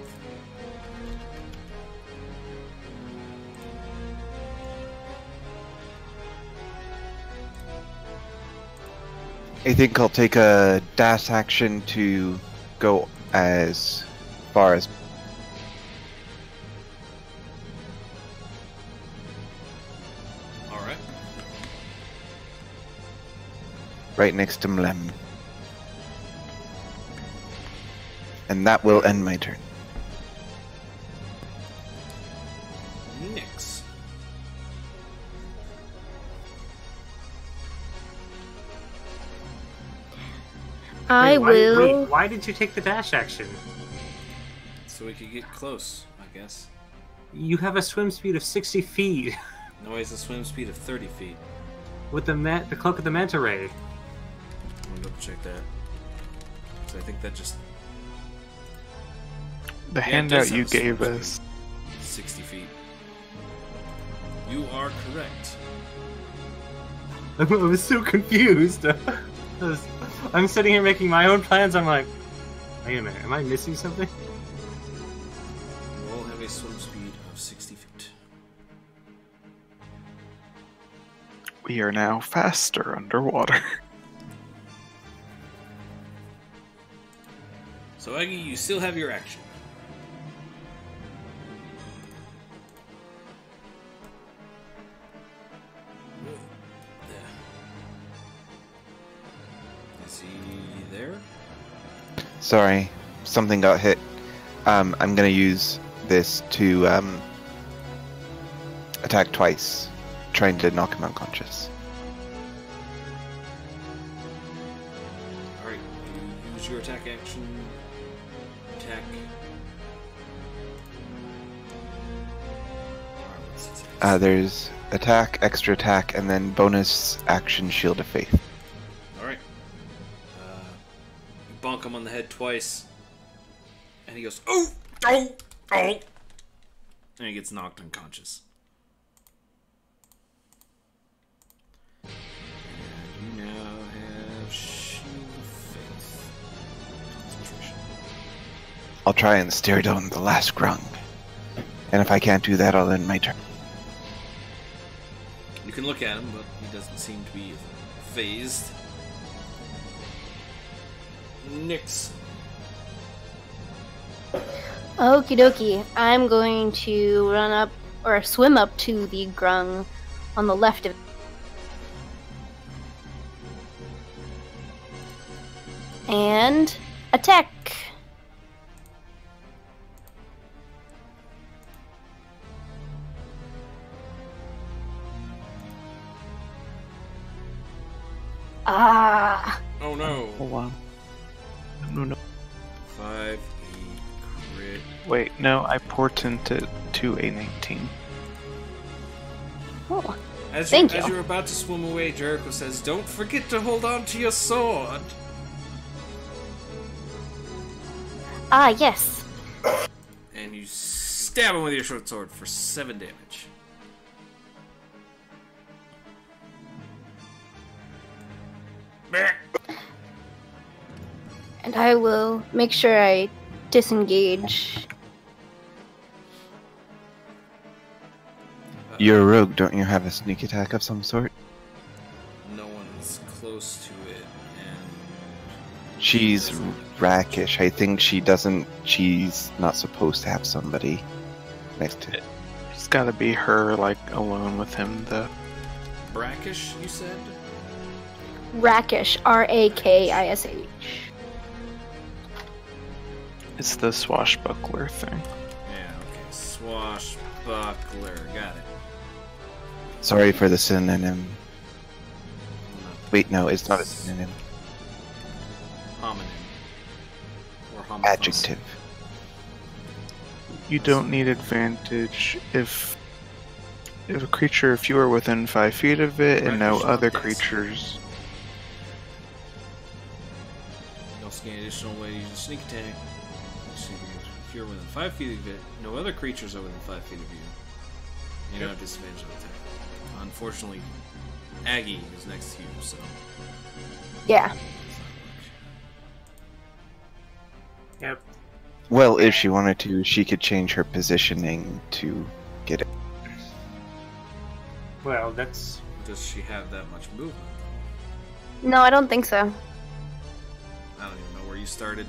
I think I'll take a dash action to go as far as... Alright. right next to Mlem. And that will end my turn. Nix. I will. Wait, why did you take the dash action? So we could get close, I guess. You have a swim speed of 60 feet No, he has a swim speed of 30 feet. with the cloak of the manta ray. I'm gonna double check that. So I think that just The Yeah, it handout does you have a swim gave speed. us. 60 feet. You are correct. I was so confused. I'm sitting here making my own plans. I'm like, wait a minute, am I missing something? You all have a swim speed of 60 feet. We are now faster underwater. So Aggie, you still have your action. Is he there? Sorry, something got hit. I'm gonna use this to attack twice, trying to knock him unconscious. Alright, you use your attack action. Attack. Alright, what's his attack? There's attack, extra attack, and then bonus action Shield of Faith. Alright. You bonk him on the head twice. And he goes, oh! Oh! Oh! And he gets knocked unconscious. And you now have Shield of Faith. Concentration. I'll try and stare down the last grung. And if I can't do that, I'll end my turn. You can look at him, but he doesn't seem to be phased. Nix. Okie dokie. I'm going to run up or swim up to the grung on the left of and attack. Ah. Oh no. Hold on. No. 5, 8, crit. Wait, no, I portented to a 19. Oh. As Thank as you. you're about to swim away, Jericho says, "Don't forget to hold on to your sword." Ah, yes. And you stab him with your short sword for 7 damage. Meh. And I will make sure I disengage. You're a rogue, don't you have a sneak attack of some sort? No one's close to it, and She's rakish. I think she's not supposed to have somebody next to it. It's gotta be her, like, alone with him, though. brackish, you said? Rakish. Rakish. It's the swashbuckler thing. Yeah, okay. Swashbuckler. Got it. Sorry for the synonym. Wait, no, it's not a synonym. Homonym. Or homophone. Adjective. You don't need advantage if a creature, if you are within 5 feet of it and no Additional other dex. creatures. You also gain additional way to use a sneak attack. If you're within 5 feet of it, no other creatures are within 5 feet of you. You don't have disadvantage on attack. Unfortunately, Aggie is next to you, so Yeah. it's not Yep. Well, if she wanted to, she could change her positioning to get it. Well, that's much. Does she have that much movement? No, I don't think so. I don't even know where you started.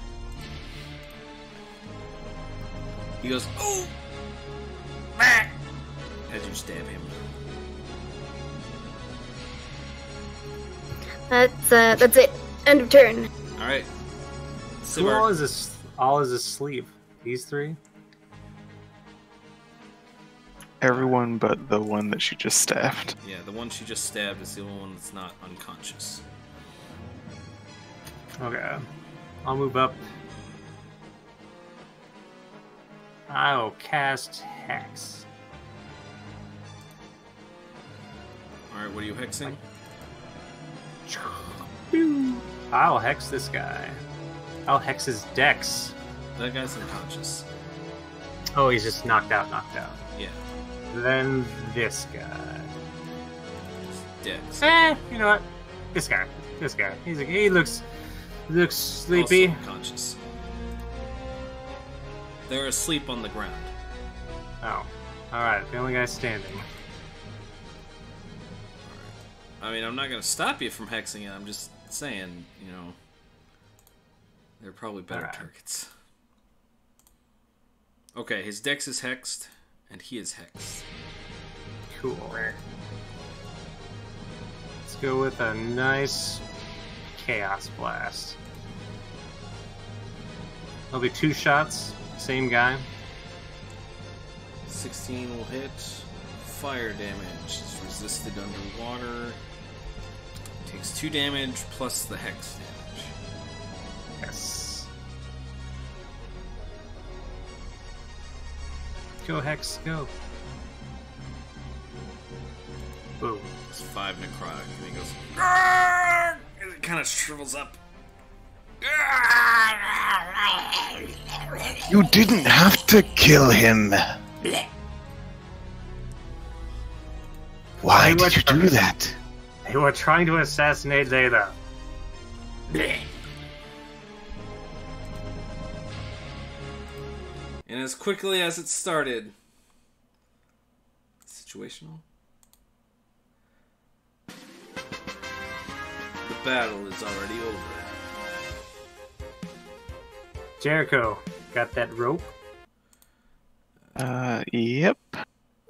He goes, "Oh!" as you stab him. That's it. End of turn. All right. who all Sivar, is this? All is asleep. These three. Everyone but the one that she just stabbed. yeah, the one she just stabbed is the only one that's not unconscious. Okay. I'll move up. I'll cast Hex. All right, what are you hexing? I'll hex this guy. I'll hex his dex. That guy's unconscious. Oh, he's just knocked out. Yeah, Then this guy. Dex. You know what? This guy. He looks sleepy. Also unconscious. They're asleep on the ground. Oh, all right. The only guy standing. I mean, I'm not gonna stop you from hexing it. I'm just saying, you know, they're probably better Alright. targets. Okay, his dex is hexed, and he is hexed. Cool. Let's go with a nice Chaos Blast. There'll be 2 shots. Same guy. 16 will hit. Fire damage. It's resisted underwater. Takes 2 damage plus the hex damage. Yes. Go Hex, go. Boom. It's 5 necrotic, and he goes, "Arrgh!" and it kind of shrivels up. You didn't have to kill him. Why did you do that? They were trying to assassinate Layla. And as quickly as it started, situational. The battle is already over. Jericho, got that rope? Yep.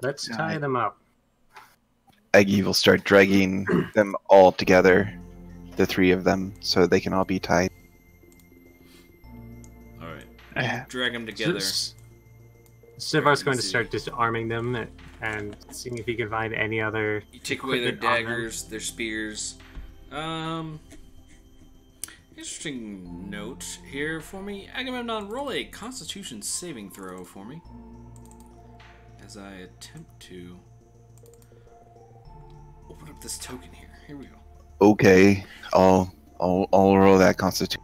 Let's tie them up. Aggie will start dragging them all together, the 3 of them, so they can all be tied. Alright. Eh. Drag them together. Sivar's going to start disarming them and seeing if he can find any other. You take away their equipment on them. daggers, their spears. Interesting note here for me. Agamemnon, roll a Constitution saving throw for me. As I attempt to open up this token here. Here we go. Okay, I'll roll that constitution.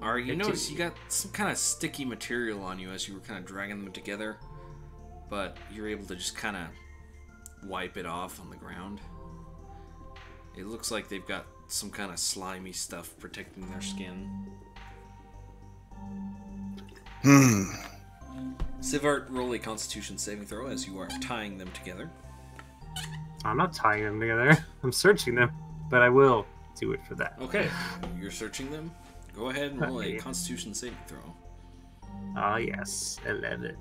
Alright, you notice you got some kind of sticky material on you as you were kind of dragging them together, but you're able to just kind of wipe it off on the ground. It looks like they've got some kind of slimy stuff protecting their skin. Sivart, roll a Constitution saving throw as you are tying them together. I'm not tying them together. I'm searching them, but I will do it for that. Okay, you're searching them. Go ahead and roll a Okay. Constitution saving throw. Ah, yes, 11.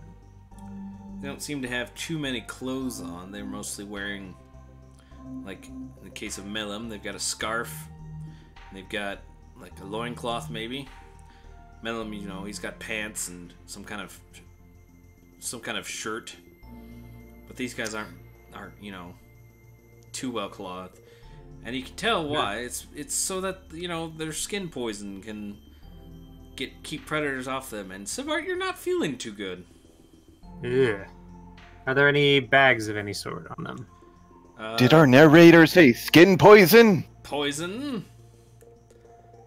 They don't seem to have too many clothes on. They're mostly wearing, like in the case of Melem, they've got a scarf. And they've got like a loincloth maybe. Melem, you know, he's got pants and some kind of shirt. But these guys aren't you know, too well clothed. And you can tell why. It's so that, you know, their skin poison can keep predators off them. And Sivart, you're not feeling too good. Yeah. Are there any bags of any sort on them? Did our narrator say skin poison? Poison?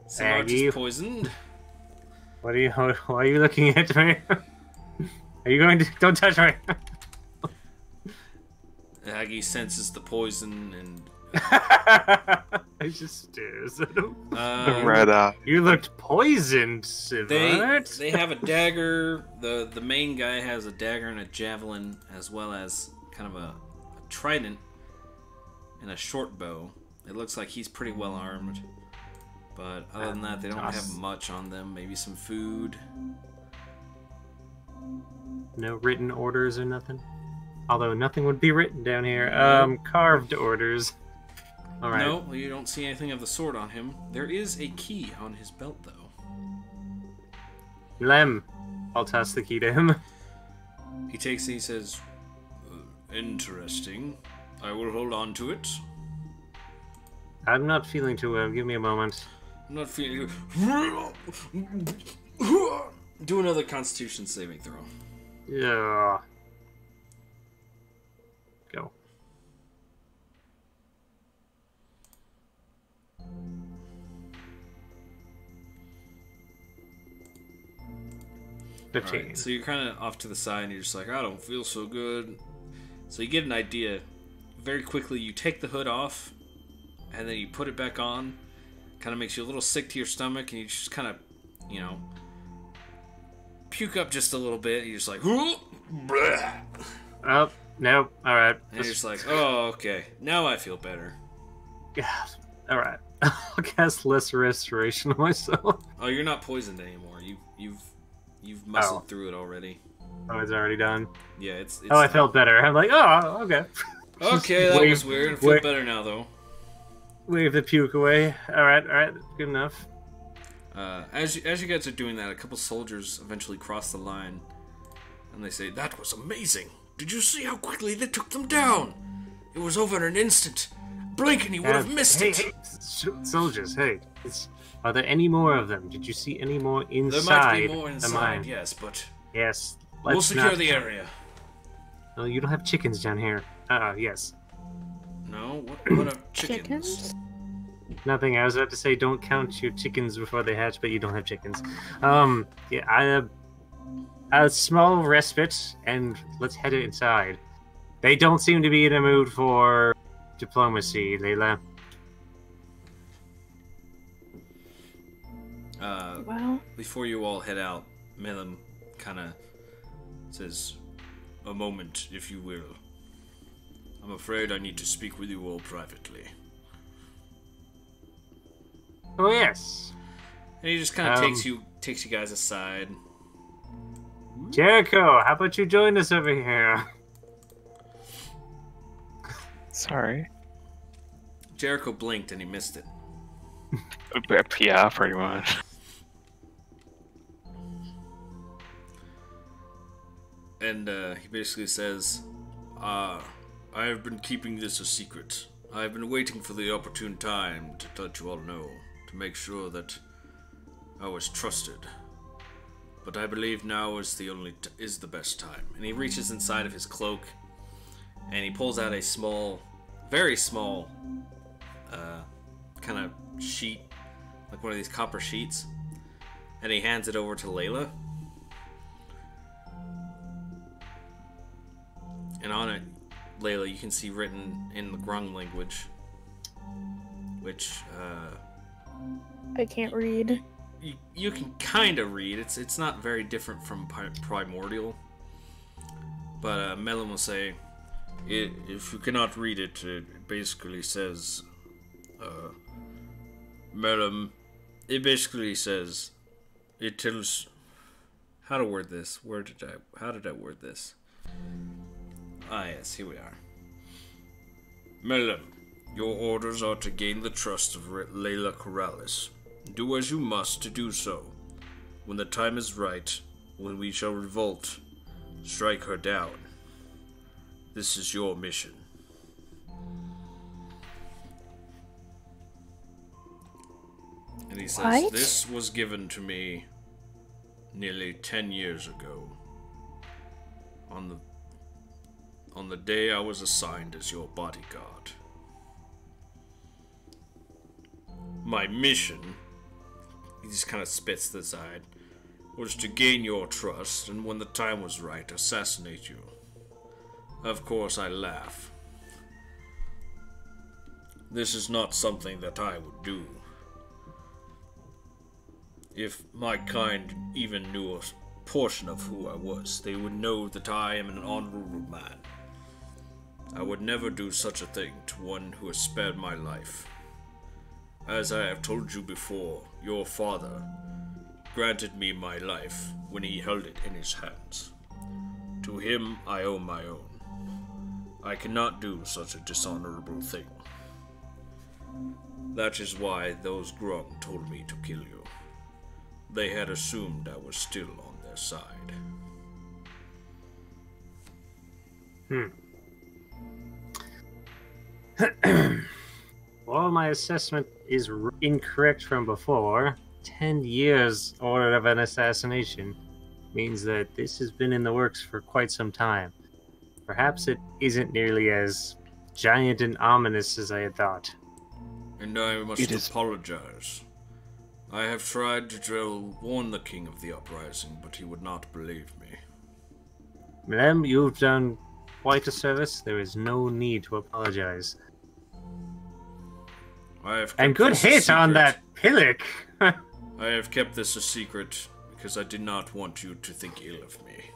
Sivart Aggie. is poisoned. Why are you looking at me? Are you going to... Don't touch me! Aggie senses the poison and... I just stares at him. The red eye. You looked poisoned, Sivart. They have a dagger. The main guy has a dagger and a javelin, as well as kind of a trident and a short bow. It looks like he's pretty well armed. But other than that, they don't have much on them. Maybe some food. No written orders or nothing? Although nothing would be written down here. Carved orders. Alright. No, you don't see anything of the sort on him. There is a key on his belt, though. Lem. I'll toss the key to him. He takes it, he says, interesting. I will hold on to it. I'm not feeling too well. Give me a moment. I'm not feeling... Do another Constitution saving throw. Yeah. Go. Alright, so you're kind of off to the side and you're just like, I don't feel so good. So you get an idea. Very quickly, you take the hood off and then you put it back on. Kind of makes you a little sick to your stomach and you just kind of, you know, puke up just a little bit. You're just like, oh, nope. Alright. And you're just like, oh, okay. Now I feel better. Yeah. Alright. I'll cast less restoration on myself. Oh, you're not poisoned anymore. You've muscled through it already. Oh, it's already done? Yeah, it's Oh, I felt better. I'm like, oh, okay. Okay, that was weird. I feel better now, though. Wave the puke away. Alright, good enough. As you guys are doing that, a couple soldiers eventually cross the line, and they say, "That was amazing! Did you see how quickly they took them down? It was over in an instant. Blink and you would have missed it." Hey, soldiers, hey. Are there any more of them? Did you see any more inside? There might be more the inside, mine? yes, but Yes. we'll secure the area. No, you don't have chickens down here. Yes. No? What are chickens? Nothing. I was about to say don't count your chickens before they hatch, but you don't have chickens. Yeah, a small respite, and let's head inside. They don't seem to be in a mood for diplomacy, Layla. Well, Before you all head out, Milam kind of says, "A moment, if you will. I'm afraid I need to speak with you all privately." Oh yes. And he just kind of takes you guys aside. Jericho, how about you join us over here? Sorry. Jericho blinked and he missed it. Yeah, pretty much. And he basically says, I have been keeping this a secret. I have been waiting for the opportune time to let you all know, to make sure that I was trusted. But I believe now is the best time. And he reaches inside of his cloak, and he pulls out a small, very small, kind of sheet, like one of these copper sheets, and he hands it over to Layla. And on it, Layla, you can see written in the Grung language, which I can't read. you can kind of read. It's not very different from Primordial, but Melon will say, if you cannot read it, it basically says, Melon, it basically says, it tells how to word this. How did I word this? Ah, yes, here we are. Melon, your orders are to gain the trust of Layla Korallis. Do as you must to do so. When the time is right, when we shall revolt, strike her down. This is your mission. He says, What? "This was given to me nearly 10 years ago. On the day I was assigned as your bodyguard. My mission," he just kind of spits to the side, "was to gain your trust, and when the time was right, assassinate you. Of course, I laugh. This is not something that I would do. If my kind even knew a portion of who I was, they would know that I am an honorable man. I would never do such a thing to one who has spared my life. As I have told you before, your father granted me my life when he held it in his hands. To him I owe my own. I cannot do such a dishonorable thing. That is why those Grung told me to kill you. They had assumed I was still on their side." While my assessment is incorrect from before, 10 years order of an assassination means that this has been in the works for quite some time. Perhaps it isn't nearly as giant and ominous as I had thought. And I must apologize. I have tried to warn the king of the uprising, but he would not believe me. Madame, you've done quite a service. There is no need to apologize. And good hit on that pillock! I have kept this a secret because I did not want you to think ill of me.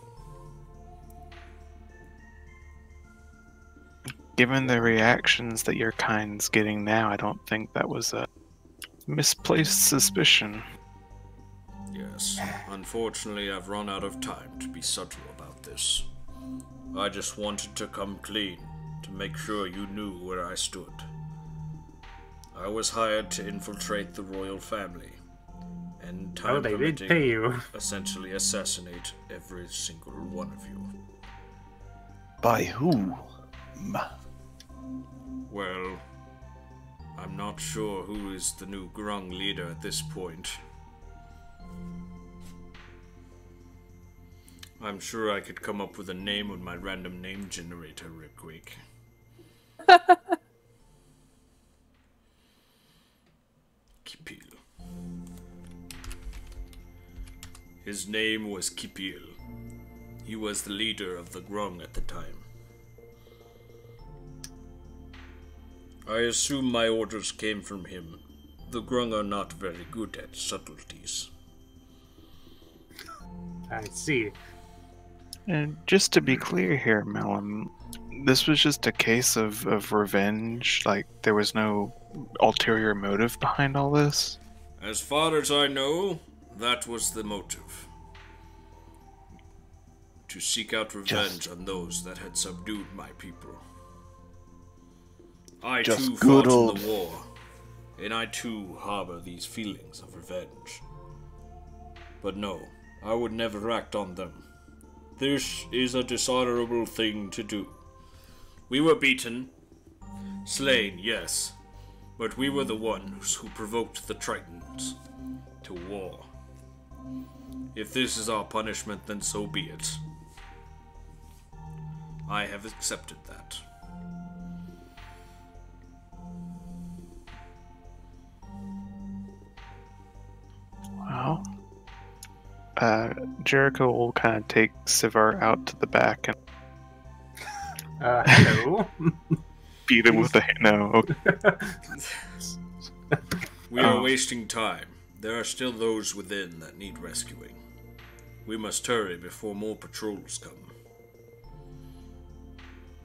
Given the reactions that your kind's getting now, I don't think that was a misplaced suspicion. Yes, unfortunately I've run out of time to be subtle about this. I just wanted to come clean, to make sure you knew where I stood. I was hired to infiltrate the royal family, and time they permitting, did pay you. essentially assassinate every single one of you. By who? Well, I'm not sure who is the new Grung leader at this point. I'm sure I could come up with a name with my random name generator real quick. Kipil. His name was Kipil. He was the leader of the Grung at the time. I assume my orders came from him. The Grung are not very good at subtleties. I see. And just to be clear here, Mellum, this was just a case of revenge? Like, there was no ulterior motive behind all this? As far as I know, that was the motive. To seek out revenge on those that had subdued my people. I too fought in the war, and I too harbor these feelings of revenge. But no, I would never act on them. This is a dishonorable thing to do. We were beaten, slain, yes, but we were the ones who provoked the Tritons to war. If this is our punishment, then so be it. I have accepted that. Well, Jericho will kind of take Sivar out to the back and Hello? beat him with a no. We are wasting time. There are still those within that need rescuing. We must hurry before more patrols come.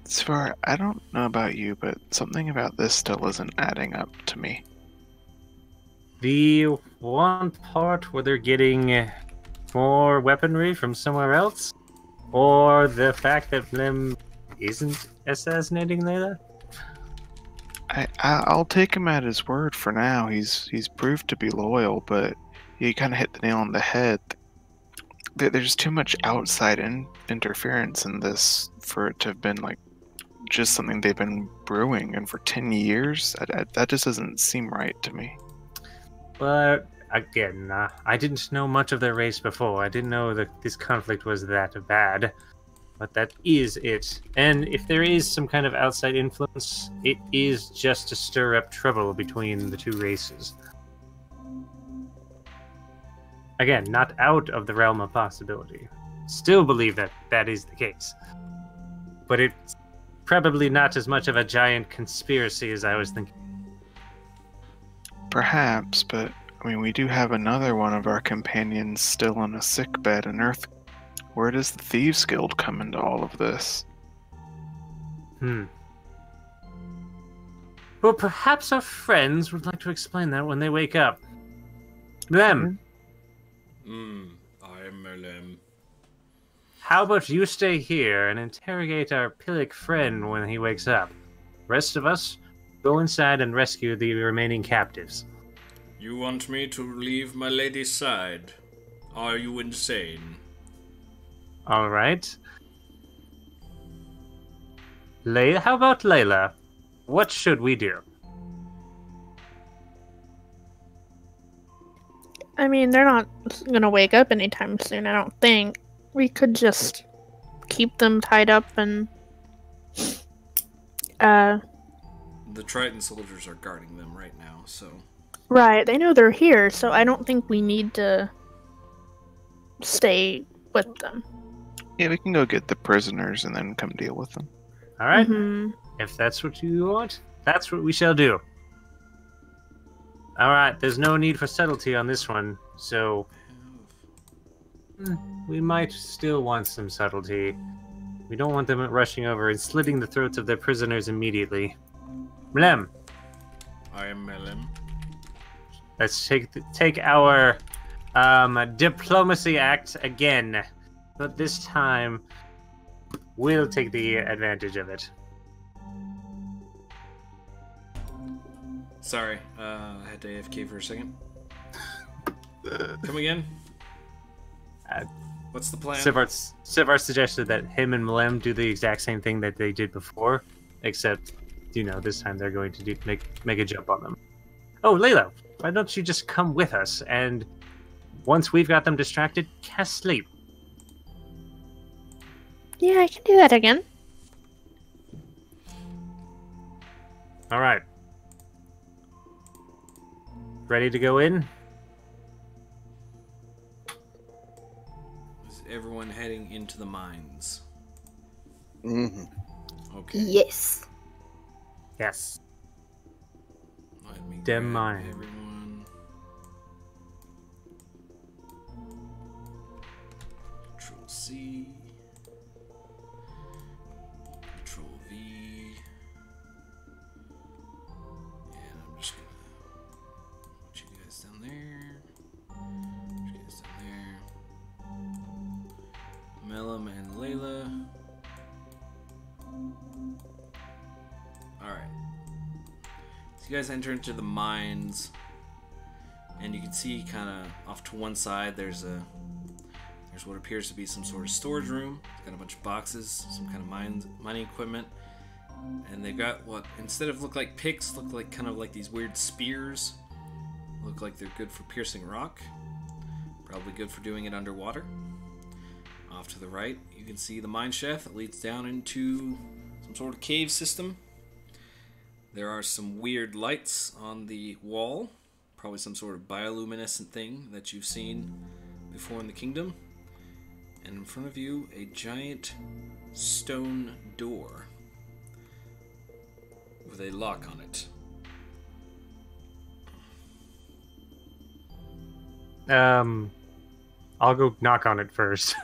Sivar, I don't know about you, but something about this still isn't adding up to me. The one part where they're getting more weaponry from somewhere else? Or the fact that Blim isn't assassinating Layla? I'll take him at his word for now. He's proved to be loyal, but you kind of hit the nail on the head. There's too much outside interference in this for it to have been like just something they've been brewing, and for 10 years, that just doesn't seem right to me. But Again, I didn't know much of their race before. I didn't know that this conflict was that bad. But that is it. And if there is some kind of outside influence, it is just to stir up trouble between the two races. Again, not out of the realm of possibility. Still believe that that is the case. But it's probably not as much of a giant conspiracy as I was thinking. Perhaps, but I mean, we do have another one of our companions still on a sick bed in Earth. Where does the Thieves Guild come into all of this? Well, perhaps our friends would like to explain that when they wake up. Them. I'm Merlem. How about you stay here and interrogate our Pillic friend when he wakes up? Rest of us, go inside and rescue the remaining captives. You want me to leave my lady's side? Are you insane? All right. Layla, how about Layla? What should we do? I mean, they're not gonna wake up anytime soon, I don't think. We could just keep them tied up and The Triton soldiers are guarding them right now, so... right, they know they're here, so I don't think we need to stay with them. Yeah, we can go get the prisoners and then come deal with them. All right. Mhm. If that's what you want, that's what we shall do. All right. There's no need for subtlety on this one, so we might still want some subtlety. We don't want them rushing over and slitting the throats of their prisoners immediately. Mlem, I am Merlem. let's take our diplomacy act again, but this time we'll take the advantage of it. Sorry, I had to AFK for a second. Come again? What's the plan? Sivar suggested that him and Mlem do the exact same thing that they did before, except, this time they're going to make a jump on them. Oh, Layla, why don't you just come with us, and once we've got them distracted, cast sleep. Yeah, I can do that again. All right. Ready to go in? Is everyone heading into the mines? Mm-hmm. Okay. Yes. Yes. Let me Dem grab mine. everyone. Control C. Control V. And I'm just gonna put you guys down there. Put you guys down there. Melum and Layla. Alright. So you guys enter into the mines, and you can see kind of off to one side there's what appears to be some sort of storage room. It's got a bunch of boxes, some kind of mining equipment, and they've got what instead of look like picks, look like kind of like these weird spears. Look like they're good for piercing rock. Probably good for doing it underwater. Off to the right, you can see the mine shaft that leads down into some sort of cave system. There are some weird lights on the wall, probably some sort of bioluminescent thing that you've seen before in the kingdom. And in front of you, a giant stone door with a lock on it. I'll go knock on it first.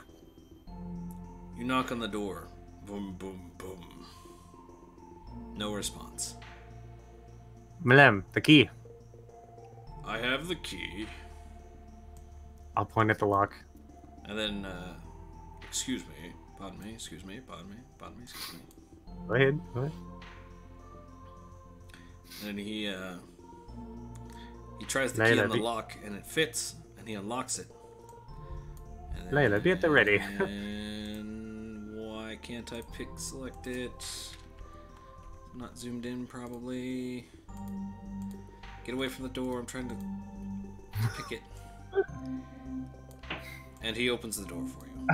You knock on the door. Boom, boom, boom. No response. Mlem, the key. I have the key. I'll point at the lock. And then, excuse me, pardon me, excuse me, pardon me, pardon me, excuse me. Go ahead. Go ahead. And then he tries the key Layla, on the lock, and it fits, and he unlocks it. And then, Layla, be at the ready. And why can't I select it? I'm not zoomed in, probably. Get away from the door, I'm trying to pick it. And he opens the door for you.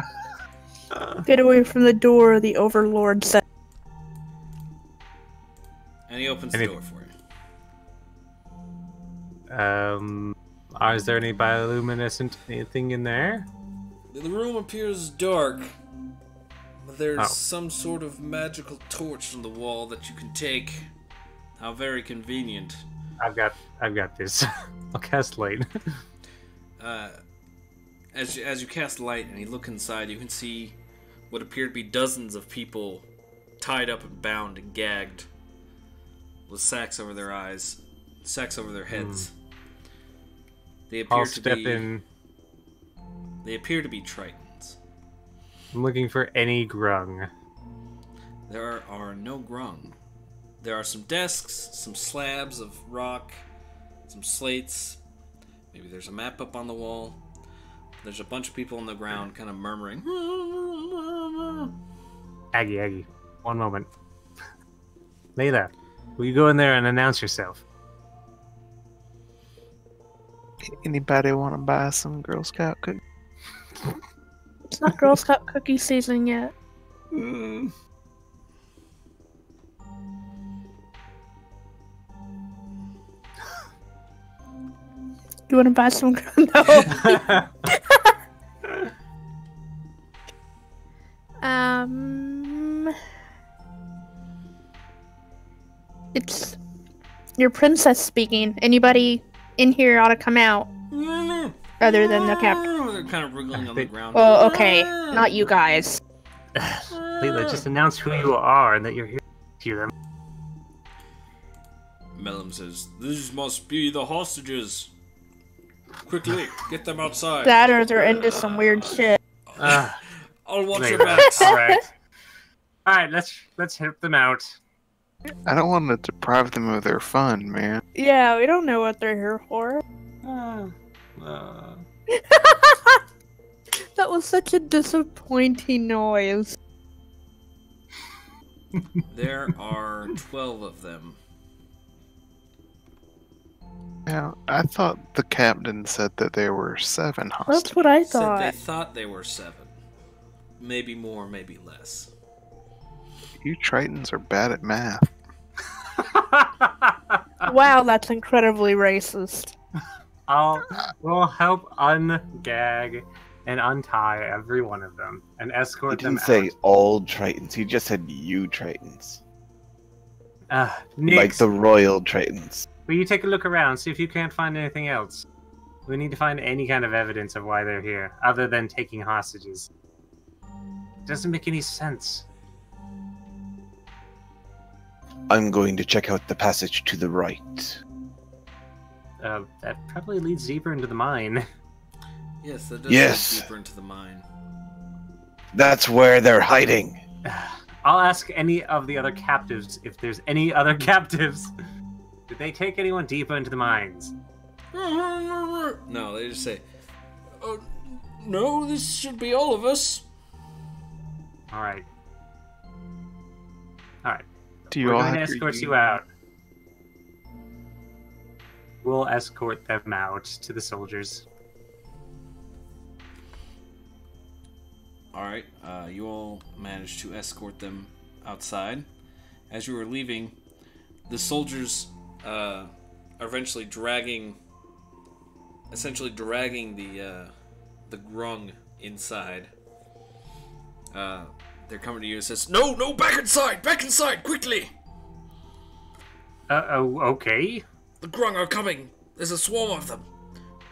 Get away from the door, the Overlord said. And he opens the door for you. Is there any bioluminescent anything in there? The room appears dark. But there's Oh. some sort of magical torch on the wall that you can take. How very convenient. I've got this. I'll cast light. As you cast light and you look inside, you can see what appear to be dozens of people tied up and bound and gagged with sacks over their eyes, sacks over their heads. They appear I'll to step be in. They appear to be Tritons. I'm looking for any grung. There are no grung. There are some desks, some slabs of rock, some slates. Maybe there's a map up on the wall. There's a bunch of people on the ground kind of murmuring. Aggie. One moment. Layla, will you go in there and announce yourself? Anybody want to buy some Girl Scout cookies? It's not Girl Scout cookie season yet. You want to buy some? No. It's your princess speaking. Anybody in here ought to come out, other than the captain. They're kind of wriggling on the ground. Oh, okay, not you guys. Layla, just announce who you are and that you're here to hear them. Mellum says, "These must be the hostages. Quickly, get them outside." That or they're into some weird shit. I'll watch your Layla, backs. Alright, let's hit them out. I don't want to deprive them of their fun, man. Yeah, we don't know what they're here for. That was such a disappointing noise. There are 12 of them. Now, I thought the captain said that there were 7 hostages. That's what I Said thought. they thought they were 7. Maybe more, maybe less. You Tritons are bad at math. Wow, that's incredibly racist. We'll help ungag and untie every one of them and He escort them didn't say out. all Tritons. He just said you Tritons. Like Nix, the royal Tritons. will you take a look around, see if you can't find anything else? We need to find any kind of evidence of why they're here, other than taking hostages. Doesn't make any sense. I'm going to check out the passage to the right. That probably leads deeper into the mine. Yes, that does Yes. go deeper into the mine. That's where they're hiding. I'll ask any of the other captives if there's any other captives. Did they take anyone deeper into the mines? No, they just say, "Oh, no, this should be all of us." Alright. Do you We're all going to have escort your you out. We'll escort them out to the soldiers. Alright, you all managed to escort them outside. As you were leaving, the soldiers are essentially dragging the grung inside. They're coming to you and says, "No, back inside, quickly! Okay. The grung are coming. There's a swarm of them.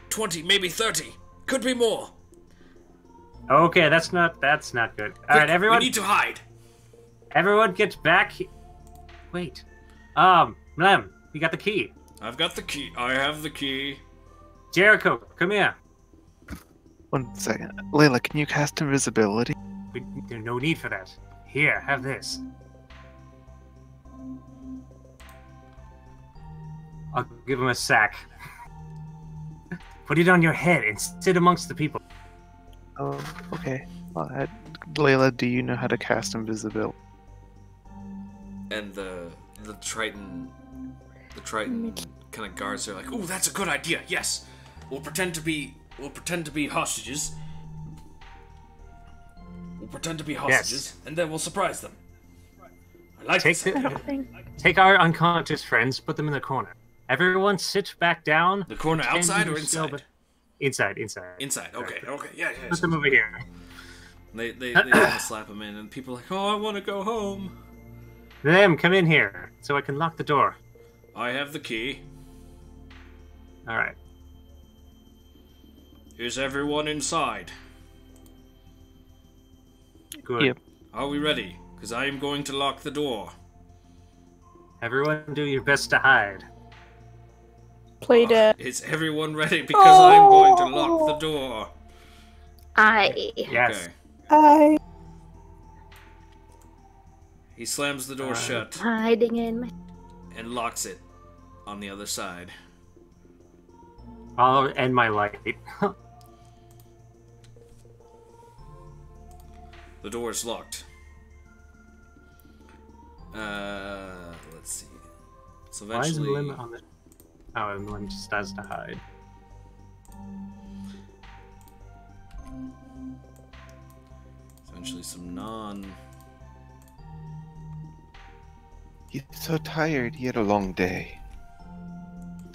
20, maybe 30. Could be more. Okay, that's not good. Alright, Quick, everyone. we need to hide." Everyone get back. Wait. Lem, you got the key. I've got the key. I have the key. Jericho, come here. 1 second. Layla, can you cast invisibility? There's no need for that. Here, have this. I'll give him a sack. Put it on your head and sit amongst the people. Oh, okay. Well, Layla, do you know how to cast invisibility? And the Triton kind of guards are like, "Ooh, that's a good idea. Yes, We'll pretend to be hostages. And then we'll surprise them. I like this. Take our unconscious friends, put them in the corner. Everyone sit back down. The corner outside or inside? Inside. Inside. Okay. Yeah. Put them over here. They want to slap them in, and people are like, oh, I want to go home. Come in here, so I can lock the door. I have the key. All right. Is everyone inside? Good. Yep. Are we ready? Because I am going to lock the door. Everyone do your best to hide. Play dead. Is everyone ready? Because I'm going to lock the door. Yes. Okay. I. He slams the door shut Hiding in my... and locks it on the other side. I'll end my light. The door is locked. Let's see. So Why is eventually, Lim on the... Oh, and Lim just has to hide. eventually some non. He's so tired. He had a long day.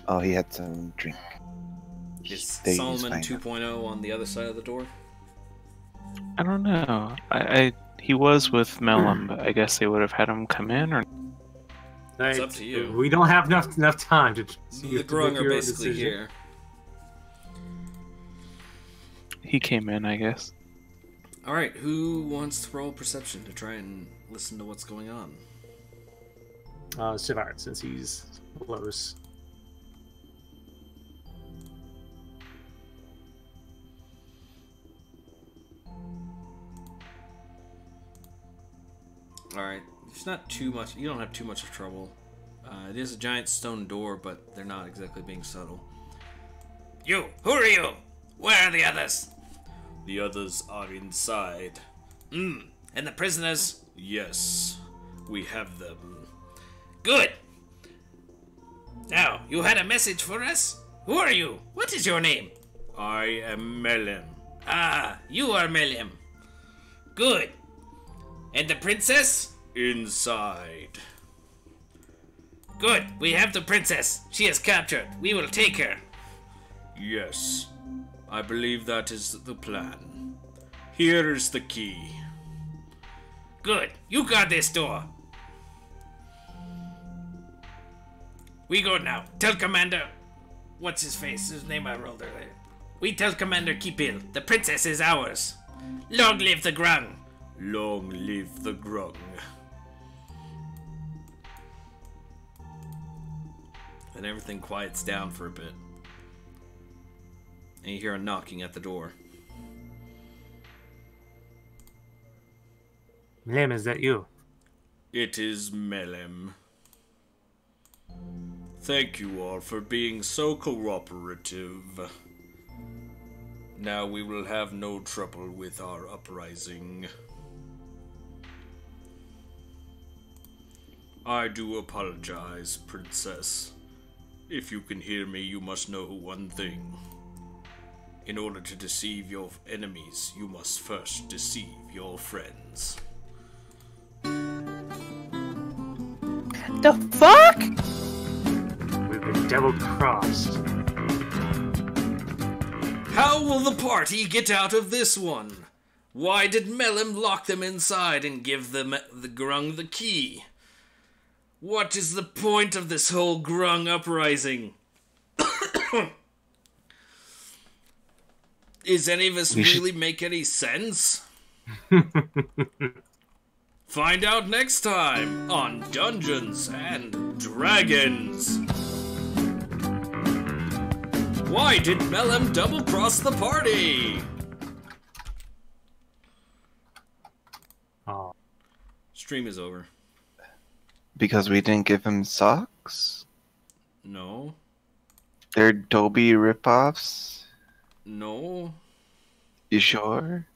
Oh, he had some drink. Is They use Solomon fine. 2.0 on the other side of the door? I don't know. He was with Mellum, but I guess they would have had him come in, or It's up to you. We don't have enough time to. The Grung are basically here. he came in, I guess. Alright, who wants to roll perception to try and listen to what's going on? Sivart, since he's close. Alright, it's not too much. You don't have too much of trouble. It is a giant stone door, but they're not exactly being subtle. You! Who are you? Where are the others? The others are inside. And the prisoners? Yes, we have them. Good! Now, you had a message for us? Who are you? What is your name? I am Melem. Ah, you are Meliam. Good. And the princess? Inside. Good. We have the princess. She is captured. We will take her. Yes, I believe that is the plan. Here is the key. Good. You got this door. We go now. Tell Commander... What's his face? His name I rolled earlier. We tell Commander Kipil, the princess is ours. Long live the Grung. Long live the Grung. And everything quiets down for a bit. And you hear a knocking at the door. Lim, is that you? It is Melem. Thank you all for being so cooperative. Now we will have no trouble with our uprising. I do apologize, Princess. If you can hear me, you must know one thing. In order to deceive your enemies, you must first deceive your friends. The fuck? We've been double-crossed. How will the party get out of this one? Why did Melem lock them inside and give them the Grung the key? What is the point of this whole Grung uprising? Is any of us really make any sense? Find out next time on Dungeons and Dragons. Why did Melem double-cross the party? Oh. Stream is over. Because we didn't give him socks? No. They're Dobie ripoffs? No. You sure?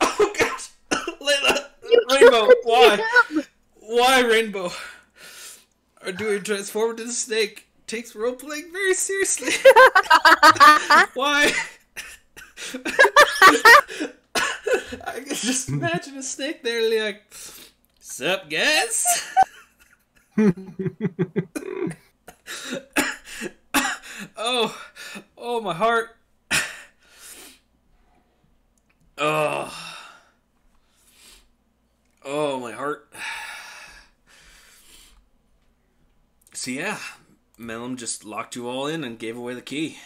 Oh gosh! Layla! Rainbow, why? Why, Rainbow? are doing transform into the snake takes role playing very seriously. Why? I can just imagine a snake there, like, "Sup, guys?" Oh, my heart. Oh, my heart. So yeah, Melum just locked you all in and gave away the key.